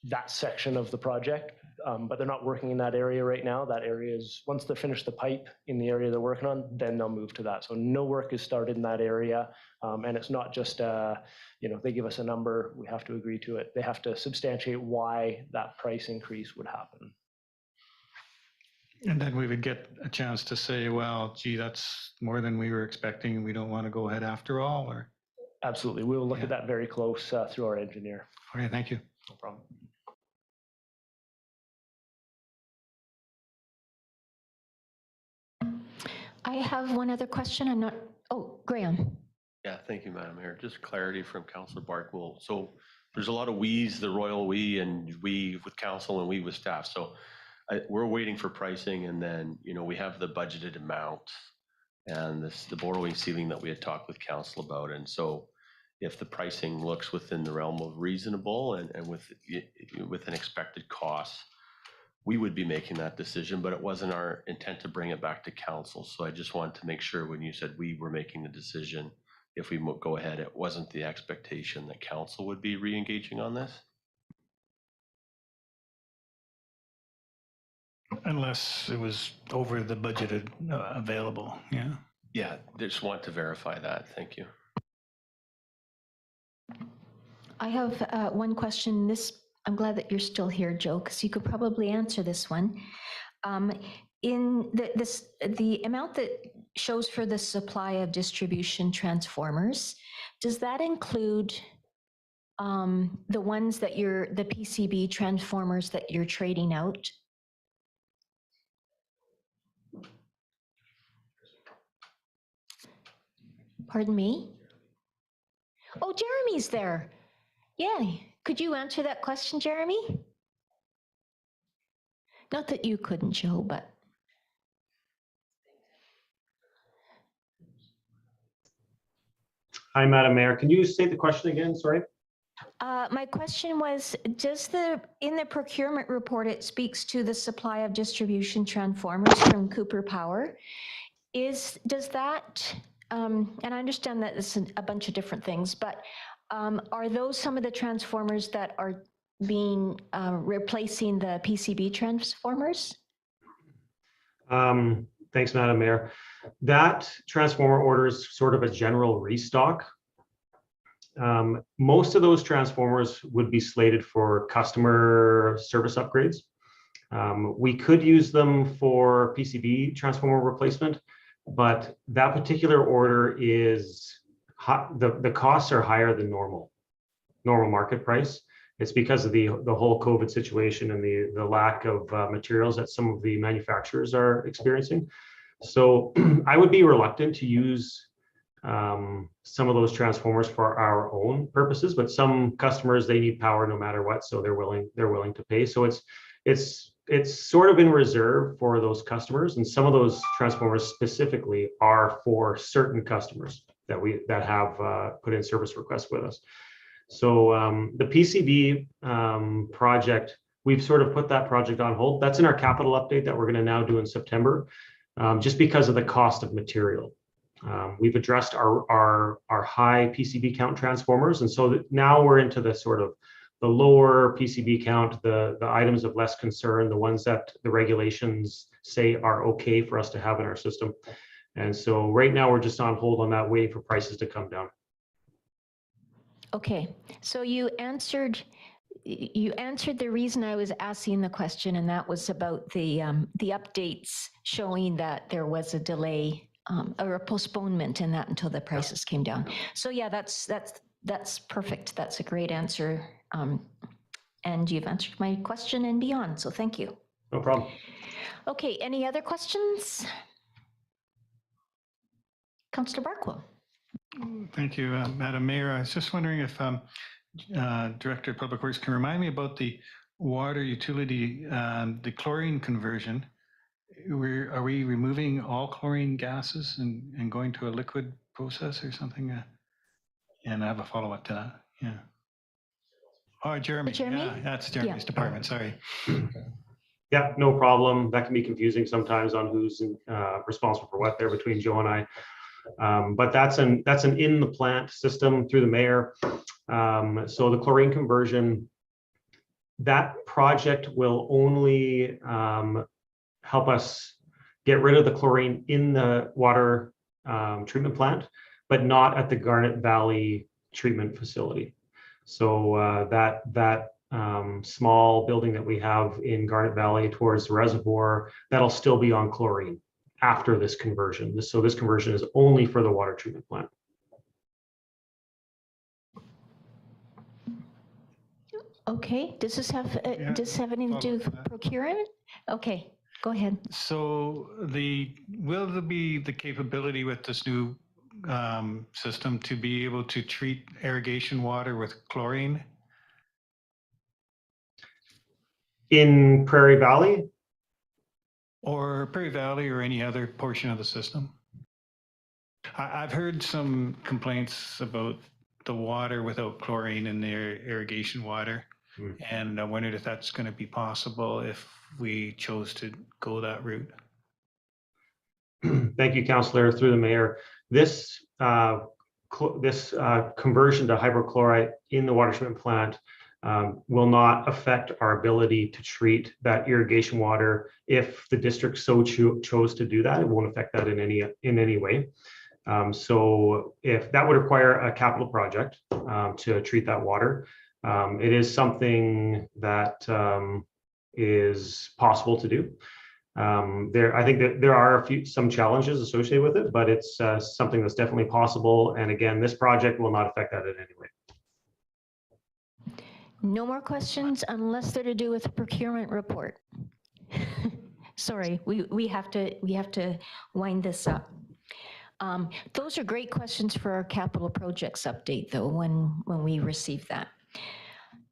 that section of the project, but they're not working in that area right now. That area is, once they finish the pipe in the area they're working on, then they'll move to that. So no work is started in that area. And it's not just, they give us a number, we have to agree to it. They have to substantiate why that price increase would happen. And then we would get a chance to say, well, gee, that's more than we were expecting. We don't want to go ahead after all, or? Absolutely. We will look at that very close through our engineer. Okay, thank you. No problem. I have one other question. Graham. Yeah, thank you, Madam Mayor. Just clarity from Councillor Barkwell. So there's a lot of we's, the royal we, and we with council and we with staff. So we're waiting for pricing, and then, we have the budgeted amount and the borrowing ceiling that we had talked with council about. And so if the pricing looks within the realm of reasonable and with an expected cost, we would be making that decision, but it wasn't our intent to bring it back to council. So I just wanted to make sure when you said we were making the decision, if we go ahead, it wasn't the expectation that council would be re-engaging on this. Unless it was over the budgeted available, yeah. Yeah, just want to verify that. Thank you. I have one question. I'm glad that you're still here, Joe, because you could probably answer this one. In the amount that shows for the supply of distribution transformers, does that include the ones that the PCB transformers that you're trading out? Pardon me? Oh, Jeremy's there. Yeah, could you answer that question, Jeremy? Not that you couldn't, Joe, but. Hi, Madam Mayor. Can you state the question again? Sorry. My question was, in the procurement report, it speaks to the supply of distribution transformers from Cooper Power. Does that, and I understand that it's a bunch of different things, but are those some of the transformers that are being replacing the PCB transformers? Thanks, Madam Mayor. That transformer order is sort of a general restock. Most of those transformers would be slated for customer service upgrades. We could use them for PCB transformer replacement, but that particular order is the costs are higher than normal market price. It's because of the whole COVID situation and the lack of materials that some of the manufacturers are experiencing. So I would be reluctant to use some of those transformers for our own purposes, but some customers, they need power no matter what, so they're willing to pay. So it's sort of in reserve for those customers, and some of those transformers specifically are for certain customers that have put in service requests with us. So the PCB project, we've sort of put that project on hold. That's in our capital update that we're going to now do in September, just because of the cost of material. We've addressed our high PCB count transformers, and so now we're into the sort of the lower PCB count, the items of less concern, the ones that the regulations say are okay for us to have in our system. And so right now we're just on hold on that, waiting for prices to come down. Okay, so you answered You answered the reason I was asking the question, and that was about the updates showing that there was a delay or a postponement in that until the prices came down. So yeah, that's perfect. That's a great answer. And you've answered my question and beyond, so thank you. No problem. Okay, any other questions? Councillor Barkwell. Thank you, Madam Mayor. I was just wondering if Director of Public Works can remind me about the water utility, the chlorine conversion. Are we removing all chlorine gases and going to a liquid process or something? And I have a follow-up to that. Yeah. Oh, Jeremy. Yeah, that's Jeremy's department. Sorry. Yeah, no problem. That can be confusing sometimes on who's responsible for what there between Joe and I. But that's an in the plant system through the mayor. So the chlorine conversion, that project will only help us get rid of the chlorine in the water treatment plant, but not at the Garnet Valley treatment facility. So that small building that we have in Garnet Valley towards the reservoir, that'll still be on chlorine after this conversion. So this conversion is only for the water treatment plant. Okay, does this have anything to do with procurement? Okay, go ahead. So will there be the capability with this new system to be able to treat irrigation water with chlorine? In Prairie Valley? Or Prairie Valley or any other portion of the system? I've heard some complaints about the water without chlorine in their irrigation water. And I wondered if that's going to be possible if we chose to go that route. Thank you, Councillor, through the mayor. This conversion to hydrochloride in the water treatment plant will not affect our ability to treat that irrigation water. If the district so chose to do that, it won't affect that in any way. So if that would require a capital project to treat that water, it is something that is possible to do. I think that there are some challenges associated with it, but it's something that's definitely possible. And again, this project will not affect that in any way. No more questions unless they're to do with the procurement report. Sorry, we have to wind this up. Those are great questions for our capital projects update, though, when we receive that.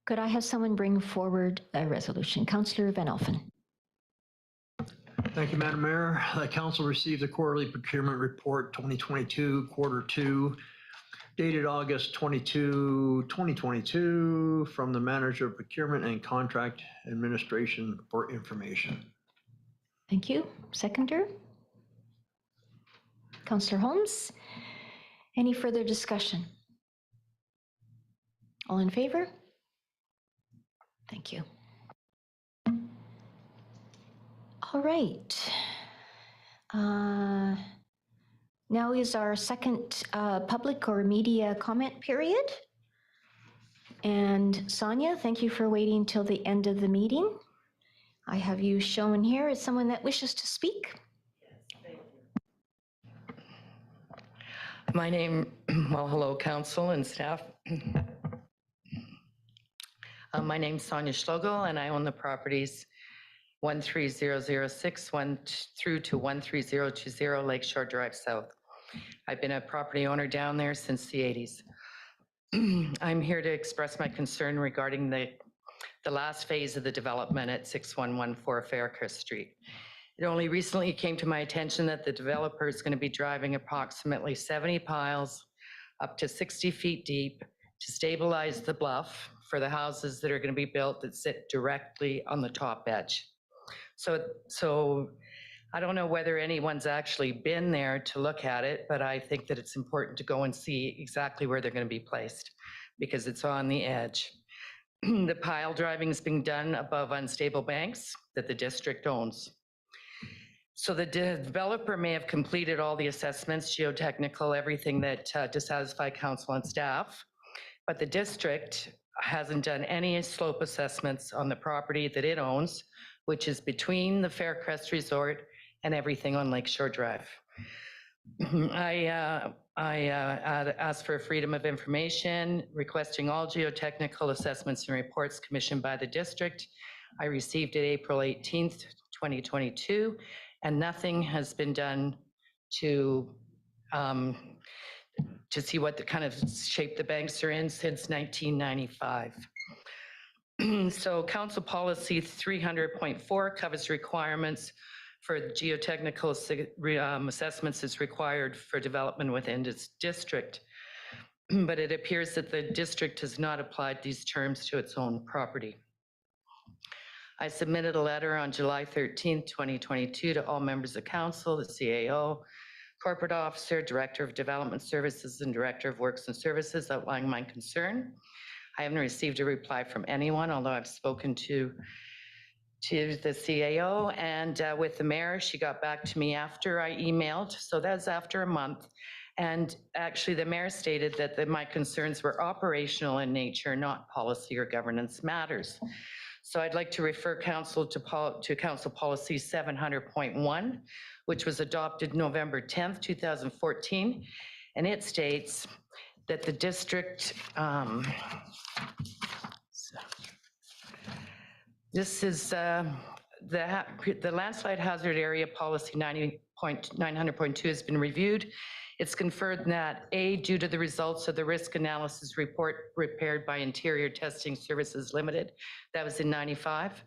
Could I have someone bring forward a resolution? Councillor Van Alphen. Thank you, Madam Mayor. The council received the quarterly procurement report 2022, quarter 2, dated August 22, 2022, from the Manager of Procurement and Contract Administration for information. Thank you. Seconder? Councillor Holmes? Any further discussion? All in favor? Thank you. All right. Now is our second public or media comment period. And Sonia, thank you for waiting till the end of the meeting. I have you shown here as someone that wishes to speak. My name, well, hello, council and staff. My name's Sonia Schlogel, and I own the properties 13006 through to 13020 Lakeshore Drive South. I've been a property owner down there since the 80s. I'm here to express my concern regarding the last phase of the development at 6114 Faircrest Street. It only recently came to my attention that the developer is going to be driving approximately 70 piles up to 60 feet deep to stabilize the bluff for the houses that are going to be built that sit directly on the top edge. So I don't know whether anyone's actually been there to look at it, but I think that it's important to go and see exactly where they're going to be placed because it's on the edge. The pile driving is being done above unstable banks that the district owns. So the developer may have completed all the assessments, geotechnical, everything that to satisfy council and staff, but the district hasn't done any slope assessments on the property that it owns, which is between the Faircrest Resort and everything on Lakeshore Drive. I asked for freedom of information, requesting all geotechnical assessments and reports commissioned by the district. I received it April 18th, 2022, and nothing has been done to see what the kind of shape the banks are in since 1995. So Council Policy 300.4 covers requirements for geotechnical assessments is required for development within its district. But it appears that the district has not applied these terms to its own property. I submitted a letter on July 13th, 2022 to all members of council, the CAO, corporate officer, director of development services, and director of works and services outlining my concern. I haven't received a reply from anyone, although I've spoken to the CAO and with the mayor. She got back to me after I emailed, so that's after a month. And actually the mayor stated that my concerns were operational in nature, not policy or governance matters. So I'd like to refer council to Council Policy 700.1, which was adopted November 10th, 2014. And it states that the district, this is the landslide hazard area policy 900.2 has been reviewed. It's confirmed that A, due to the results of the risk analysis report prepared by Interior Testing Services Limited, that was in 95,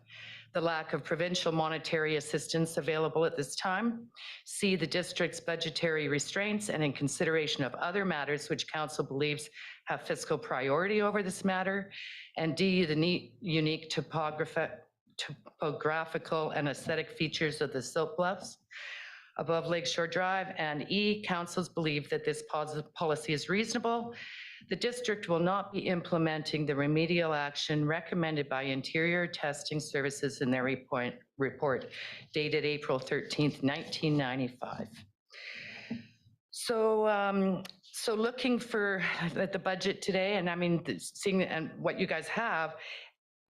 the lack of provincial monetary assistance available at this time, C, the district's budgetary restraints, and in consideration of other matters which council believes have fiscal priority over this matter, and D, the unique topographical and aesthetic features of the silt bluffs above Lakeshore Drive, and E, councils believe that this policy is reasonable. The district will not be implementing the remedial action recommended by Interior Testing Services in their report dated April 13th, 1995. So, so looking at the budget today, and I mean, seeing and what you guys have,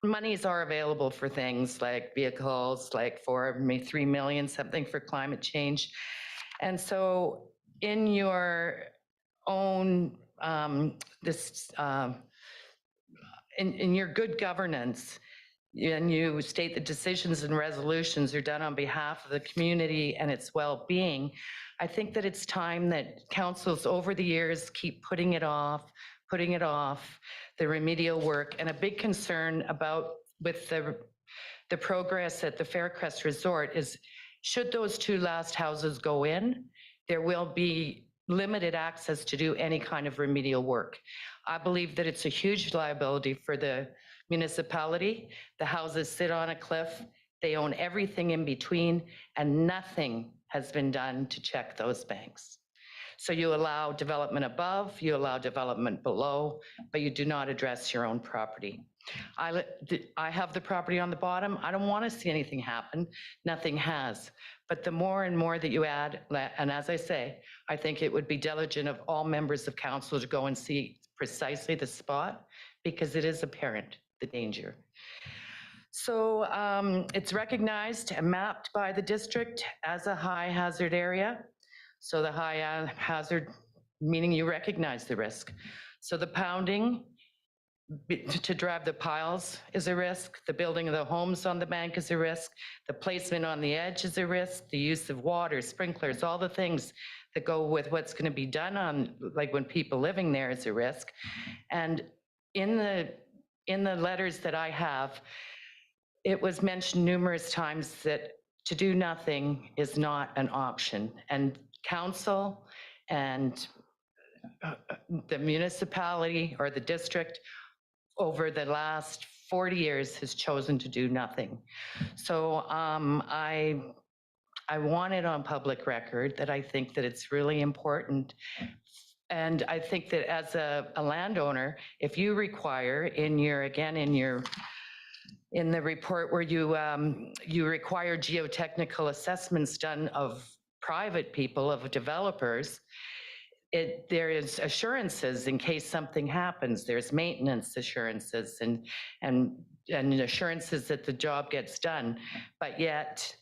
monies are available for things like vehicles, like for maybe 3 million, something for climate change. And so in your own, in your good governance, and you state that decisions and resolutions are done on behalf of the community and its well-being, I think that it's time that councils over the years keep putting it off, the remedial work. And a big concern with the progress at the Faircrest Resort is, should those 2 last houses go in, there will be limited access to do any kind of remedial work. I believe that it's a huge liability for the municipality. The houses sit on a cliff, they own everything in between, and nothing has been done to check those banks. So you allow development above, you allow development below, but you do not address your own property. I have the property on the bottom. I don't want to see anything happen. Nothing has. But the more and more that you add, and as I say, I think it would be diligent of all members of council to go and see precisely the spot, because it is apparent, the danger. So it's recognized and mapped by the district as a high hazard area. So the high hazard, meaning you recognize the risk. So the pounding to drive the piles is a risk. The building of the homes on the bank is a risk. The placement on the edge is a risk. The use of water, sprinklers, all the things that go with what's going to be done on, like when people living there, is a risk. And in the letters that I have, it was mentioned numerous times that to do nothing is not an option. And council and the municipality or the district over the last 40 years has chosen to do nothing. So I want it on public record that I think that it's really important. And I think that as a landowner, if you require in the report where you require geotechnical assessments done of private people, of developers, there is assurances in case something happens. There's maintenance assurances and assurances that the job gets done. But yet,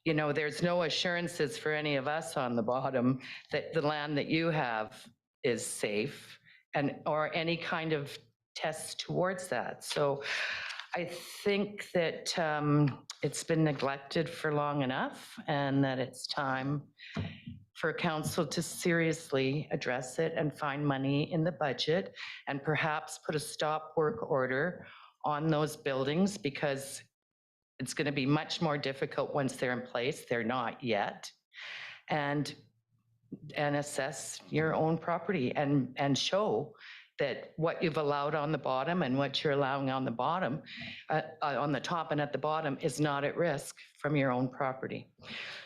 you know, there's no assurances for any of us on the bottom that the land that you have is safe or any kind of tests towards that. So I think that it's been neglected for long enough and that it's time for council to seriously address it and find money in the budget and perhaps put a stop work order on those buildings, because it's going to be much more difficult once they're in place. They're not yet. And assess your own property and show that what you've allowed on the bottom and what you're allowing on the bottom, on the top and at the bottom, is not at risk from your own property.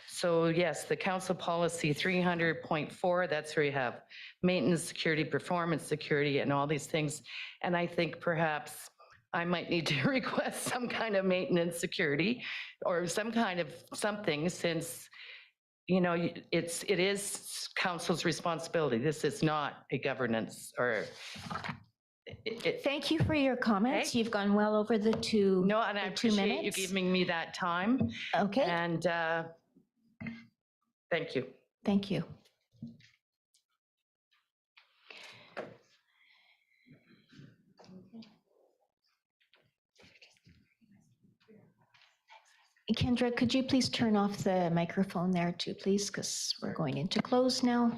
So yes, the council policy 300.4, that's where you have maintenance security, performance security, and all these things. And I think perhaps I might need to request some kind of maintenance security or some kind of something, since, you know, it is council's responsibility. This is not a governance or. Thank you for your comments. Okay. You've gone well over the two. No, and I appreciate you giving me that time. Okay. And thank you. Thank you. Kendra, could you please turn off the microphone there too, please? Because we're going into close now.